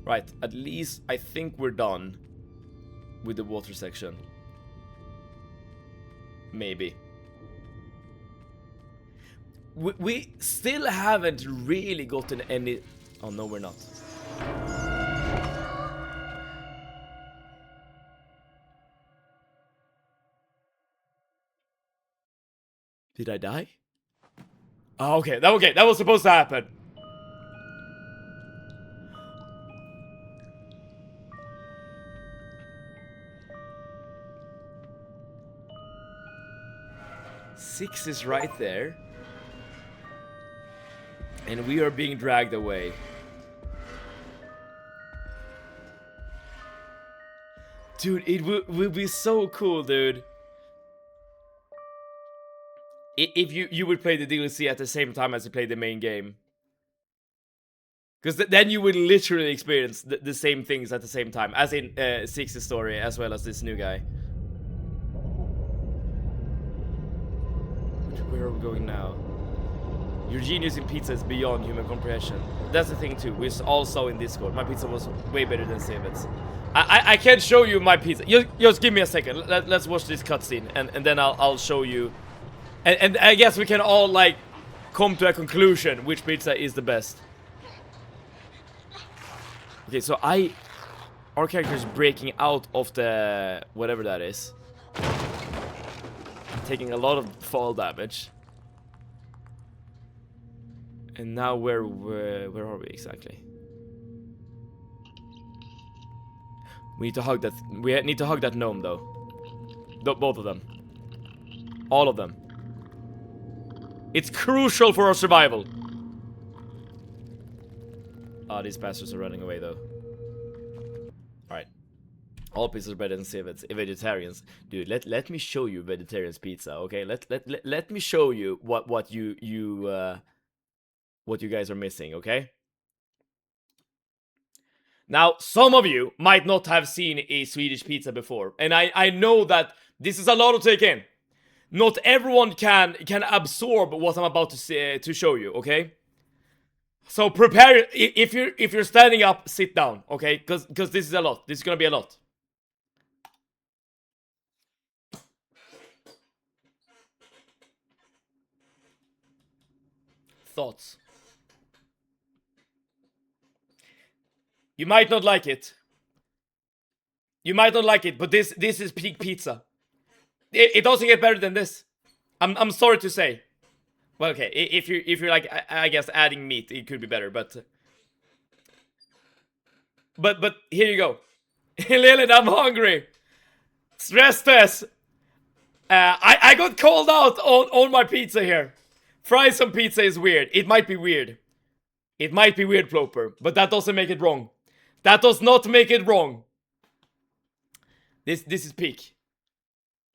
Right, at least I think we're done with the water section. Maybe. We still haven't really gotten any... Oh, no, we're not. Did I die? Oh, okay, that was supposed to happen. Six is right there. And we are being dragged away. Dude, it will be so cool, dude. If you would play the DLC at the same time as you play the main game. Because then you would literally experience the same things at the same time. As in Six's story, as well as this new guy. Where are we going now? Your genius in pizza is beyond human comprehension. That's the thing too. We all saw in Discord. My pizza was way better than Savet's. I can't show you my pizza. Just give me a second. Let's watch this cutscene, and then I'll show you. And I guess we can all like come to a conclusion which pizza is the best. Okay, so our character is breaking out of the whatever that is, taking a lot of fall damage. And now where are we exactly? We need to hug that. We need to hug that gnome though. Both of them. All of them. It's crucial for our survival. Ah, these bastards are running away though. Alright. All pizzas are better than civets. Vegetarians. Dude, let me show you vegetarian's pizza, okay? Let me show you what you guys are missing, okay? Now, some of you might not have seen a Swedish pizza before, and I know that this is a lot to take in. Not everyone can absorb what I'm about to show you, okay? So prepare. If you're standing up, sit down, okay? Because this is a lot. This is gonna be a lot. Thoughts. You might not like it. You might not like it, but this is peak pizza. It doesn't get better than this. I'm sorry to say. Well, okay, if you're like I guess adding meat, it could be better, but here you go. Lilith, I'm hungry. Stress test. I got called out on my pizza here. Fry some pizza is weird. It might be weird. It might be weird, Ploper, but that doesn't make it wrong. That does not make it wrong. This is peak.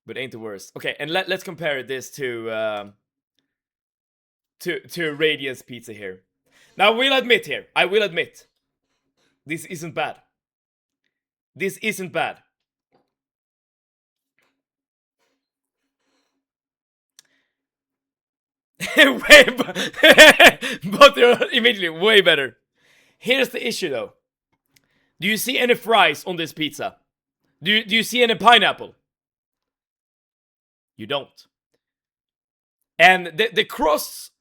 But ain't the worst. Okay, and let's compare this to Radiance Pizza here. Now I will admit, this isn't bad. This isn't bad. But they're immediately way better. Here's the issue though. Do you see any fries on this pizza? Do you see any pineapple? You don't. And the crusts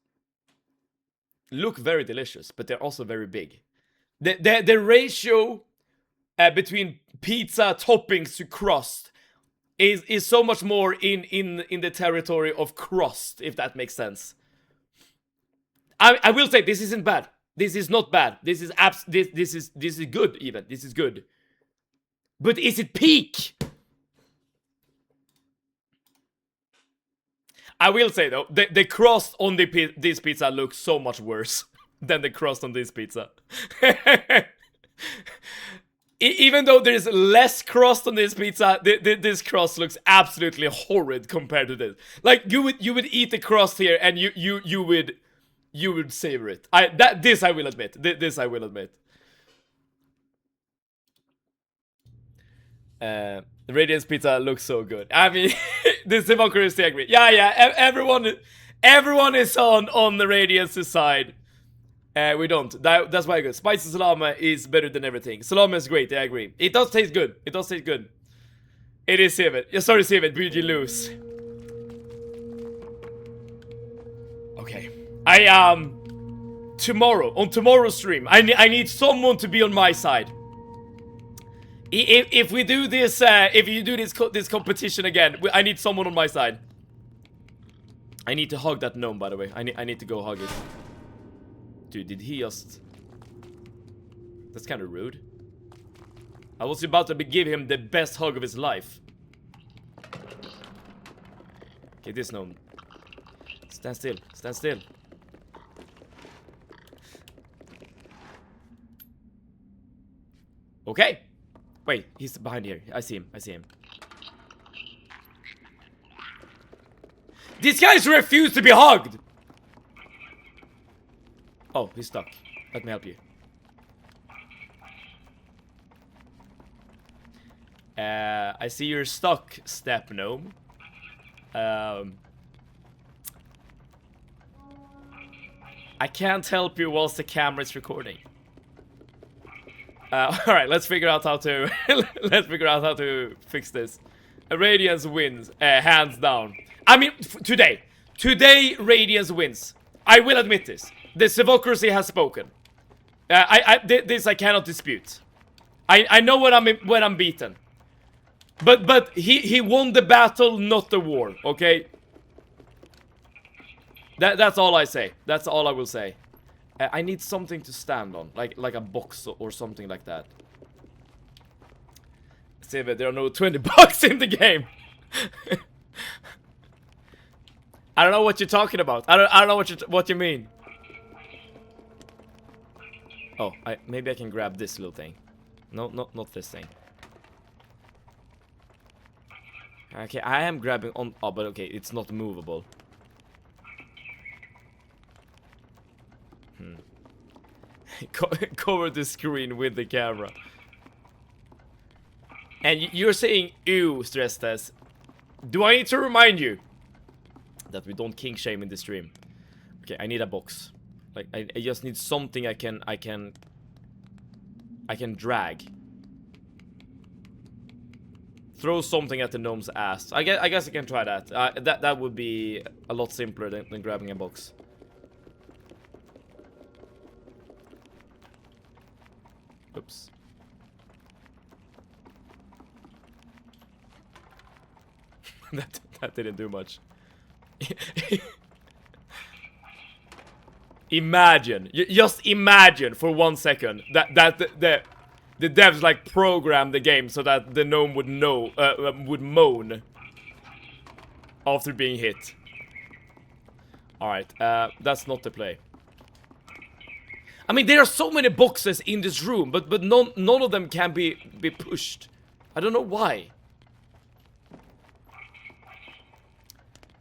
look very delicious, but they're also very big. The ratio between pizza toppings to crust is so much more in the territory of crust, if that makes sense. I will say this isn't bad. This is not bad. This is good even. This is good. But is it peak? I will say though, the crust on this pizza looks so much worse than the crust on this pizza. Even though there's less crust on this pizza, this crust looks absolutely horrid compared to this. Like you would eat the crust here and you would savor it. This I will admit. This I will admit. The Radiance pizza looks so good. I mean, this democracy agree. Yeah. Everyone is on the Radiance's side. We don't. That's why I go. Spicy salami is better than everything. Salami is great. I agree. It does taste good. It does taste good. It is Sivet. Yeah, sorry, Sivet. But you lose. Okay. Tomorrow on tomorrow's stream, I need someone to be on my side. If we do this, if you do this competition again, I need someone on my side. I need to hug that gnome, by the way. I need to go hug it. Dude, did he just... That's kind of rude. I was about to give him the best hug of his life. Okay, this gnome. Stand still. Stand still. Okay. Wait, he's behind here. I see him. I see him. These guys refuse to be hugged! Oh, he's stuck. Let me help you. I see you're stuck, Step Gnome. I can't help you whilst the camera is recording. Alright, let's figure out how to let's figure out how to fix this. Radiance wins, hands down. I mean, today Radiance wins. I will admit this. The Sevocracy has spoken. This I cannot dispute. I know when I'm beaten. But he won the battle, not the war. Okay. That's all I say. That's all I will say. I need something to stand on, like a box or something like that. See, but there are no 20 bucks in the game. I don't know what you're talking about. I don't know what you mean. Oh, maybe I can grab this little thing. No, not this thing. Okay, I am grabbing on. Oh, but okay, it's not movable. Cover the screen with the camera. And you're saying ew, stress test. Do I need to remind you that we don't kink shame in the stream? Okay, I need a box. Like I just need something I can drag. Throw something at the gnome's ass. I guess I can try that. That would be a lot simpler than grabbing a box. Oops. that didn't do much. Imagine, just imagine for 1 second that the devs like programmed the game so that the gnome would moan after being hit. All right, that's not the play. I mean, there are so many boxes in this room, but none of them can be pushed. I don't know why.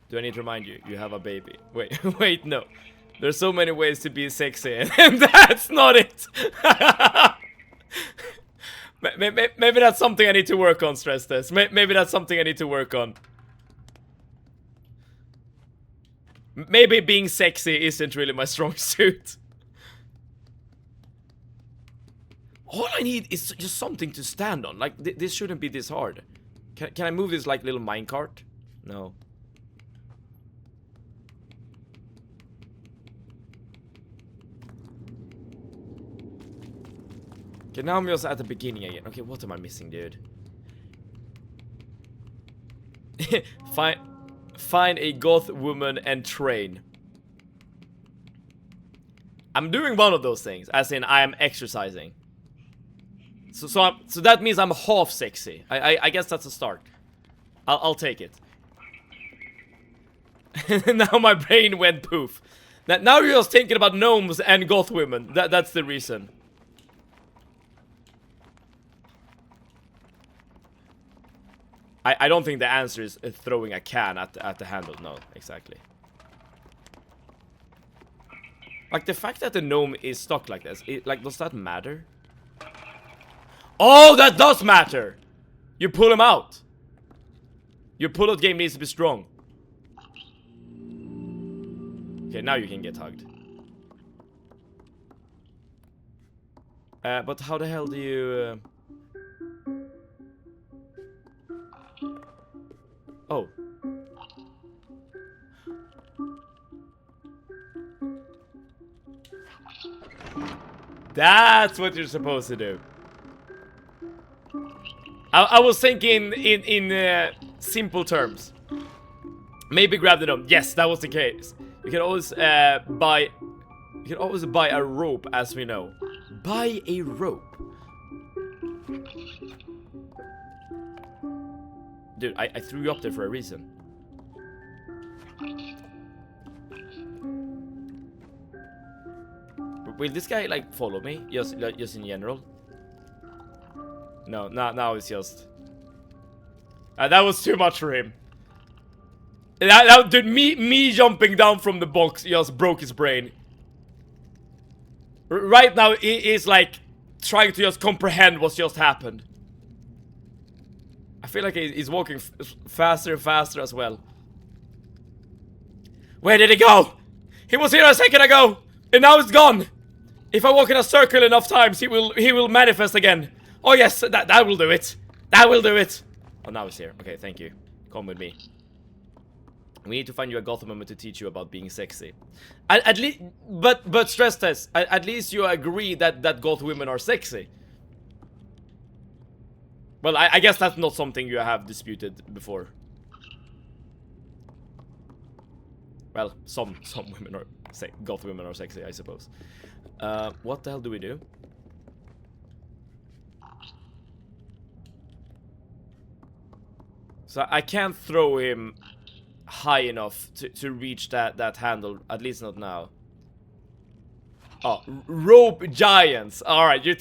Do I need to remind you? You have a baby. Wait, wait, no. There's so many ways to be sexy, and that's not it. Maybe that's something I need to work on, stress test. Maybe that's something I need to work on. Maybe being sexy isn't really my strong suit. All I need is just something to stand on. Like, this shouldn't be this hard. Can I move this, like, little minecart? No. Okay, now I'm just at the beginning again. Okay, what am I missing, dude? Find a goth woman and train. I'm doing one of those things, as in I am exercising. So that means I'm half sexy. I guess that's a start. I'll take it. Now my brain went poof. Now you're just thinking about gnomes and goth women. That's the reason. I don't think the answer is throwing a can at the handle. No, exactly. Like, the fact that the gnome is stuck like this, like, does that matter? Oh, that does matter! You pull him out. Your pull-out game needs to be strong. Okay, now you can get hugged. But how the hell do you... Oh. That's what you're supposed to do. I was thinking in simple terms. Maybe grab the gnome. Yes, that was the case. You can always buy a rope, as we know. Buy a rope. Dude, I threw you up there for a reason. Will this guy, like, follow me? Just in general? No, now it's just... that was too much for him. Dude, me jumping down from the box just broke his brain. Right now, he is, like, trying to just comprehend what's just happened. I feel like he's walking faster and faster as well. Where did he go? He was here a second ago, and now it's gone. If I walk in a circle enough times, he will manifest again. Oh yes, that will do it. That will do it. Oh, now he's here. Okay, thank you. Come with me. We need to find you a goth moment to teach you about being sexy. At least, but stress test. At least you agree that goth women are sexy. Well, I guess that's not something you have disputed before. Well, some women are goth women are sexy, I suppose. What the hell do we do? So I can't throw him high enough to reach that handle, at least not now. Oh, rope giants. All right, you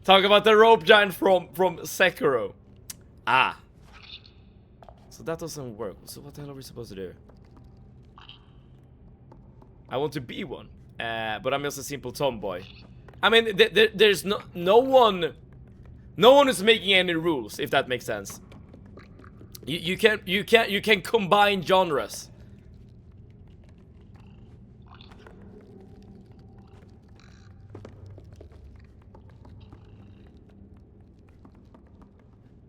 talk about the rope giant from Sekiro. Ah. So that doesn't work. So what the hell are we supposed to do? I want to be one, but I'm just a simple tomboy. I mean, there's no one is making any rules, if that makes sense. You can combine genres.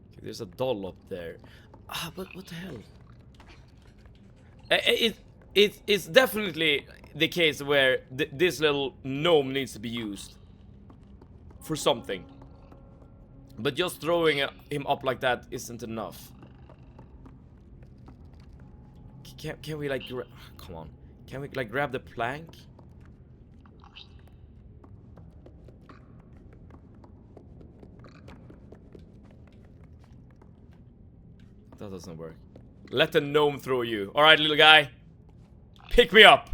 Okay, there's a doll up there. Ah, but what the hell? It's definitely the case where this little gnome needs to be used for something. But just throwing him up like that isn't enough. Can we, like, come on? Can we, like, grab the plank? That doesn't work. Let the gnome throw you. All right, little guy. Pick me up.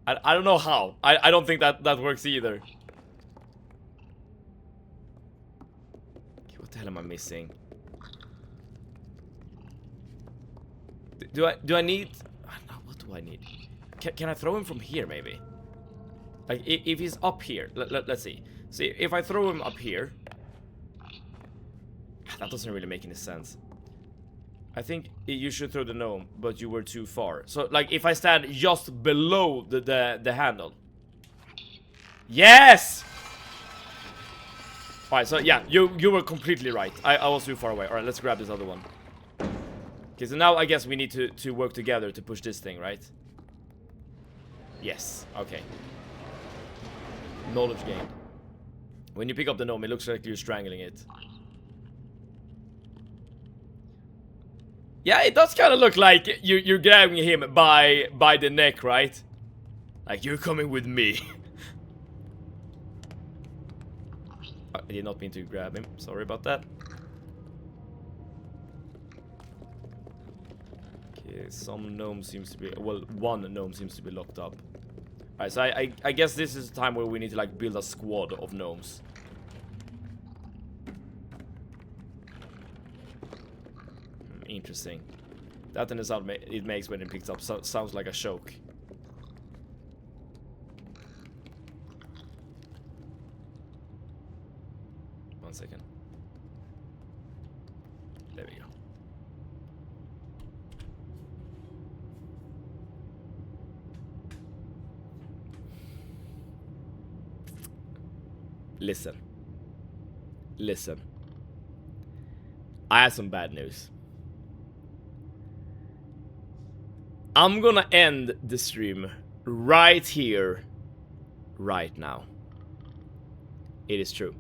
I don't know how. I don't think that works either. Okay, what the hell am I missing? Do I need... What do I need? Can I throw him from here, maybe? Like, if he's up here... Let's see. See, if I throw him up here... That doesn't really make any sense. I think you should throw the gnome, but you were too far. So, like, if I stand just below the handle. Yes! Alright, so yeah, you were completely right. I was too far away. Alright, let's grab this other one. Okay, so now I guess we need to work together to push this thing, right? Yes, okay. Knowledge gained. When you pick up the gnome, it looks like you're strangling it. Yeah, it does kind of look like you're grabbing him by the neck, right? Like, you're coming with me. I did not mean to grab him. Sorry about that. Okay, some gnome seems to be... Well, one gnome seems to be locked up. Alright, so I guess this is the time where we need to, like, build a squad of gnomes. Interesting. That and the sound it makes when it picks up sounds like a choke. One second. There we go. Listen. Listen. I have some bad news. I'm gonna end the stream right here, right now. It is true.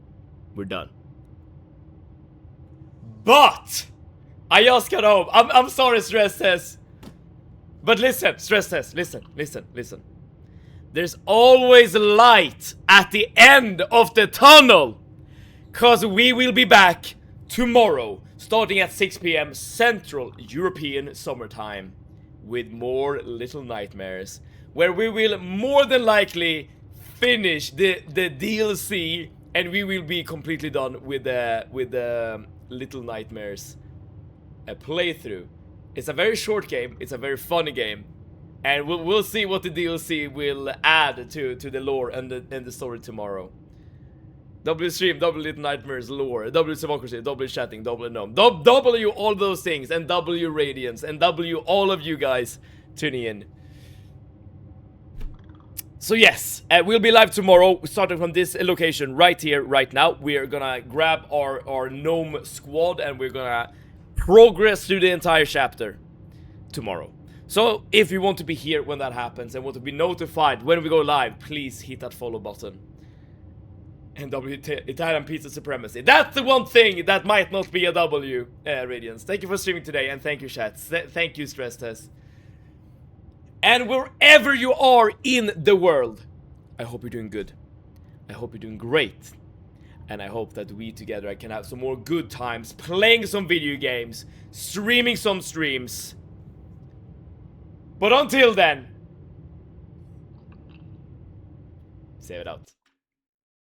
We're done. But I just got home. I'm sorry, Stress Test. But listen, Stress Test, listen. There's always light at the end of the tunnel. 'Cause we will be back tomorrow, starting at 6 p.m. Central European Summertime, with more Little Nightmares, where we will more than likely finish the DLC, and we will be completely done with the Little Nightmares playthrough. It's a very short game, it's a very funny game, and we'll see what the DLC will add to the lore and the story tomorrow. W stream, W Little Nightmares lore, W democracy, W chatting, W gnome, W all those things, and W radiance, and W all of you guys tuning in. So yes, we'll be live tomorrow, starting from this location right here, right now. We are gonna grab our gnome squad, and we're gonna progress through the entire chapter tomorrow. So if you want to be here when that happens, and want to be notified when we go live, please hit that follow button. And W Italian pizza supremacy. That's the one thing that might not be a W, Radiance. Thank you for streaming today, and thank you, chat. Thank you, Stress Test. And wherever you are in the world, I hope you're doing good. I hope you're doing great. And I hope that we together can have some more good times, playing some video games, streaming some streams. But until then, save it out.